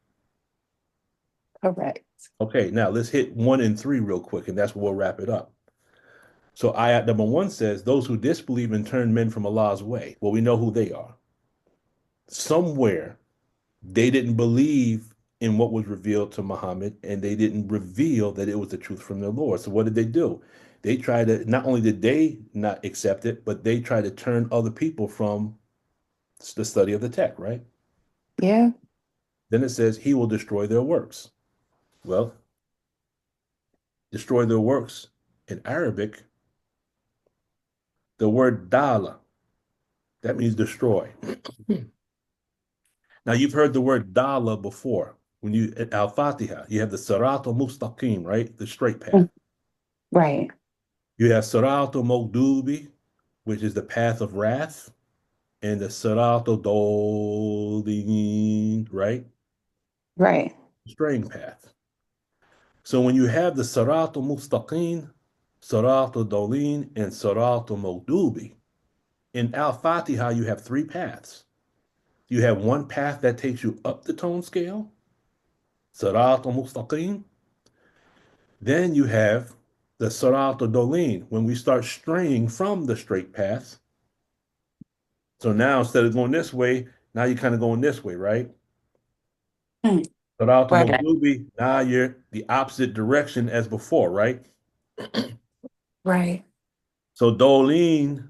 S5: Correct.
S1: Okay, now let's hit 1 and 3 real quick, and that's where we'll wrap it up. So ayat number 1 says, those who disbelieve and turn men from Allah's way. Well, we know who they are. Somewhere they didn't believe in what was revealed to Muhammad, and they didn't reveal that it was the truth from their Lord. So what did they do? They tried to, not only did they not accept it, but they tried to turn other people from the study of the tech, right?
S5: Yeah.
S1: Then it says he will destroy their works. Well, destroy their works in Arabic, the word dala, that means destroy. Now you've heard the word dala before. When you at Al-Fatiha, you have the Sirat al-Mustaqim, right? The straight path.
S5: Right.
S1: You have Sirat al-Maghdubi, which is the path of wrath, and the Sirat al-Dolin, right?
S5: Right.
S1: Straying path. So when you have the Sirat al-Mustaqim, Sirat al-Dolin, and Sirat al-Maghdubi, in Al-Fatiha, you have three paths. You have one path that takes you up the tone scale, Sirat al-Mustaqim. Then you have the Sirat al-Dolin, when we start straying from the straight path. So now instead of going this way, now you're kind of going this way, right?
S5: Mm.
S1: Surah
S5: Right.
S1: al-Maghdubi, now you're the opposite direction as before, right?
S5: Right.
S1: So Dolin,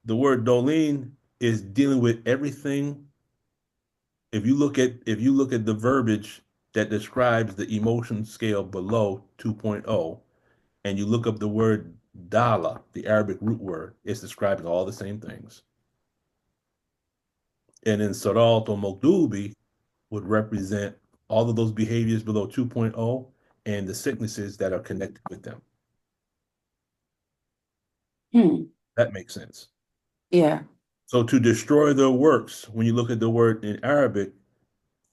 S1: the word Dolin is dealing with everything. If you look at the verbiage that describes the emotion scale below 2.0, and you look up the word Dala, the Arabic root word, it's describing all the same things. And then Sarat or Mogdubi would represent all of those behaviors below 2.0 and the sicknesses that are connected with them. That makes sense.
S5: Yeah.
S1: So to destroy their works, when you look at the word in Arabic,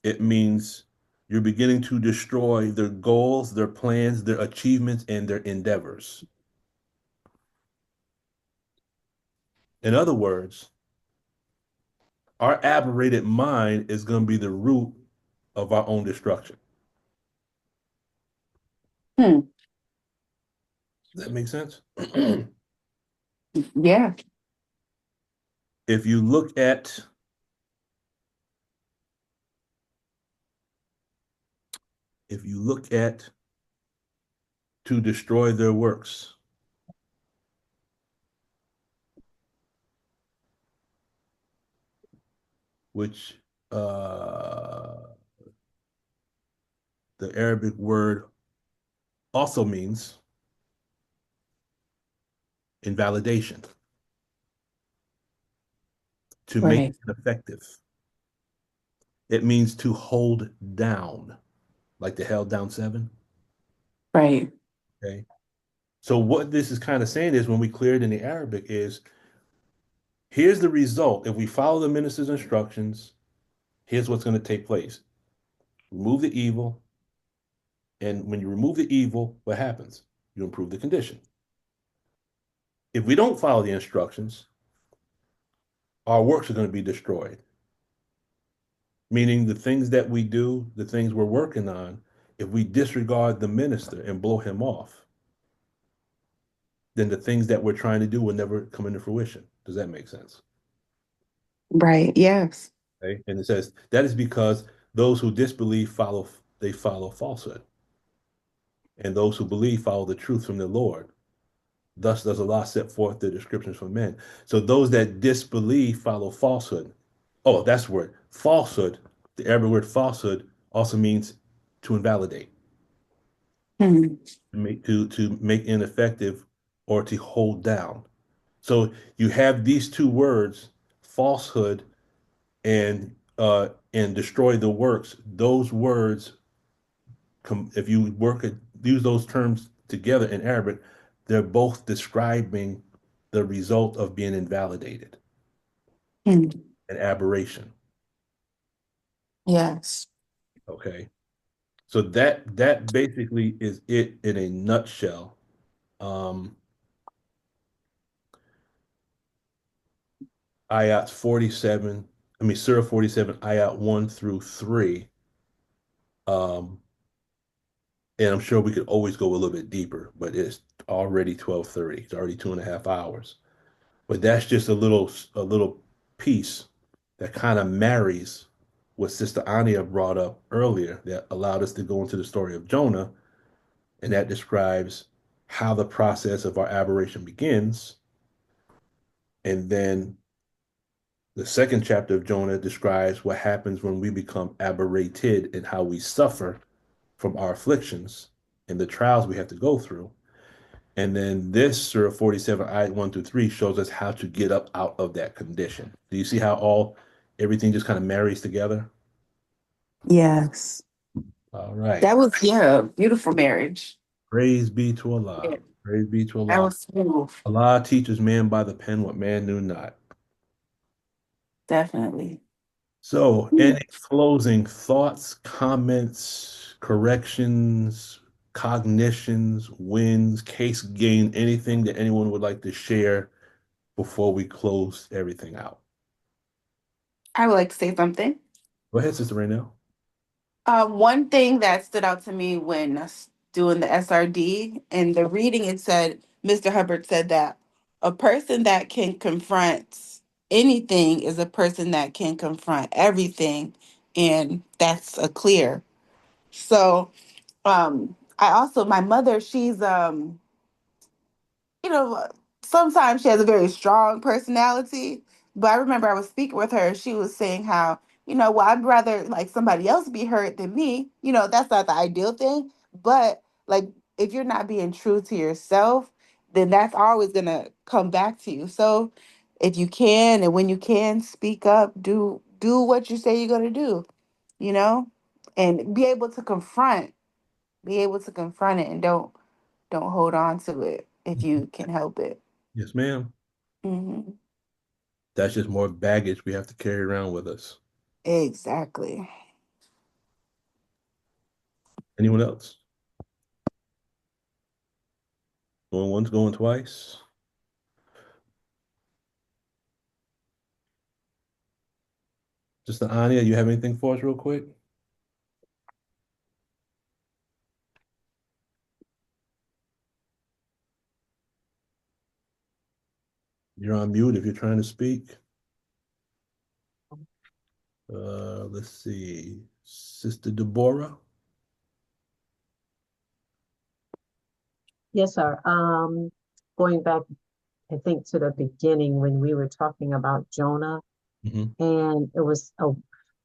S1: it means you're beginning to destroy their goals, their plans, their achievements, and their endeavors. In other words, our aberrated mind is going to be the root of our own destruction.
S5: Hmm.
S1: Does that make sense?
S5: Yeah.
S1: If you look at to destroy their works, which the Arabic word also means invalidation, to make
S5: Right.
S1: it ineffective. It means to hold down, like the held down seven.
S5: Right.
S1: Okay. So what this is kind of saying is when we clear it in the Arabic is here's the result. If we follow the minister's instructions, here's what's going to take place. Remove the evil. And when you remove the evil, what happens? You improve the condition. If we don't follow the instructions, our works are going to be destroyed. Meaning the things that we do, the things we're working on, if we disregard the minister and blow him off, then the things that we're trying to do will never come into fruition. Does that make sense?
S5: Right. Yes.
S1: Okay. And it says that is because those who disbelieve follow falsehood. And those who believe follow the truth from the Lord. Thus does Allah set forth the descriptions for men. So those that disbelieve follow falsehood. Oh, that's the word. Falsehood. The Arabic word falsehood also means to invalidate, to make ineffective, or to hold down. So you have these two words, falsehood and destroy the works. Those words, if you use those terms together in Arabic, they're both describing the result of being invalidated, an aberration.
S5: Yes.
S1: Okay, so that basically is it in a nutshell. Um, Ayat 47, Surah 47, Ayat 1 through 3. Um, and I'm sure we could always go a little bit deeper, but it's already 12:30. It's already 2.5 hours. But that's just a little piece that kind of marries what Sister Anya brought up earlier that allowed us to go into the story of Jonah, and that describes how the process of our aberration begins. And then the second chapter of Jonah describes what happens when we become aberrated and how we suffer from our afflictions and the trials we have to go through. And then this Surah 47, ayat 1 through 3 shows us how to get up out of that condition. Do you see how everything just kind of marries together?
S5: Yes.
S1: All right.
S5: That was, yeah, beautiful marriage.
S1: Praise be to Allah.
S5: Yeah.
S1: Praise be to
S5: That
S1: Allah.
S5: was smooth.
S1: Allah teaches man by the pen what man knew not.
S5: Definitely.
S1: So, any closing thoughts, comments, corrections, cognitions, wins, case gain, anything that anyone would like to share before we close everything out?
S5: I would like to say something.
S1: Go ahead, Sister Raynell.
S5: One thing that stood out to me when doing the SRD in the reading, it said, Mr. Hubbard said that a person that can confront anything is a person that can confront everything and that's a clear. So I also, my mother, she's you know, sometimes she has a very strong personality. But I remember I was speaking with her. She was saying how, well, I'd rather like somebody else be hurt than me. That's not the ideal thing. But like, if you're not being true to yourself, then that's always gonna come back to you. So if you can, and when you can, speak up, do what you say you're gonna do, you know, and be able to confront it, and don't hold on to it if you can help it.
S1: Yes, ma'am.
S5: Hmm.
S1: That's just more baggage we have to carry around with us.
S5: Exactly.
S1: Anyone else? Going once, going twice. Just Anya, you have anything for us real quick? You're on mute if you're trying to speak. Let's see. Sister Deborah.
S6: Yes, sir. Going back, I think to the beginning when we were talking about Jonah,
S1: Mhm.
S6: and it was, oh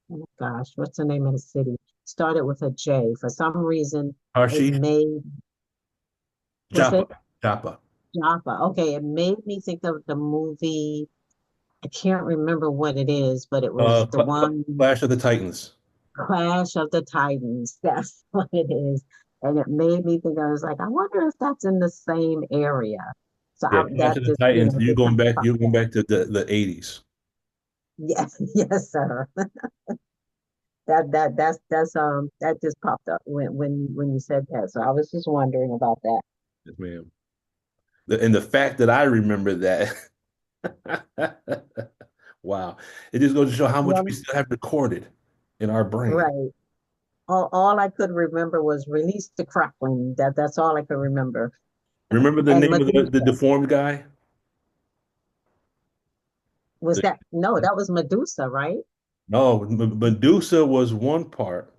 S6: my gosh, what's the name of the city? Started with a J. For some reason, it
S1: Tarshish.
S6: made, was
S1: Joppa.
S6: it
S1: Joppa.
S6: Jaffa? Okay, it made me think of the movie. I can't remember what it is, but it was the one
S1: Clash of the Titans.
S6: Clash of the Titans. That's what it is. And it made me think, I was like, I wonder if that's in the same area. So
S1: Yeah, Clash
S6: that
S1: of the
S6: just,
S1: Titans. You're
S6: just
S1: going
S6: kind of
S1: back,
S6: popped
S1: you're going
S6: up.
S1: back to the 80s.
S6: Yes, yes, sir. That just popped up when you said that. So I was just wondering about that.
S1: Yes, ma'am. And the fact that I remember that, wow. It just goes to show how much we
S6: Well,
S1: still have recorded in our brain.
S6: right. All I could remember was release the crackling. That's all I could remember.
S1: Remember the
S6: And
S1: name of the
S6: Medusa.
S1: deformed guy?
S6: Was
S1: The,
S6: that no, that was Medusa, right?
S1: no, Medusa was one part,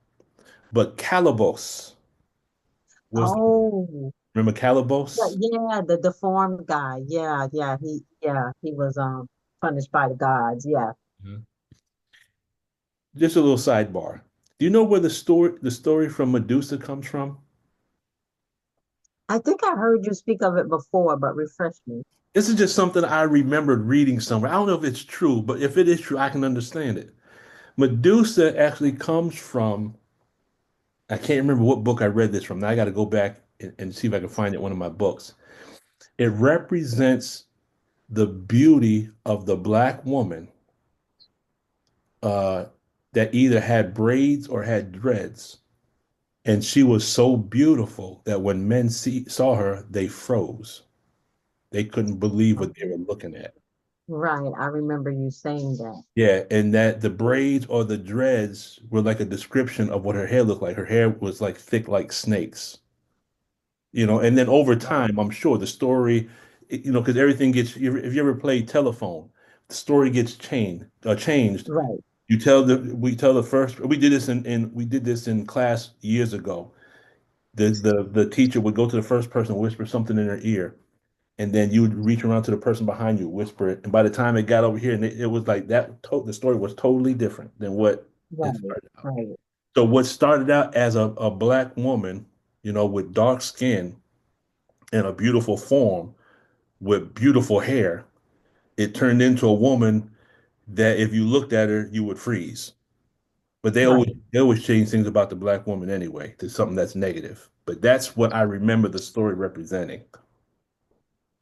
S1: but Calibos was,
S6: Oh,
S1: remember Calibos?
S6: yeah, the deformed guy. Yeah, he was punished by the gods. Yeah.
S1: Mhm. Just a little sidebar. Do you know where the story from Medusa comes from?
S6: I think I heard you speak of it before, but refresh me.
S1: This is just something I remembered reading somewhere. I don't know if it's true, but if it is true, I can understand it. Medusa actually comes from, I can't remember what book I read this from. Now I got to go back and see if I can find it in one of my books. It represents the beauty of the black woman uh, that either had braids or had dreads. And she was so beautiful that when men saw her, they froze. They couldn't believe what they were looking at.
S6: Right, I remember you saying that.
S1: Yeah, and that the braids or the dreads were like a description of what her hair looked like. Her hair was like thick like snakes, and then over
S6: Wow.
S1: time, I'm sure the story, because everything gets, if you ever played telephone, the story gets changed.
S6: Right,
S1: We tell the first, we did this in class years ago. The teacher would go to the first person, whisper something in her ear, and then you would reach around to the person behind you, whisper it, and by the time it got over here, and it was like that. The story was totally different than what it
S6: right,
S1: started out.
S6: right.
S1: So what started out as a black woman, with dark skin and a beautiful form with beautiful hair, it turned into a woman that if you looked at her, you would freeze. But they always
S6: Right.
S1: they always change things about the black woman anyway to something that's negative. But that's what I remember the story representing.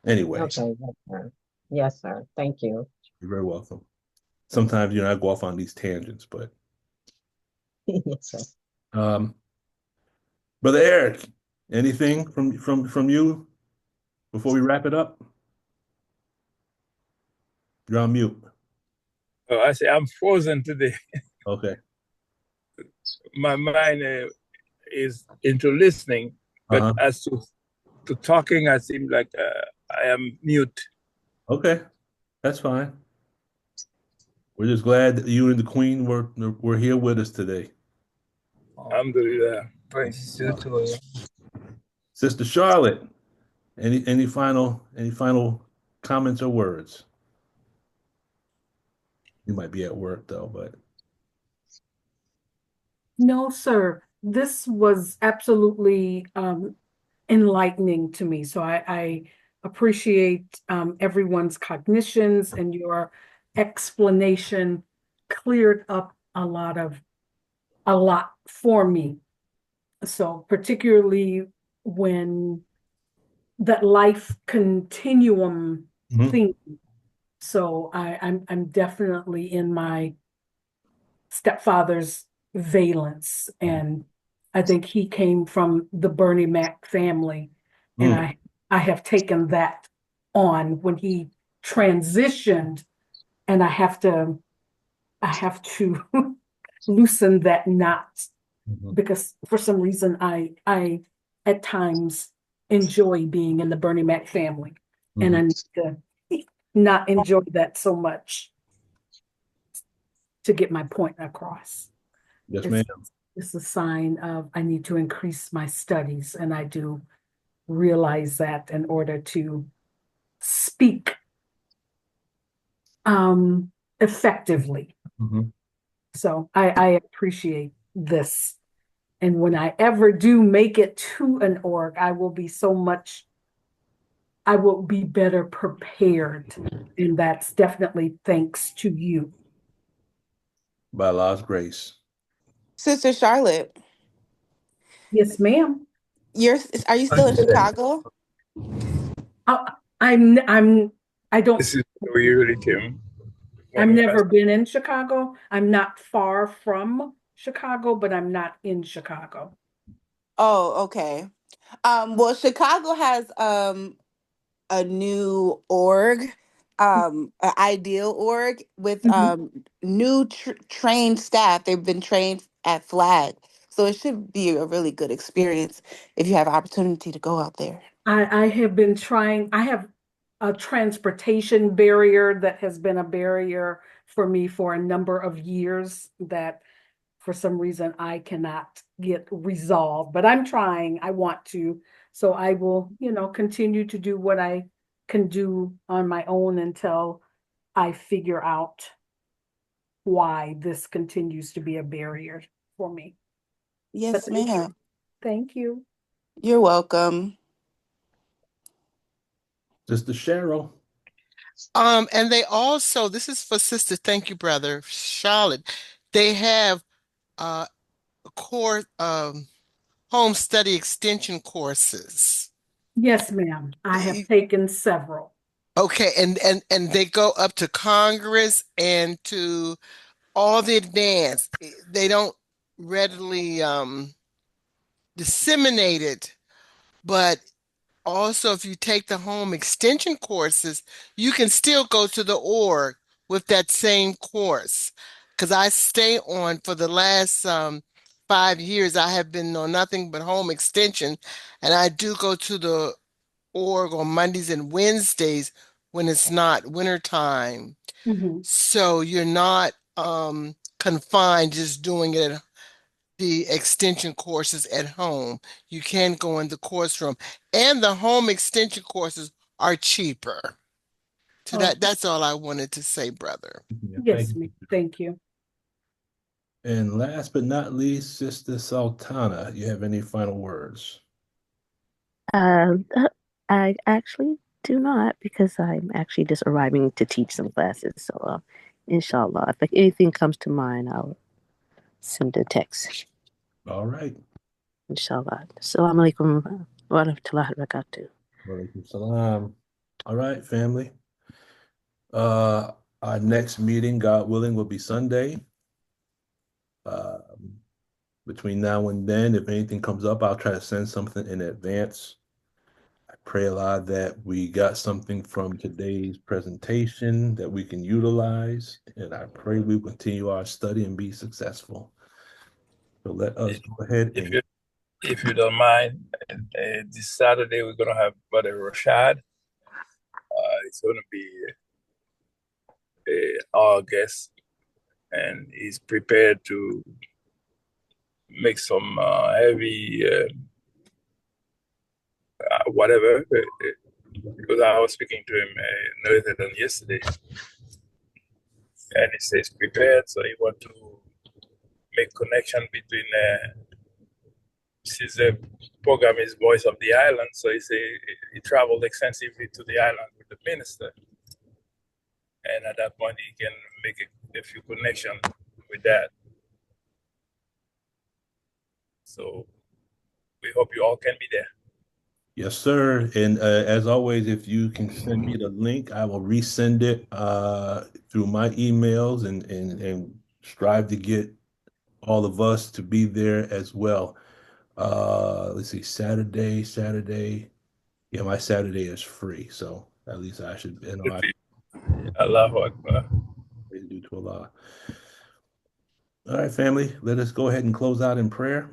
S1: Anyway,
S6: Okay, yes, sir. Yes, sir. Thank you.
S1: you're very welcome. Sometimes I go off on these tangents, but
S6: Yes, sir.
S1: um, Brother Eric, anything from you before we wrap it up? You're on mute.
S11: Oh, I say I'm frozen today.
S1: Okay.
S11: My mind is into listening, but
S1: Uh-huh.
S11: as to talking, I seem like I am mute.
S1: Okay. That's fine. We're just glad that you and the Queen were here with us today.
S11: Alhamdulillah. Praise to you.
S1: Sister Charlotte, any final comments or words? You might be at work though, but
S7: No, sir. This was absolutely enlightening to me. So I appreciate everyone's cognitions, and your explanation cleared up a lot for me. So particularly when that life continuum thing. So I'm definitely in my stepfather's valence, and I think he came from the Bernie Mac family, and I have taken that on when he transitioned, and I have to loosen that knot, because for some reason I at times enjoy being in the Bernie Mac family, and I need to not enjoy that so much to get my point across.
S1: Yes, ma'am.
S7: It's a sign of I need to increase my studies, and I do realize that in order to speak effectively. So I appreciate this. And when I ever do make it to an org, I will be better prepared. And that's definitely thanks to you.
S1: By Allah's grace.
S5: Sister Charlotte.
S7: Yes, ma'am.
S5: Are you still in Chicago?
S7: I don't.
S11: This is where you really came.
S7: I've never been in Chicago. I'm not far from Chicago, but I'm not in Chicago.
S5: Oh, okay. Well, Chicago has a new org, an ideal org with new trained staff. They've been trained at Flag, so it should be a really good experience if you have opportunity to go out there.
S7: I have been trying. I have a transportation barrier that has been a barrier for me for a number of years that for some reason I cannot get resolved, but I'm trying. I want to. So I will, continue to do what I can do on my own until I figure out why this continues to be a barrier for me.
S5: Yes, ma'am.
S7: Thank you.
S5: You're welcome.
S1: Sister Cheryl.
S14: And they also, this is for Sister, thank you, brother, Charlotte. They have core home study extension courses.
S7: Yes, ma'am. I have taken several.
S14: Okay, and they go up to Congress and to all the advanced. They don't readily disseminate it, but also if you take the home extension courses, you can still go to the org with that same course. Because I stay on for the last 5 years, I have been on nothing but home extension, and I do go to the org on Mondays and Wednesdays when it's not wintertime. So you're not confined just doing it the extension courses at home. You can go in the course room, and the home extension courses are cheaper. So that's all I wanted to say, brother.
S7: Yes, thank you.
S1: And last but not least, Sister Sultana, you have any final words?
S13: I actually do not, because I'm actually just arriving to teach some classes. So, inshallah, if anything comes to mind, I'll send a text.
S1: All right.
S13: Inshallah. Assalamu alaikum wa rahmatullahi wa barakatuh.
S1: Wa alaikum salam. All right, family. Our next meeting, God willing, will be Sunday. Between now and then, if anything comes up, I'll try to send something in advance. I pray a lot that we got something from today's presentation that we can utilize, and I pray we continue our study and be successful. So let us go ahead and...
S11: If you don't mind, this Saturday we're going to have Brother Rashad. It's going to be our guest. and he's prepared to make some heavy whatever. Because I was speaking to him no later than yesterday, and he says prepared, so he want to make connection between. His program is Voice of the Island, so he traveled extensively to the island with the minister, and at that point he can make a few connections with that. So we hope you all can be there.
S1: Yes, sir. And as always, if you can send me the link, I will resend it through my emails and strive to get all of us to be there as well. Let's see, Saturday. Yeah, my Saturday is free, so at least I should,
S11: Allahu Akbar.
S1: Do to Allah. All right, family, let us go ahead and close out in prayer.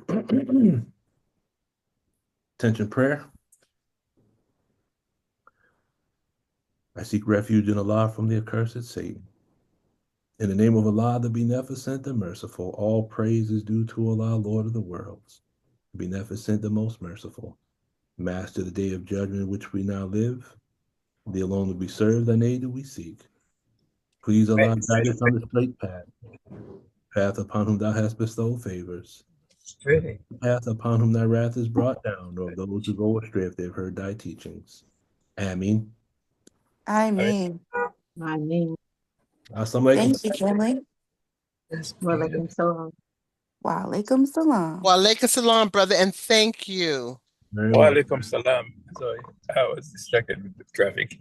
S1: Attention prayer. I seek refuge in Allah from the accursed Satan. In the name of Allah, the Beneficent, the Merciful, all praise is due to Allah, Lord of the worlds, the Beneficent, the Most Merciful, Master of the day of judgment in which we now live. Thee alone will be served, thine aid do we seek. Please, Allah, guide us on the straight path upon whom thou hast bestowed favors, the path upon whom thy wrath is brought down, or those who go astray if they've heard thy teachings. Ameen.
S5: I mean, thank you, family.
S6: Walaikum salam.
S5: Walaikum salam.
S14: Walaikum salam, brother, and thank you.
S11: Wa alaikum salam. Sorry, I was distracted with the traffic.